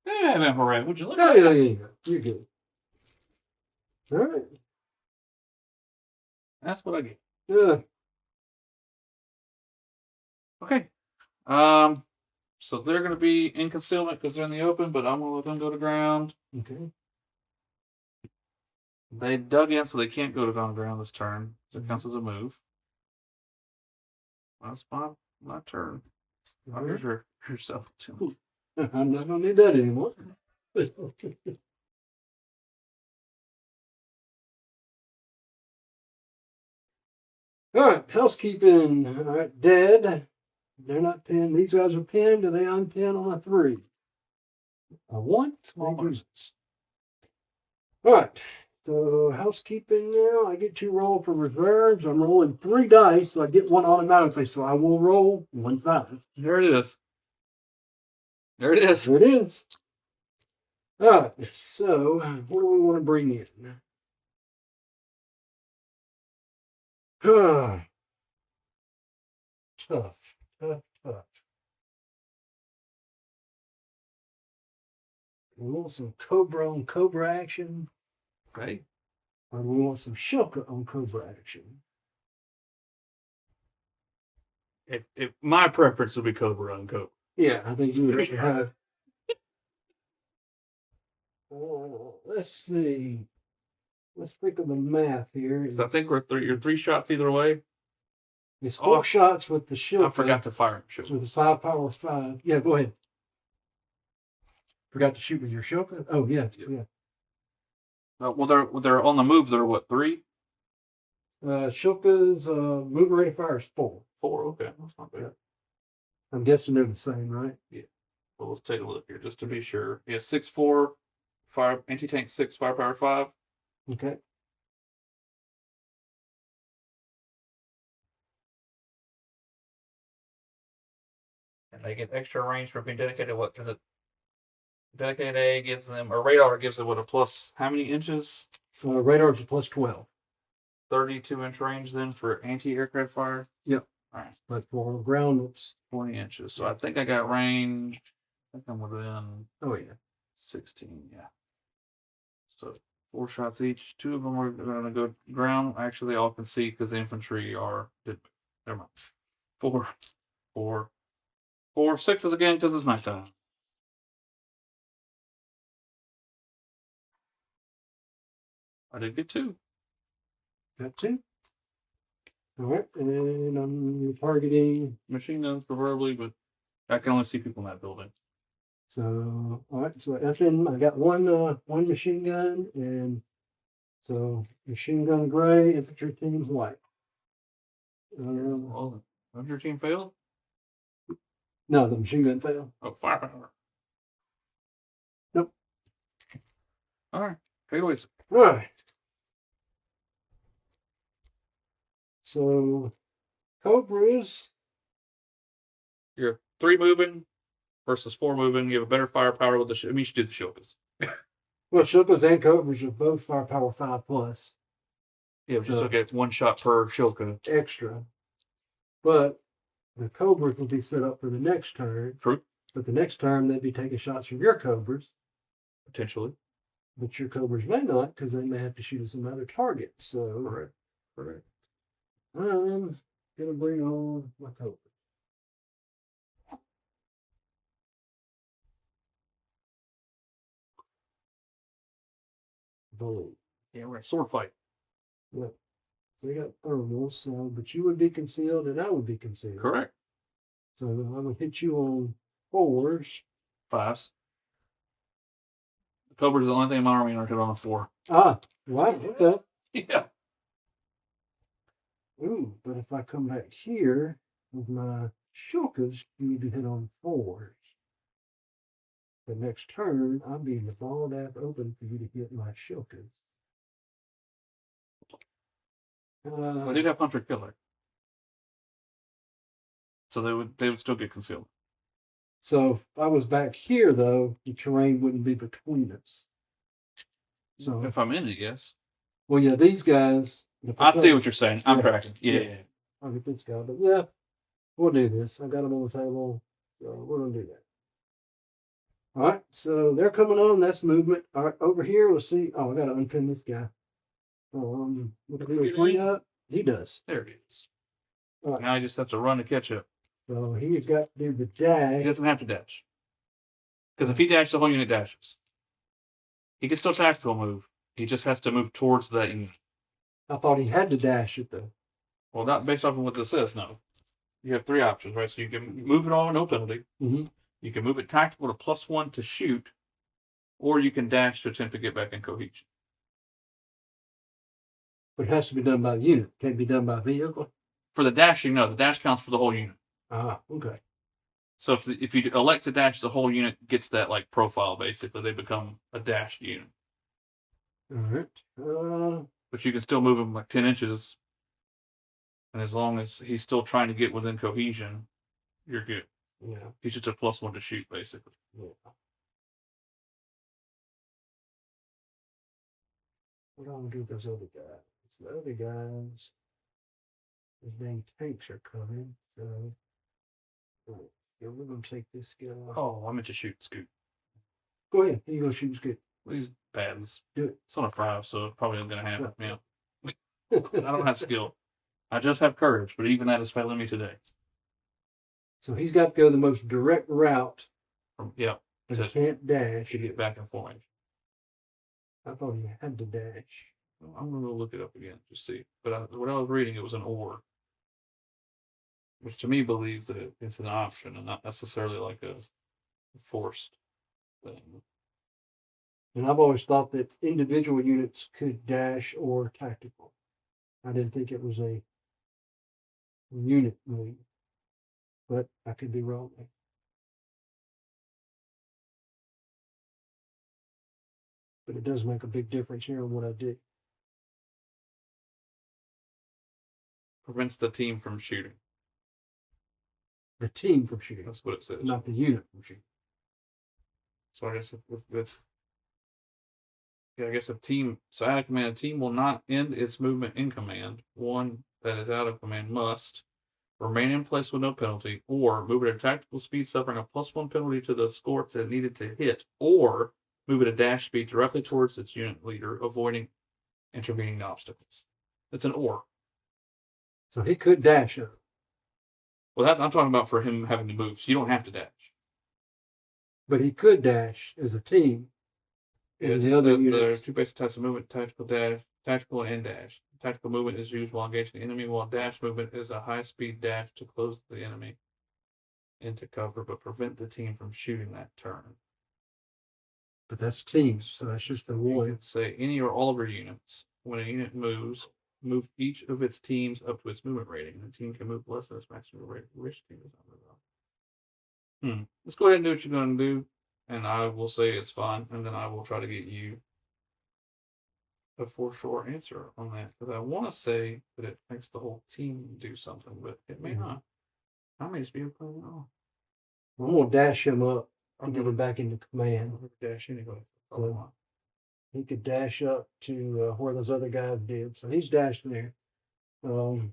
They have infrared. Would you look at Yeah. You're good. All right. That's what I get. Yeah. Okay. So they're going to be in concealment because they're in the open, but I'm going to let them go to ground. Okay. They dug in, so they can't go to ground this turn. So it counts as a move. That's my turn. Oh, here's yourself too. I'm not going to need that anymore. All right, housekeeping. All right, dead. They're not pinned. These guys are pinned. Do they unpin on a 3? A 1? Small loses. All right. So housekeeping now. I get to roll for reserves. I'm rolling 3 dice, so I get 1 automatically. So I will roll 1 5. There it is. There it is. There it is. All right. So what do we want to bring in? Tough. We want some Cobra on Cobra action. Okay. Or we want some Shilka on Cobra action. If my preference would be Cobra on Cobra. Yeah, I think you would have. Let's see. Let's think of the math here. So I think you're 3 shots either way. It's 4 shots with the Shilka. I forgot to fire him. With the 5 power 5. Yeah, go ahead. Forgot to shoot with your Shilka? Oh, yeah. Well, they're on the move. They're what, 3? Shilka's move rate of fire is 4. 4. Okay, that's not bad. I'm guessing they're the same, right? Yeah. Well, let's take a look here just to be sure. Yeah, 6-4, fire anti-tank 6, firepower 5. Okay. And they get extra range for being dedicated. What is it? Dedicated A gives them, or radar gives them what, a plus how many inches? Radars are plus 12. 32-inch range then for anti-aircraft fire? Yep. All right. But for ground, it's 20 inches. So I think I got range. I think I'm within oh yeah. 16. Yeah. So 4 shots each. 2 of them are going to go ground. Actually, they all can see because the infantry are. Never mind. 4, 4, 4, 6 of the gang till it's nighttime. I did get 2. Got 2. All right, and then I'm targeting. Machine guns, preferably, but I can only see people in that building. So all right, so FN, I got one machine gun, and so machine gun gray, infantry team white. Oh, has your team failed? No, the machine gun failed. Oh, firepower. Nope. All right, take it away. All right. So Cobras. You're 3 moving versus 4 moving. You have a better firepower with the. I mean, you should do the Shilkas. Well, Shilkas and Cobras are both firepower 5+. Yeah, so you'll get 1 shot per Shilka. Extra. But the Cobras will be set up for the next turn. True. But the next turn, they'd be taking shots from your Cobras. Potentially. But your Cobras may not, because they may have to shoot at some other target. So, Correct. I'm going to bring on my Cobras. Boom. Yeah, we're in a sword fight. Yep. So they got thermals, so, but you would be concealed and I would be concealed. Correct. So I would hit you on 4s. 5s. The Cobras are the only thing in my army aren't hit on a 4. Ah, wow, okay. Yeah. Ooh, but if I come back here with my Shilkas, you need to hit on 4s. The next turn, I'll be in the ball app open for you to hit my Shilkas. I did have Hunter Killer. So they would still get concealed. So if I was back here, though, the terrain wouldn't be between us. So if I'm in it, yes. Well, yeah, these guys. I see what you're saying. I'm tracking. Yeah. I'll get this guy, but yeah, we'll do this. I got them on the table, so we're gonna do that. All right, so they're coming on. That's movement. All right, over here, we'll see. Oh, I gotta unpin this guy. Look at the free up. He does. There it is. All right. Now I just have to run to catch up. So he's got to do the He dash. doesn't have to dash. Because if he dashes, the whole unit dashes. He can still tactical move. He just has to move towards that unit. I thought he had to dash it though. Well, not based off of what this says, no. You have 3 options, right? So you can move it all, no penalty. Mm-hmm. You can move it tactical to +1 to shoot, or you can dash to attempt to get back in cohesion. But it has to be done by the unit. Can't be done by vehicle. For the dashing, no. The dash counts for the whole unit. Ah, okay. So if you elect to dash, the whole unit gets that like profile. Basically, they become a dashed unit. All right. But you can still move him like 10 inches, and as long as he's still trying to get within cohesion, you're good. Yeah. He's just a +1 to shoot, basically. Yeah. What do I want to do with those other guys? The other guys, those dang tanks are coming. So, yeah, we're gonna take this guy. Oh, I meant to shoot Scoot. Go ahead. You go shoot Scoot. These pads. Do it. It's on a 5, so it probably isn't going to happen. Yeah. I don't have skill. I just have courage, but even that is failing me today. So he's got to go the most direct route. Yeah. But he can't dash. To get back in formation. I thought he had to dash. I'm going to look it up again to see. But when I was reading, it was an or. Which to me believes that it's an option and not necessarily like a forced thing. And I've always thought that individual units could dash or tactical. I didn't think it was a unit move. But I could be wrong. But it does make a big difference here on what I do. Prevents the team from shooting. The team from shooting. That's what it says. Not the unit from shooting. So I guess it's Yeah, I guess if team, so out of command, a team will not end its movement in command. One that is out of command must remain in place with no penalty, or move at a tactical speed, suffering a +1 penalty to the score it needed to hit, or move at a dash speed directly towards its unit leader, avoiding intervening obstacles. It's an or. So he could dash up. Well, I'm talking about for him having to move, so you don't have to dash. But he could dash as a team. Yeah, the other there are units. two basic types of movement: tactical dash, tactical and dash. Tactical movement is used while engaging the enemy, while dash movement is a high-speed dash to close the enemy into cover, but prevent the team from shooting that turn. But that's teams, so that's just the You one. can say any or all of your units. When a unit moves, move each of its teams up to its movement rating. The team can move less than its maximum rating. Which team does not move up? Let's go ahead and do what you're going to do, and I will say it's fine, and then I will try to get you a for sure answer on that, because I want to say that it makes the whole team do something, but it may not. I may just be a problem. I'm gonna dash him up I'm and get gonna him back into command. dash anyway. So he could dash up to where those other guys did. So he's dashed there. I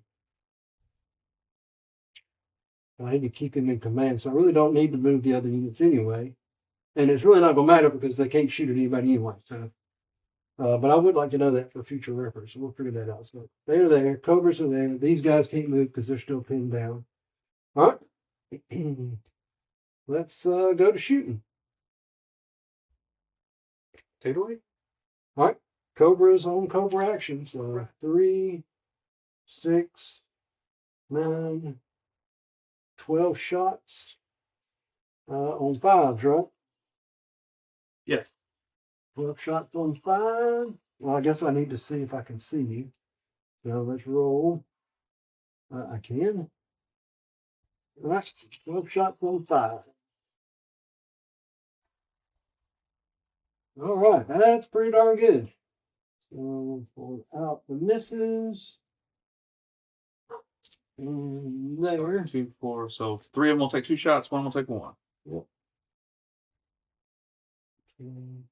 need to keep him in command, so I really don't need to move the other units anyway. And it's really not gonna matter because they can't shoot at anybody anyway. So, but I would like to know that for future reference. So we'll figure that out. So they're there. Cobras are there. These guys can't move because they're still pinned down. All right. Let's go to shooting. Take it away. All right. Cobra's on Cobra action. So 3, 6, 9, 12 shots on 5s, right? Yes. 12 shots on 5. Well, I guess I need to see if I can see you. So let's roll. I can. All right. 12 shots on 5. All right. That's pretty darn good. So pull out the misses. And there. 2, 4. So 3 of them will take 2 shots. 1 will take 1. Yep. 2,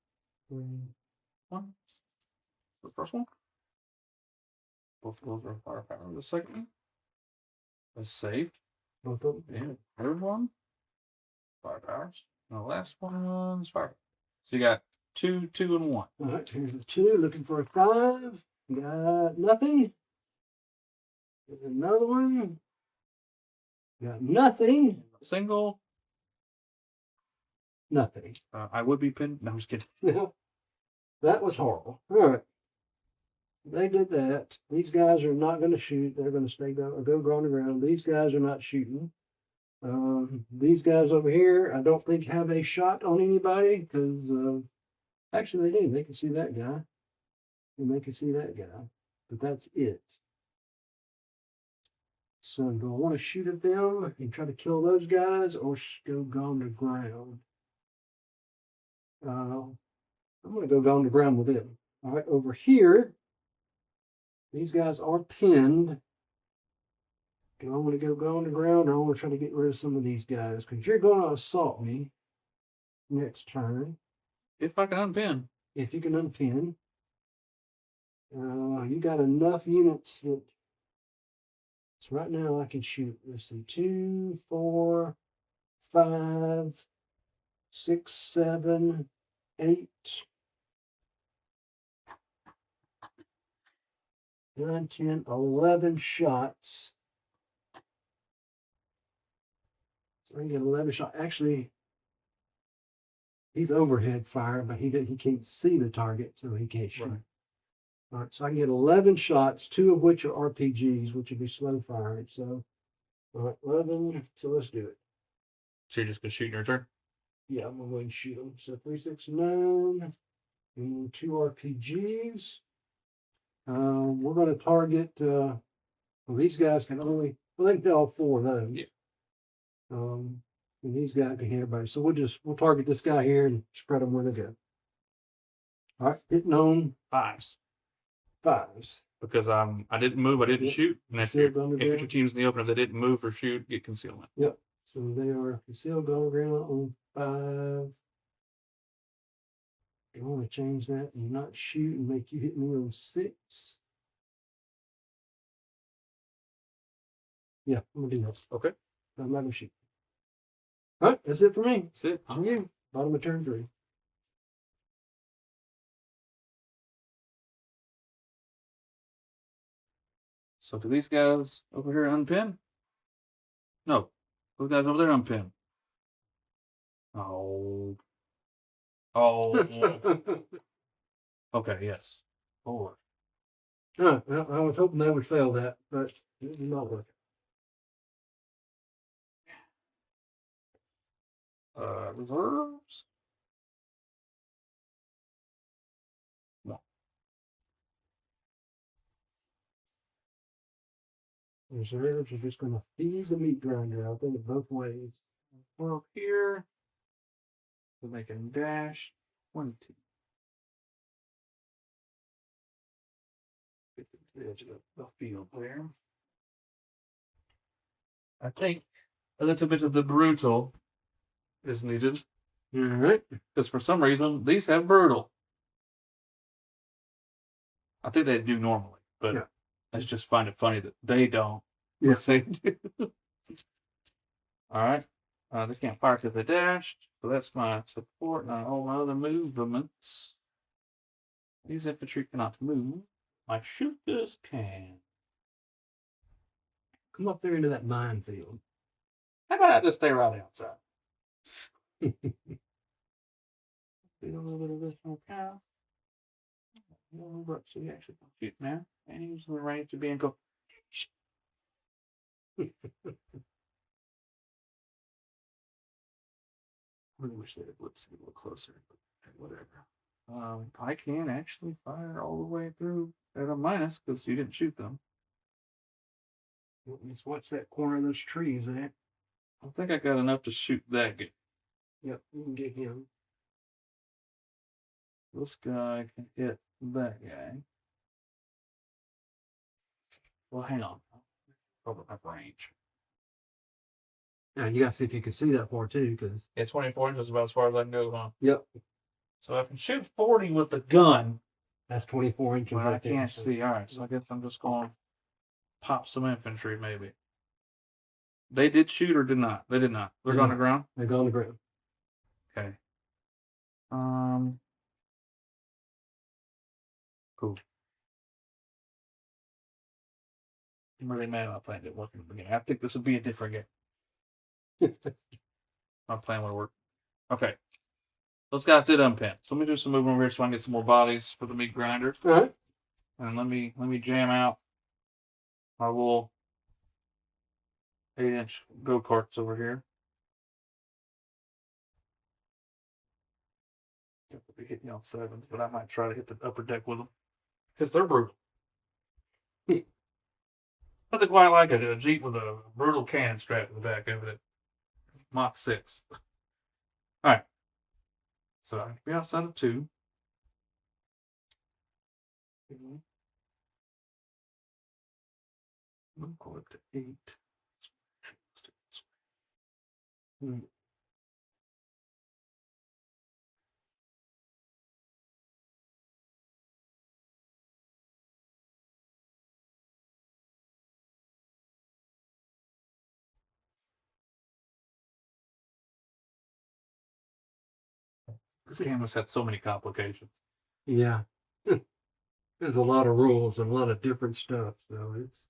3. 1. The first one. Both of those are firepower. The second one is saved. Both of them. And third one, firepowers. And the last one's fire. So you got 2, 2, and 1. All right. Here's a 2. Looking for a 5. Got nothing. There's another one. Got nothing. Single. Nothing. I would be pinned. No, I'm just kidding. That was horrible. All right. They did that. These guys are not going to shoot. They're going to stay go on the ground. These guys are not shooting. These guys over here, I don't think have a shot on anybody because actually they do. They can see that guy. And they can see that guy. But that's it. So do I want to shoot at them and try to kill those guys or go on the ground? I'm going to go on the ground with them. All right, over here, these guys are pinned. Do I want to go on the ground or I want to try to get rid of some of these guys? Because you're going to assault me next turn. If I can unpin. If you can unpin. You got enough units that. So right now I can shoot, let's see, 2, 4, 5, 6, 7, 8, 9, 10, 11 shots. So I get 11 shots. Actually, he's overhead fire, but he can't see the target, so he can't shoot. Right. All right, so I can get 11 shots, 2 of which are RPGs, which would be slow firing. So, all right, 11. So let's do it. So you're just going to shoot in your turn? Yeah, I'm going to go ahead and shoot them. So 3, 6, 9, and 2 RPGs. We're going to target, well, these guys can only, well, they can do all 4 of those. Yeah. And these guys can hit everybody. So we'll target this guy here and spread them where they go. All right, hitting on 5s. Because I didn't move, I didn't shoot. And if your team's in the opener that didn't move or shoot, get concealment. Yep. So they are concealed on the ground on 5. I want to change that and not shoot and make you hit me on 6. Yeah, I'm gonna do that. Okay. I'm not gonna shoot. All right, that's it for me. That's it. On you. Bottom of turn 3. So do these guys over here unpin? No. Those guys over there unpin. Oh. Oh. Okay, yes. 4. Well, I was hoping they would fail that, but it did not work. Reserves? No. Reserves are just going to feed the meat grinder. I think both ways. Well, here we're making dash 22. Get to the edge of the field there. I think a little bit of the brutal is needed. All right. Because for some reason, these have brutal. I think they do normally, but Yeah. I just find it funny that they don't. Yes. They do. All right. They can't fire because they dashed. So that's my support and all my other movements. These infantry cannot move. My shooters can. Come up there into that minefield. How about I just stay right outside? Do a little bit of this one cow. Move up so you actually can shoot now. And use the range to be and go. Really wish they would let's see a little closer, but whatever. I can actually fire all the way through at a minus because you didn't shoot them. Let's watch that corner of those trees there. I think I got enough to shoot that guy. Yep, you can get him. This guy can hit that guy. Well, hang on. Probably have range. Now you got to see if you can see that far too, because Yeah, 24 inches is about as far as I can go, huh? yep, So I can shoot 40 with the gun, that's 24 inches. but I right there. can't see. All right, so I guess I'm just going to pop some infantry, maybe. They did shoot or did not? They did not. They're Did on not. the ground? They go on the ground. Okay. Cool. I'm really mad about playing it working at the beginning. I think this would be a different game. My plan would work. Okay. Those guys did unpin. So let me do some movement over here so I can get some more bodies for the meat grinder. All right. And let me jam out my little 8-inch go-karts over here. They'll be hitting on 7s, but I might try to hit the upper deck with them. Because they're brutal. Nothing quite like a Jeep with a brutal cannon strapped to the back of it. Mach 6. Alright. So I can be outside of 2. We'll go up to 8. This game has had so many complications. Yeah. There's a lot of rules and a lot of different stuff, so it's.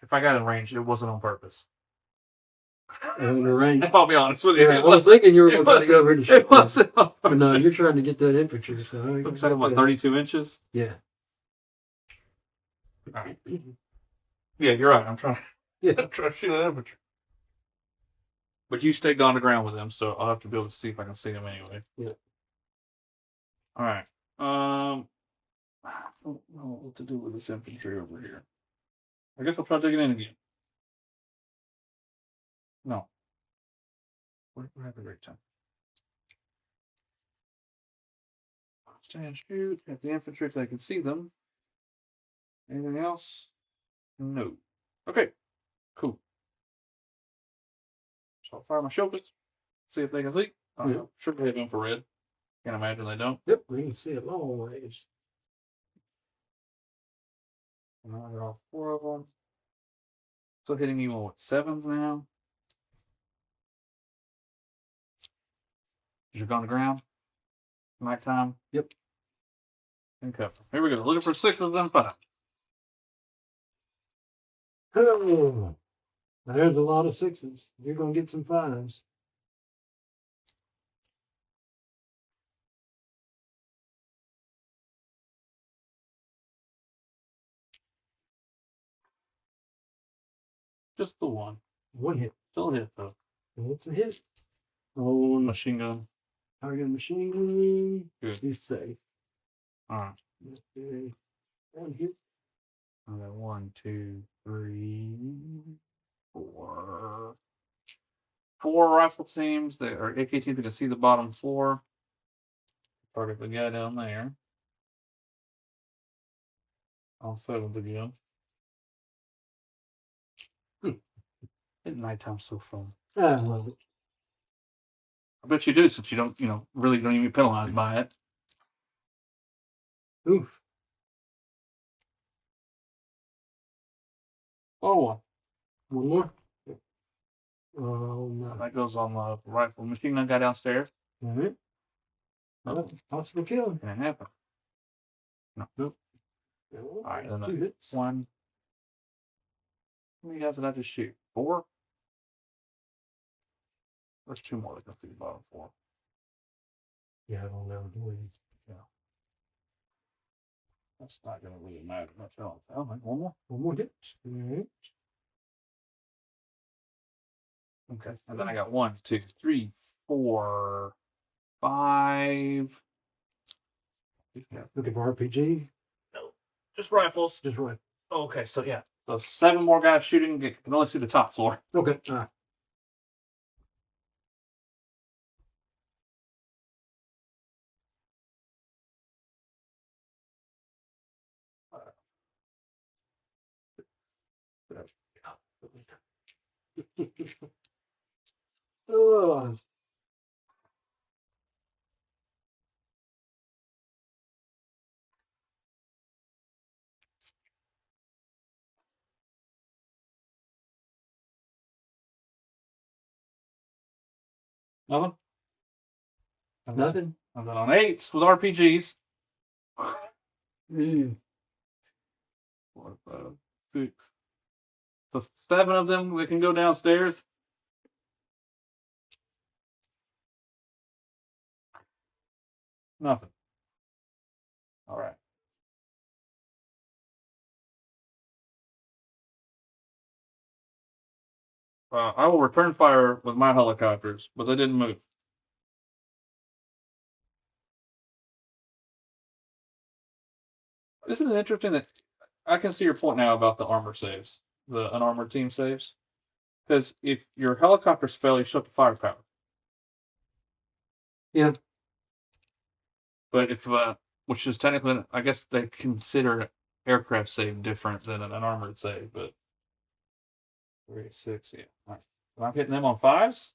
If I got in range, it wasn't on purpose. And the range. I'll be honest with you. Yeah, I was thinking you were going to try to get over to shoot. It wasn't on But no, you're trying to get that infantry. So Looks like what, 32 inches? Yeah. All right. Yeah, you're right. I'm trying Yeah. to shoot that infantry. But you stayed on the ground with them, so I'll have to be able to see if I can see them anyway. Yeah. All right. I don't know what to do with this infantry over here. I guess I'll try digging in again. No. We're having a great time. Stand shoot at the infantry so I can see them. Anything else? No. Okay. Cool. So I'll fire my shoulders. See if they can see. Yeah. Sure they have infrared. Can't imagine they don't. Yep, we can see a long ways. And I got all 4 of them. So hitting you with 7s now. You're going to ground. Nighttime. Yep. And cover. Here we go. Looking for 6s and 5. Oh, there's a lot of 6s. You're gonna get some 5s. Just the one. One hit. Still a hit though. And it's a hit. Oh, Machine gun. target machine gun. Good. You're safe. Alright. Okay. One hit. I got 1, 2, 3, 4. 4 rifle teams that are AK teams that can see the bottom floor. Target the guy down there. All 7s again. At nighttime so fun. I love it. I bet you do, since you don't, really don't even get penalized by it. Oof. Oh, One more. Oh no. that goes on the rifle machine gun guy downstairs. All right. Possible kill. Can't happen. No. Nope. All right, then 2 hits. 1. How many guys did I just shoot? 4? There's 2 more that go through the bottom 4. Yeah, I don't know. Yeah. That's not going to really matter much else. Oh, one more. One more hit. All right. Okay. And then I got 1, 2, 3, 4, 5. Looking for RPG. No, just rifles. Just right. Okay, so yeah. So 7 more guys shooting. You can only see the top floor. Okay. All right. Oh, Nothing? nothing. I'm on 8s with RPGs. 4, 5, 6. So 7 of them, we can go downstairs. Nothing. All right. I will return fire with my helicopters, but they didn't move. Isn't it interesting that I can see your point now about the armor saves, the unarmored team saves? Because if your helicopters fail, you shut the firepower. Yeah. But if, which is technically, I guess they consider aircraft save different than an unarmored save, but 3, 6, yeah. All right. Am I hitting them on 5s?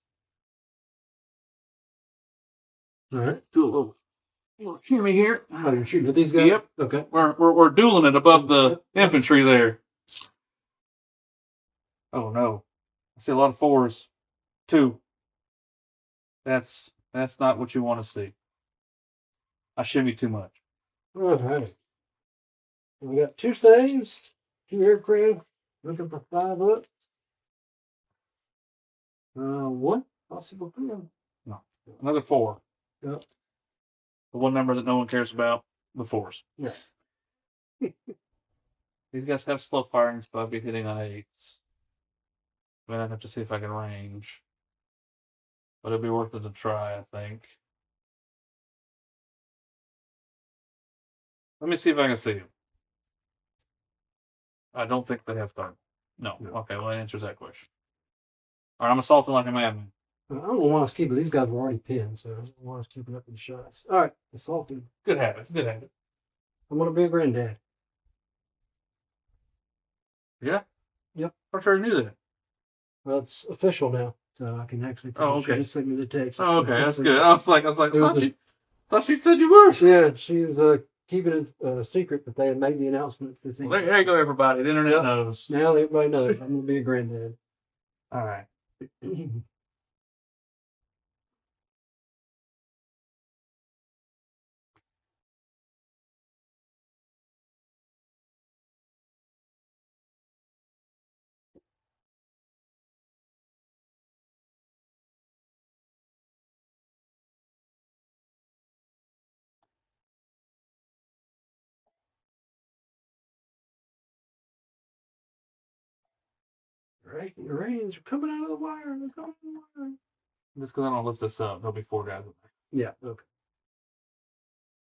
All right. Do a little shimmy here. Oh, you're shooting at these guys? Yep. Okay. We're dueling it above the infantry there. Oh no. I see a lot of 4s. 2. That's not what you want to see. I shimmy too much. All right. We got 2 saves, 2 aircraft, looking for 5 up. 1 possible kill. No. Another 4. Yep. The one number that no one cares about, the 4s. Yeah. These guys have slow firing, so I'll be hitting on 8s. Then I have to see if I can range. But it'll be worth it to try, I think. Let me see if I can see him. I don't think they have thumb. No. No. Okay, well, that answers that question. All right, I'm assaulting like a madman. I don't know why I was keeping these guys were already pinned, so I don't know why I was keeping up with the shots. All right, assaulted. Good habits. Good habit. I'm gonna be a granddad. Yeah. Yep. I'm sure you knew that. Well, it's official now, so I can actually okay. send me the text. Oh, okay, that's good. I was like, It was thought she said you were. yeah, she was keeping it a secret, but they had made the announcement this evening. Well, there you go, everybody. The internet knows. Now everybody knows I'm gonna be a granddad. All right. Right, the Iranians are coming out of the wire. They're coming out of the wire. Just because I don't lift this up, there'll be 4 guys. Yeah. Okay.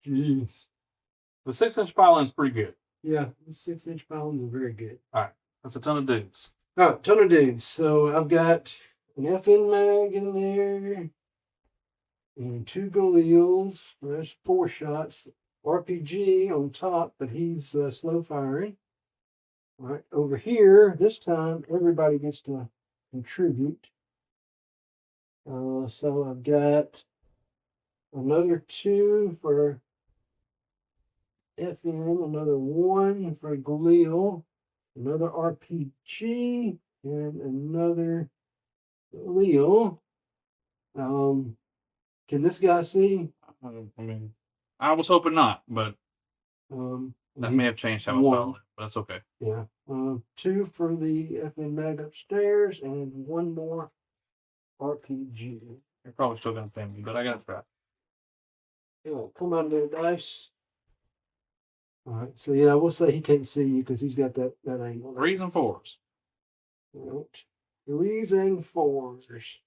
Jeez. The 6-inch pylon's pretty good. Yeah, the 6-inch pylons are very good. That's a ton of dudes. All right, ton of dudes. So I've got an FN mag in there, and 2 Galils. There's 4 shots. RPG on top, but he's slow firing. All right, over here, this time everybody gets to contribute. So I've got another 2 for FN, another 1 for Galil, another RPG, and another Galil. Can this guy see? I mean, I was hoping not, but that may have changed how I felt. But that's okay. Yeah. 2 for the FN mag upstairs, and 1 more RPG. You're probably still gonna pay me, but I gotta try. Yeah, come on there, dice. All right, so yeah, I will say he can't see you because he's got that angle. 3s and 4s. Right. 3s and 4s.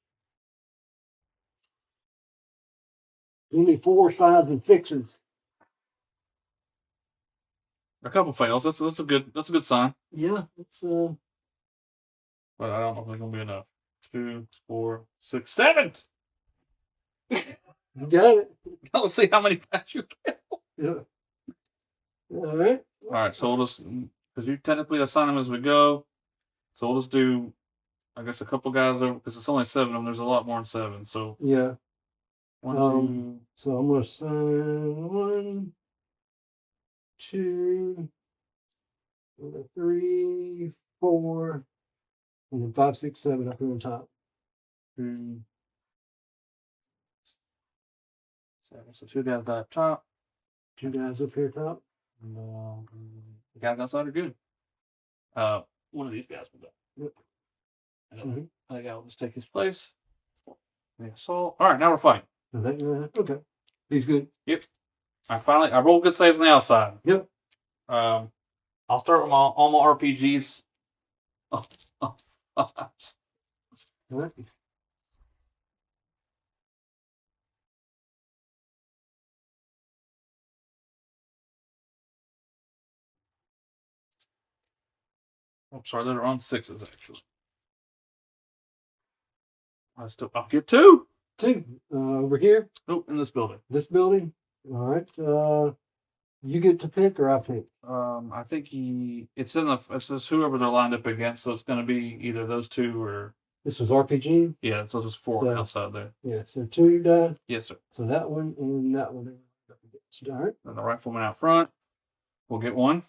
Only 4s, 5s, and 6s. A couple fails. That's a good sign. Yeah, it's But I don't know if it's gonna be enough. 2, 4, 6, 7. you got it. Let's see how many guys you get. Yeah. All right. All right, so we'll just because you technically assign them as we go. So we'll just do, I guess, a couple guys over because it's only 7 of them. There's a lot more than 7. So Yeah. 1, So I'm gonna sign 1, 2, 3, 4, and then 5, 6, 7 up here on top. 2, 7. So 2 guys up top. 2 guys up here top. And, the guys outside are good. One of these guys will go. Yep. And then the guy will just take his place. The assault. All right, now we're fighting. So that okay. He's good. Yep. I rolled good saves on the outside. Yep. I'll start with all my RPGs. All right. I'm sorry, they're on 6s actually. I'll get 2. 2 over here. Nope, in this building. This building. All right. You get to pick, or I pick. I think it says whoever they're lined up against, so it's going to be either those 2 or. This was RPG. Yeah, so there's 4 outside there. Yeah. So 2 died. Yes, sir. So that one and that one. All right. And the rifleman out front will get 1.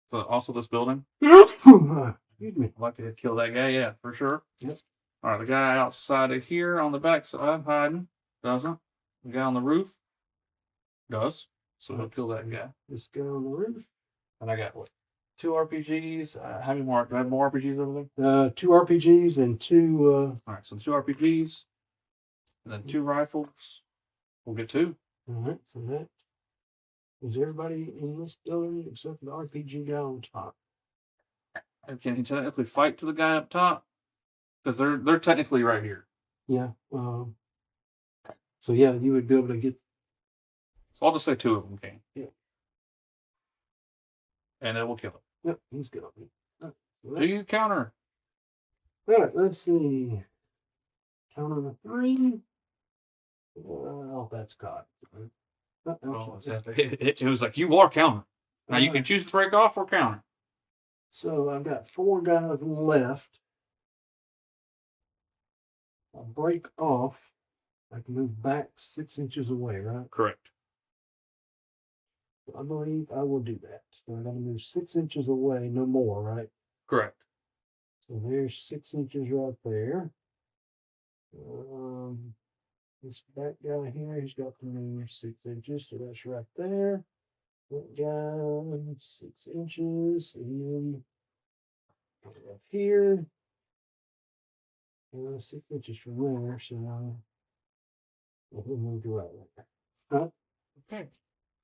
So also this building. Excuse me. I'd like to kill that guy, yeah, for sure. Yep. All right, the guy outside of here on the back side hiding doesn't. The guy on the roof does. So we'll kill that guy. This guy on the roof. And I got what? 2 RPGs. How many more? Do I have more RPGs over there? 2 RPGs and 2. All right, so 2 RPGs, and then 2 rifles. We'll get 2. All right. So that is everybody in this building except for the RPG guy on top. And can he technically fight to the guy up top? Because they're technically right here. Yeah. So yeah, you would be able to get. So I'll just say 2 of them can. Yeah. and it will kill him. Yep, he's good on me. Do you counter? All right, let's see. Counter the 3. Well, that's caught. It was like, you are counter. Now you can choose to break off or counter. So I've got 4 guys left. I'll break off. I can move back 6 inches away, right? Correct. I believe I will do that. So I'm going to move 6 inches away, no more, right? Correct. So there's 6 inches right there. This back guy here, he's got to move 6 inches, so that's right there. That guy, 6 inches, and then up here, 6 inches from there, so we'll move right there. Huh? Okay.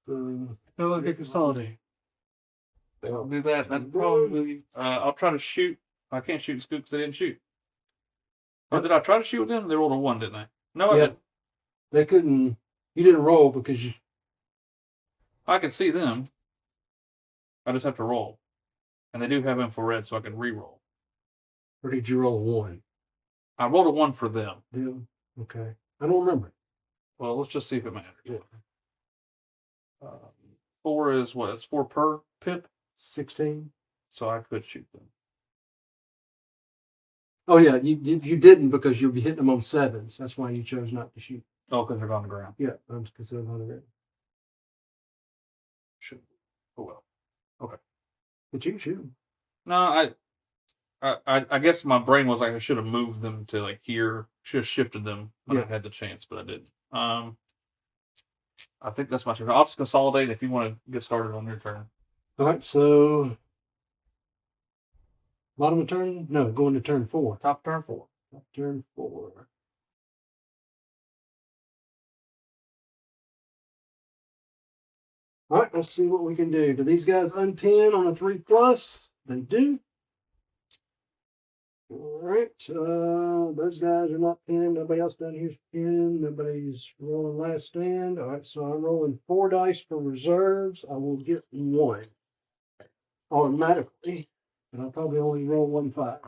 So So get consolidate. I'll do that. That's probably. I'll try to shoot. I can't shoot and scoop because they didn't shoot. Or did I try to shoot with them? They rolled a 1, didn't they? No, I didn't. They couldn't. You didn't roll because you. I can see them. I just have to roll, and they do have infrared, so I can re-roll. Or did you roll 1? I rolled a 1 for them. Yeah. Okay. I don't remember. Well, let's just see if it matters. Yeah. 4 is what? It's 4 per pip, 16. so I could shoot them. Oh yeah, you didn't because you'll be hitting them on 7s. That's why you chose not to shoot. Oh, because they're on the ground. Yeah, I'm considering on the red. Shoot. Oh well. Okay. But you can shoot them. No, I guess my brain was like I should have moved them to like here. Should have shifted them when I had the chance, but I didn't. I think that's my turn. I'll just consolidate if you want to get started on your turn. All right, so bottom of turn? No, going to turn 4. Top turn 4. Top turn 4. All right, let's see what we can do. Do these guys unpin on a 3+? They do. All right, those guys are not pinned. Nobody else down here's pinned. Nobody's rolling last stand. All right, so I'm rolling 4 dice for reserves. I will get 1 automatically, and I'll probably only roll 1 5.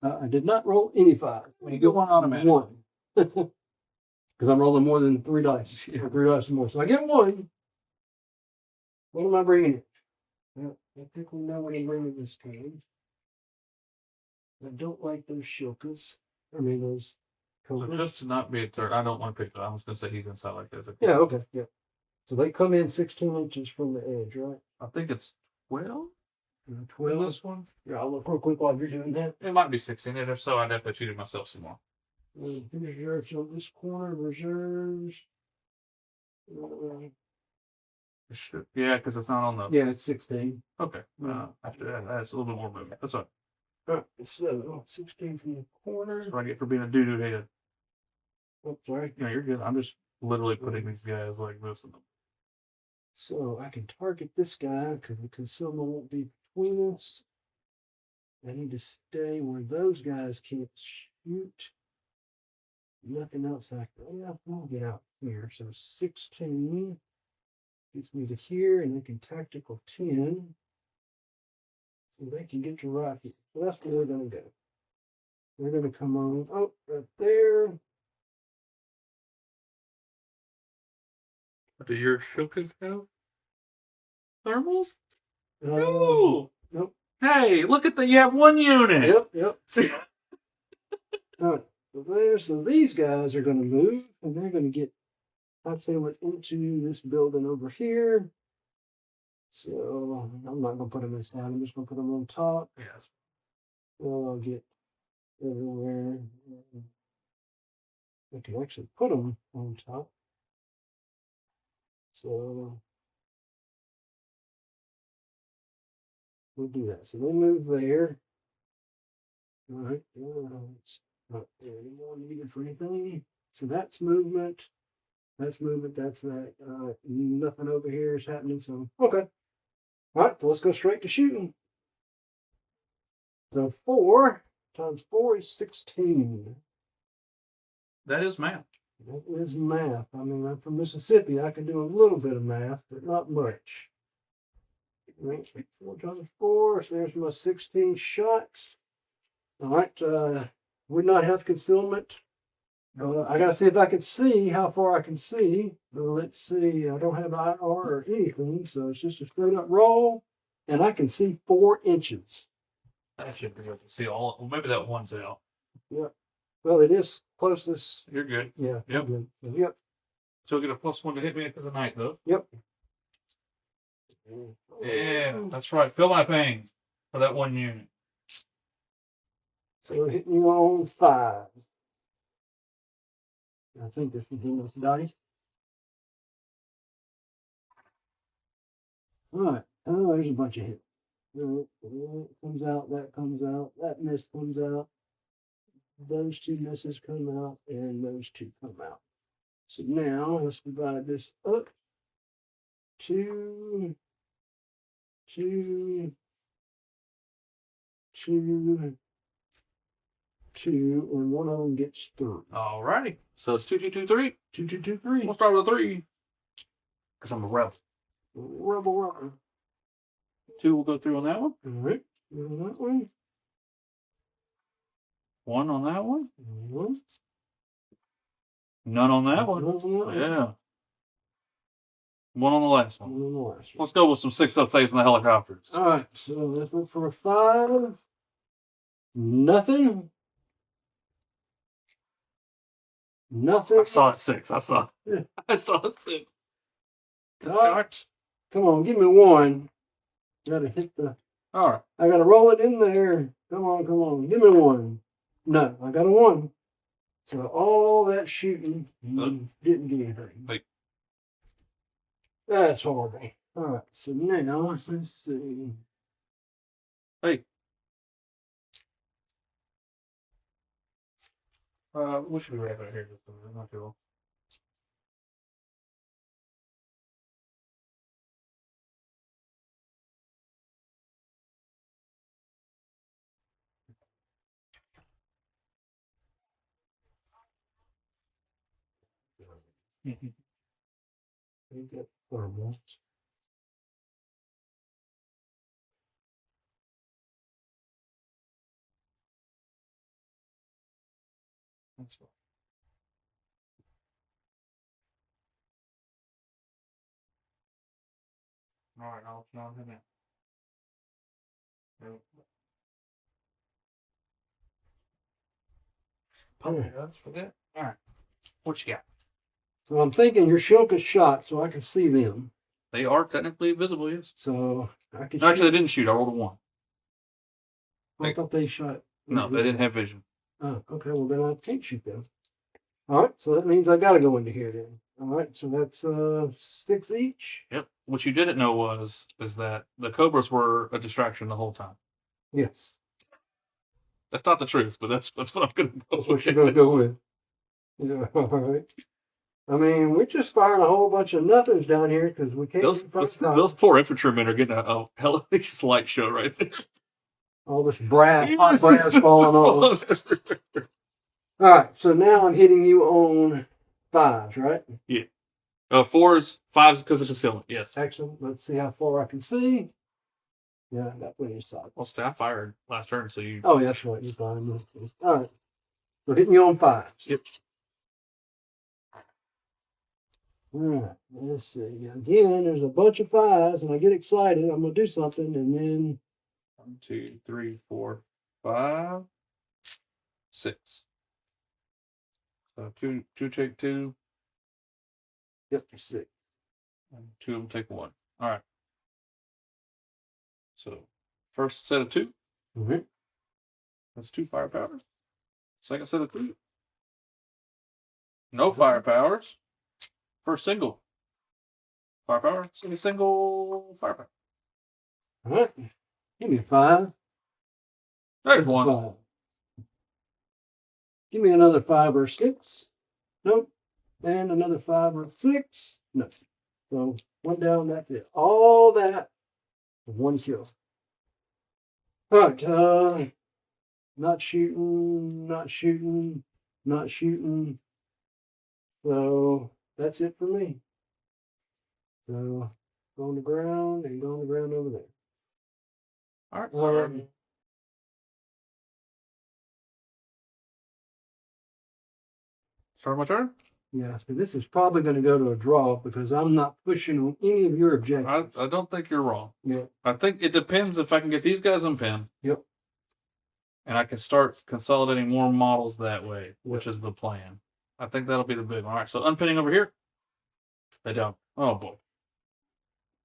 I did not roll any 5. Well, you get 1 automatic. 1. Because I'm rolling more than 3 dice. Yeah. 3 dice more. So I get 1. What am I bringing in? Well, I think we know what I'm bringing this time. I don't like those shilkas. I mean, those cobras. So just to not be a turn, I don't want to pick that. I was going to say he's inside like this. Yeah, okay, yeah. So they come in 16 inches from the edge, right? I think it's 12. 12. This one? Yeah, I'll look real quick while you're doing that. It might be 16, and if so, I'd definitely cheated myself some more. Reserves on this corner, reserves. Yeah, because it's not on the. Yeah, it's 16. Okay. That's a little bit more movement. That's all right. So 16 from the corner. That's what I get for being a doo-doo head. Oh, sorry. No, you're good. I'm just literally putting these guys like this in them. So I can target this guy because the concealment won't be between us. I need to stay where those guys can't shoot. Nothing else I can. Yeah, I'll get out here. So 16 gets me to here, and they can tactical 10. So they can get to right here. So that's where they're going to go. They're going to come on. Oh, right there. Do your shilkas have thermals? No. Nope. Hey, look at that. You have 1 unit. Yep. All right. So these guys are going to move, and they're going to get, I'd say, into this building over here. So I'm not going to put them inside. I'm just going to put them on top. Yes. Well, I'll get everywhere. I can actually put them on top. So we'll do that. So they move there. All right. It's not any more needed for anything. So that's movement. That's movement. That's that. Nothing over here is happening. So, okay. All right. So let's go straight to shooting. So 4 times 4 is 16. That is math. That is math. I mean, I'm from Mississippi. I can do a little bit of math, but not much. right, 4 times 4. So there's my 16 shots. All right. Would not have concealment. I gotta see if I can see how far I can see. Let's see. I don't have IR or anything, so it's just a straight up roll, and I can see 4 inches. That should be able to see all. Well, maybe that one's out. Yep. Well, it is closest. You're good. Yeah. Yep. Good. Yep. Still get a +1 to hit me because of night, though. Yep. Yeah, that's right. Feel my pain for that 1 unit. So hitting you on 5. I think this is enough dice. All right. Oh, there's a bunch of hits. That comes out. That comes out. That miss comes out. Those 2 misses come out, and those 2 come out. So now let's divide this up. 2, 2, 2, 2, and one of them gets 3. All righty. So it's 2, 2, 2, 3. 2, 2, 2, 3. We'll start with a 3. Because I'm a rebel. Rebel. 2 will go through on that one. All right. And that one. 1 on that one. One. None on that one. Yeah. 1 on the last one. One on the last one. Let's go with some 6-up-8s in the helicopters. All right. So let's look for a 5. Nothing. Nothing. I saw it 6. I saw it 6. Come on, give me 1. Gotta hit the. All right. I gotta roll it in there. Come on. Give me 1. No, I got a 1. So all that shooting didn't get anything. Wait. That's horrible. All right. So now let's see. Hey. What should we have out here? Not too long. We get thermal. That's fine. All right, I'll turn on him now. Okay, that's for that. All right. What you got? So I'm thinking your Shilka's shot, so I can see them. They are technically visible, yes. So I can. Actually, they didn't shoot. I rolled a 1. I thought they shot. No, they didn't have vision. Oh, okay. Well, then I can't shoot them. All right. So that means I got to go into here then. All right. So that's 6 each. Yep. What you didn't know is that the Cobras were a distraction the whole time. Yes. That's not the truth, but that's what I'm gonna go That's what you're going to go with. Yeah. All right. I mean, we're just firing a whole bunch of nothings down here because we can't. Those poor infantrymen are getting a hellacious light show right there. All this brass, hot brass falling on. All right, so now I'm hitting you on 5s, right? Yeah. 4s, 5s because of concealment. Yes. Excellent. Let's see how far I can see. Yeah, I got plenty of sight. Well, see, I fired last turn, so you. Oh, yeah, that's right. You're fine. All right. So hitting you on 5s. Yep. All right. Let's see. Again, there's a bunch of 5s, and I get excited. I'm going to do something, and then. 1, 2, 3, 4, 5, 6. So 2 take 2. Yep, 6. And 2 of them take 1. All right. So first set of 2. Mm-hmm. That's 2 firepower. Second set of 2. No firepowers. First single. Firepower. Single firepower. All right. Give me 5. There's 1. 5. Give me another 5 or 6. Nope. And another 5 or 6. No. So 1 down, that's it. All that with 1 kill. All right. Not shooting. So that's it for me. So Go on the ground and go on the ground over there. All right. Start my turn. Yeah, so this is probably going to go to a draw because I'm not pushing on any of your objectives. I don't think you're wrong. Yeah. I think it depends if I can get these guys unpinned. Yep. And I can start consolidating more models that way, which is the plan. I think that'll be the big one. All right, so unpinning over here. They don't. Oh, boy.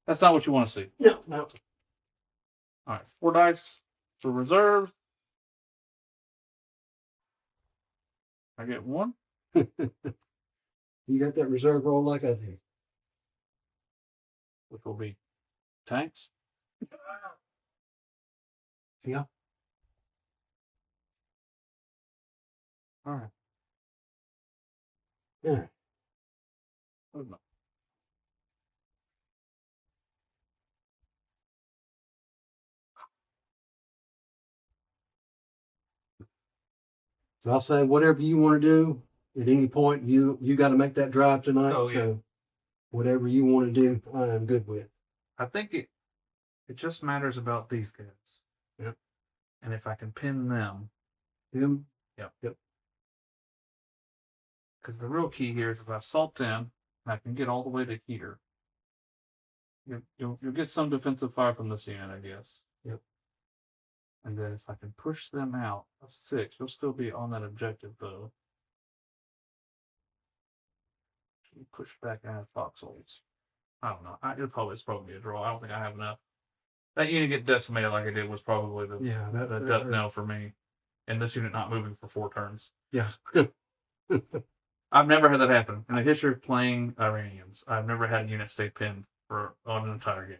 That's not what you want to see. No. All right, 4 dice for reserves. I get 1. You got that reserve roll like I do. Which will be tanks. Yeah. All right. Yeah. So I'll say whatever you want to do at any point. You got to make that drive tonight. Oh, yeah. So whatever you want to do, I am good with. I think it just matters about these guys. Yep. And if I can pin them. Him. Yep. Yep. Because the real key here is if I salt in, I can get all the way to here. You'll get some defensive fire from this unit, I guess. Yep. And then if I can push them out of 6, you'll still be on that objective, though. Push back out of foxholes. I don't know. It's probably a draw. I don't think I have enough. That unit get decimated like I did was probably the death knell for me. And this unit not moving for 4 turns. Yeah. I've never had that happen. In the history of playing Iranians, I've never had a unit stay pinned on an entire game.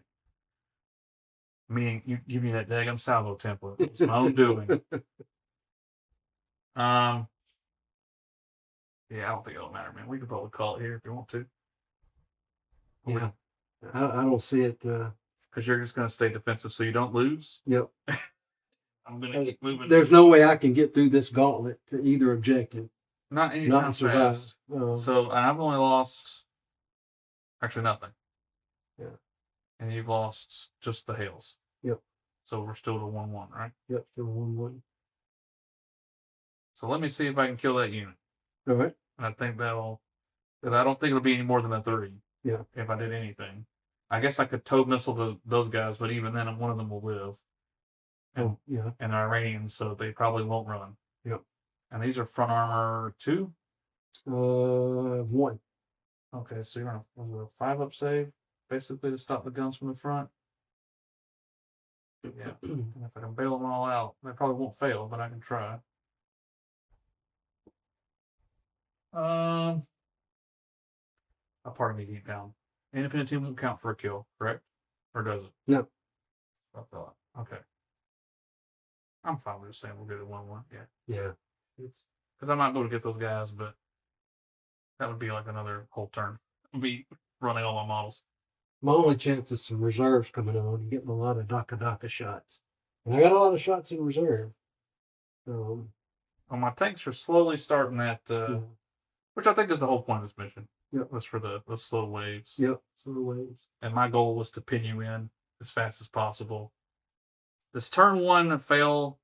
Meaning, you give me that daggum salvo template. It's my own doing. Yeah, I don't think it'll matter, man. We could probably call it here if you want to. Yeah. I don't see it. Because you're just going to stay defensive so you don't lose. Yep. I'm going to keep moving. There's no way I can get through this gauntlet to either objective. Not anytime fast. So I've only lost actually nothing. Yeah. And you've lost just the hails. Yep. So we're still to 1-1, right? Yep, still 1-1. So let me see if I can kill that unit. All right. And I think because I don't think it'll be any more than a 3. Yeah. If I did anything. I guess I could tow missile those guys, but even then one of them will live. And, yeah. And they're Iranians, so they probably won't run. Yep. And these are front armor 2? 1. Okay, so you're on a 5-up save, basically to stop the guns from the front. Yeah. And if I can bail them all out, they probably won't fail, but I can try. A part of me deep down. Independent team won't count for a kill, correct? Or does it? No. Okay. I'm fine with just saying we'll do it 1-1. Yeah. Yeah. Because I might be able to get those guys, but that would be like another whole turn. I'd be running all my models. My only chance is some reserves coming on and getting a lot of Daka shots. And I got a lot of shots in reserve. Well, my tanks are slowly starting that, which I think is the whole point of this mission. Yep. Was for the slow waves. Yep, slow waves. And my goal was to pin you in as fast as possible. This turn 1 fail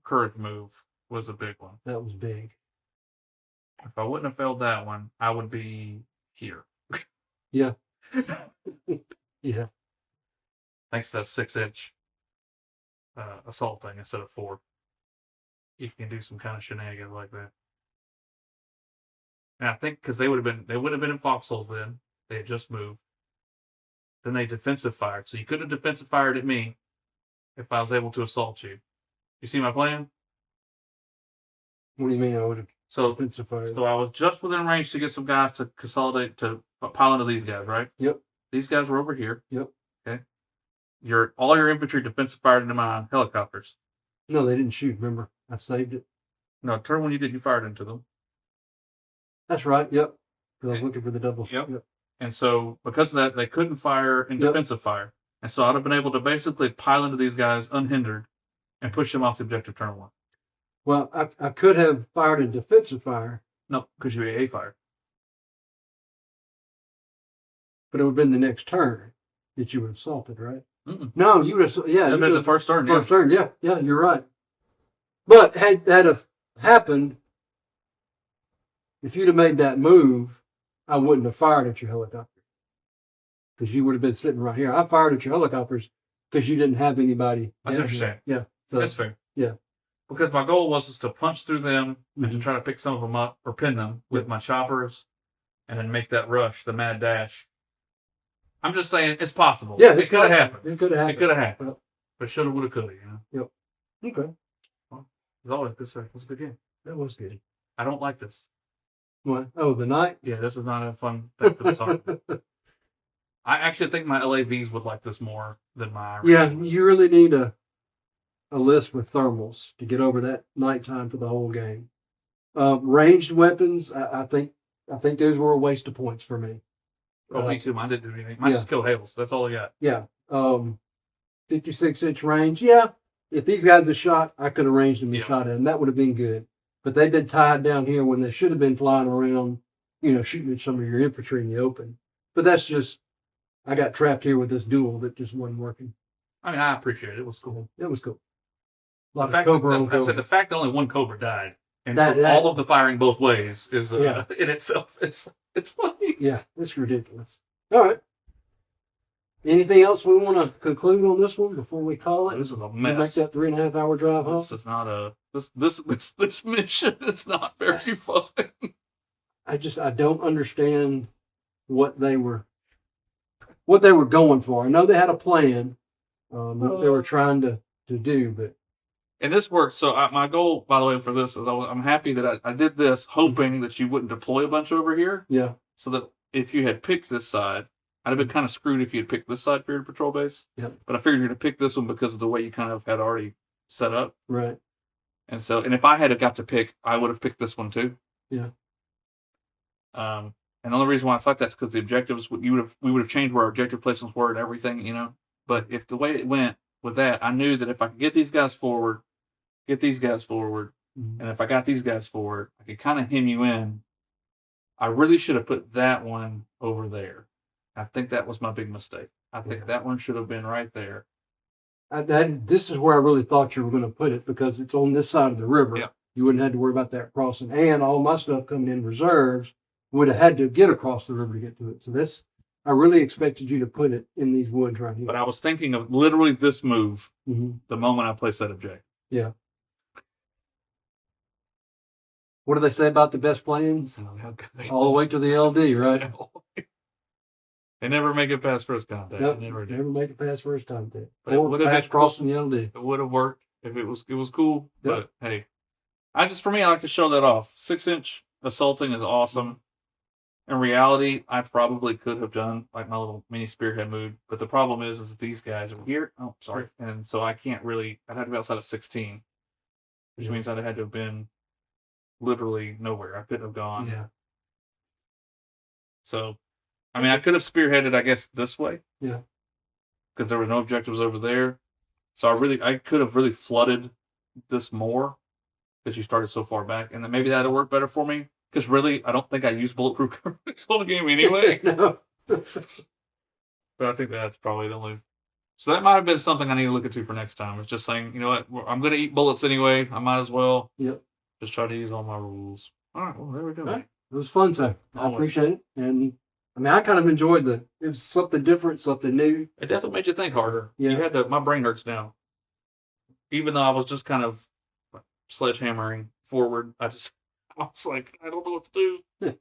courage move was a big one. That was big. If I wouldn't have failed that one, I would be here. Yeah. Yeah. Thanks to that 6-inch assault thing instead of 4. You can do some kind of shenanigans like that. And I think because they would have been in foxholes then. They had just moved. Then they defensive fired. So you could have defensive fired at me if I was able to assault you. You see my plan? What do you mean I would have defensive fired? So I was just within range to get some guys to consolidate, to pile into these guys, right? Yep. These guys were over here. Yep. Okay. All your infantry defensive fired into my helicopters. No, they didn't shoot, remember? I saved it. No, turn 1 you did, you fired into them. That's right, yep. Because I was looking for the double. Yep. And so, because of that, they couldn't fire in defensive fire. And so I'd have been able to basically pile into these guys unhindered and push them off the objective turn 1. Well, I could have fired in defensive fire. No, because you AA fired. but it would have been the next turn that you would have assaulted, right? Mm-mm. No, you would have, yeah. That'd been the first turn. First turn, yeah, you're right. But had that have happened, if you'd have made that move, I wouldn't have fired at your helicopter because you would have been sitting right here. I fired at your helicopters because you didn't have anybody. That's down interesting. here. Yeah, so That's fair. Yeah, because my goal was to punch through them and to Mhm. try to pick some of them up or pin them with my choppers, and then make that rush, the mad dash. I'm just saying it's possible. Yeah, it could have happened. It could have happened. It could have happened. Well, But shoulda, woulda, coulda. You know. Yep. Okay, It's always good stuff. It's a good game. that was good. I don't like this. What? Oh, the night. Yeah, this is not a fun thing for the summer. I actually think my LAVs would like this more than my Yeah, Iranian ones. you really need a list with thermals to get over that nighttime for the whole game. Ranged weapons, I think those were a waste of points for me. Oh, me too. Mine didn't do anything. Mine Yeah. just killed Hales. That's all I got. Yeah. 56-inch range. Yeah. If these guys had shot, I could have ranged them and Yeah. shot at them. That would have been good. But they've been tied down here when they should have been flying around, shooting at some of your infantry in the open. But that's just, I got trapped here with this duel that just wasn't working. I mean, I appreciate it. It was cool. It was cool. A The lot of fact Cobra on that, I said Cobra. the fact that only one Cobra died and That- all of the firing both ways is Yeah. in itself it's funny. Yeah, it's ridiculous. All right. Anything else we want to conclude on this one before we call it? This is a We make mess. that 3.5 hour drive home. This is not a this mission is not very fun. I don't understand what they were going for. I know they had a plan, what they were trying to do, but And this worked. So my goal, by the way, for this is I'm happy that I did this, hoping that you wouldn't deploy a bunch over here, yeah, so that if you had picked this side, I'd have been kind of screwed if you had picked this side for your patrol base. Yep. But I figured you're going to pick this one because of the way you kind of had already set up. right, And if I had got to pick, I would have picked this one too. yeah, And the only reason why it's like that is because the objectives we would have changed where our objective placements were and everything, But if the way it went with that, I knew that if I could get these guys forward, Mhm. and if I got these guys forward, I could kind of hem you in. I really should have put that one over there. I think that was my big mistake. I think that one should have been right there. This is where I really thought you were going to put it because it's on this side of the river. Yeah. You wouldn't have to worry about that crossing, and all my stuff coming in reserves would have had to get across the river to get to it. So I really expected you to put it in these woods right here. But I was thinking of literally this move Mm-hmm. the moment I placed that objective. Yeah. What do they say about the best plans? All the way to the LD, right? They never make it past first contact. Nope, They never do. never make it past first contact. But it Or would have past been crossing the LD. It would have worked if it was cool. Yep. But hey, for me, I like to show that off. 6-inch assaulting is awesome. In reality, I probably could have done like my little mini spearhead move, but the problem is that these guys are here. Oh, sorry, and so I can't really. I'd have to be outside of 16, which Yeah. means I'd have had to have been literally nowhere. I couldn't have gone. Yeah. So, I mean, I could have spearheaded, I guess, this way. Yeah. Because there were no objectives over there. So I could have really flooded this more because you started so far back, and then maybe that'd work better for me. Because really, I don't think I used bulletproof cover this whole game anyway. No. But I think that's probably the only. So that might have been something I need to look into for next time. It's just saying, you know what, I'm going to eat bullets anyway. I might as well. Yep. Just try to use all my rules. All right, well, there we go. Right. It was fun, sir. I Always. appreciate it. And I mean, I kind of enjoyed it was something different, something new. It definitely made you think harder. Yeah. You had to. My brain hurts now. Even though I was just kind of sledgehammering forward, I was like, I don't know what to do.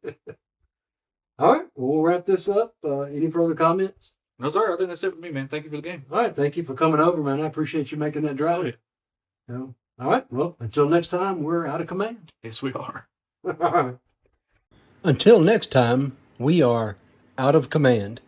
All right. Well, we'll wrap this up. Any further comments? No, sir. I think that's it for me, man. Thank you for the game. All right. Thank you for coming over, man. I appreciate you making that drive. Oh, yeah. So, all right. Well, until next time, we're out of command. Yes, we are. Until next time, we are out of command.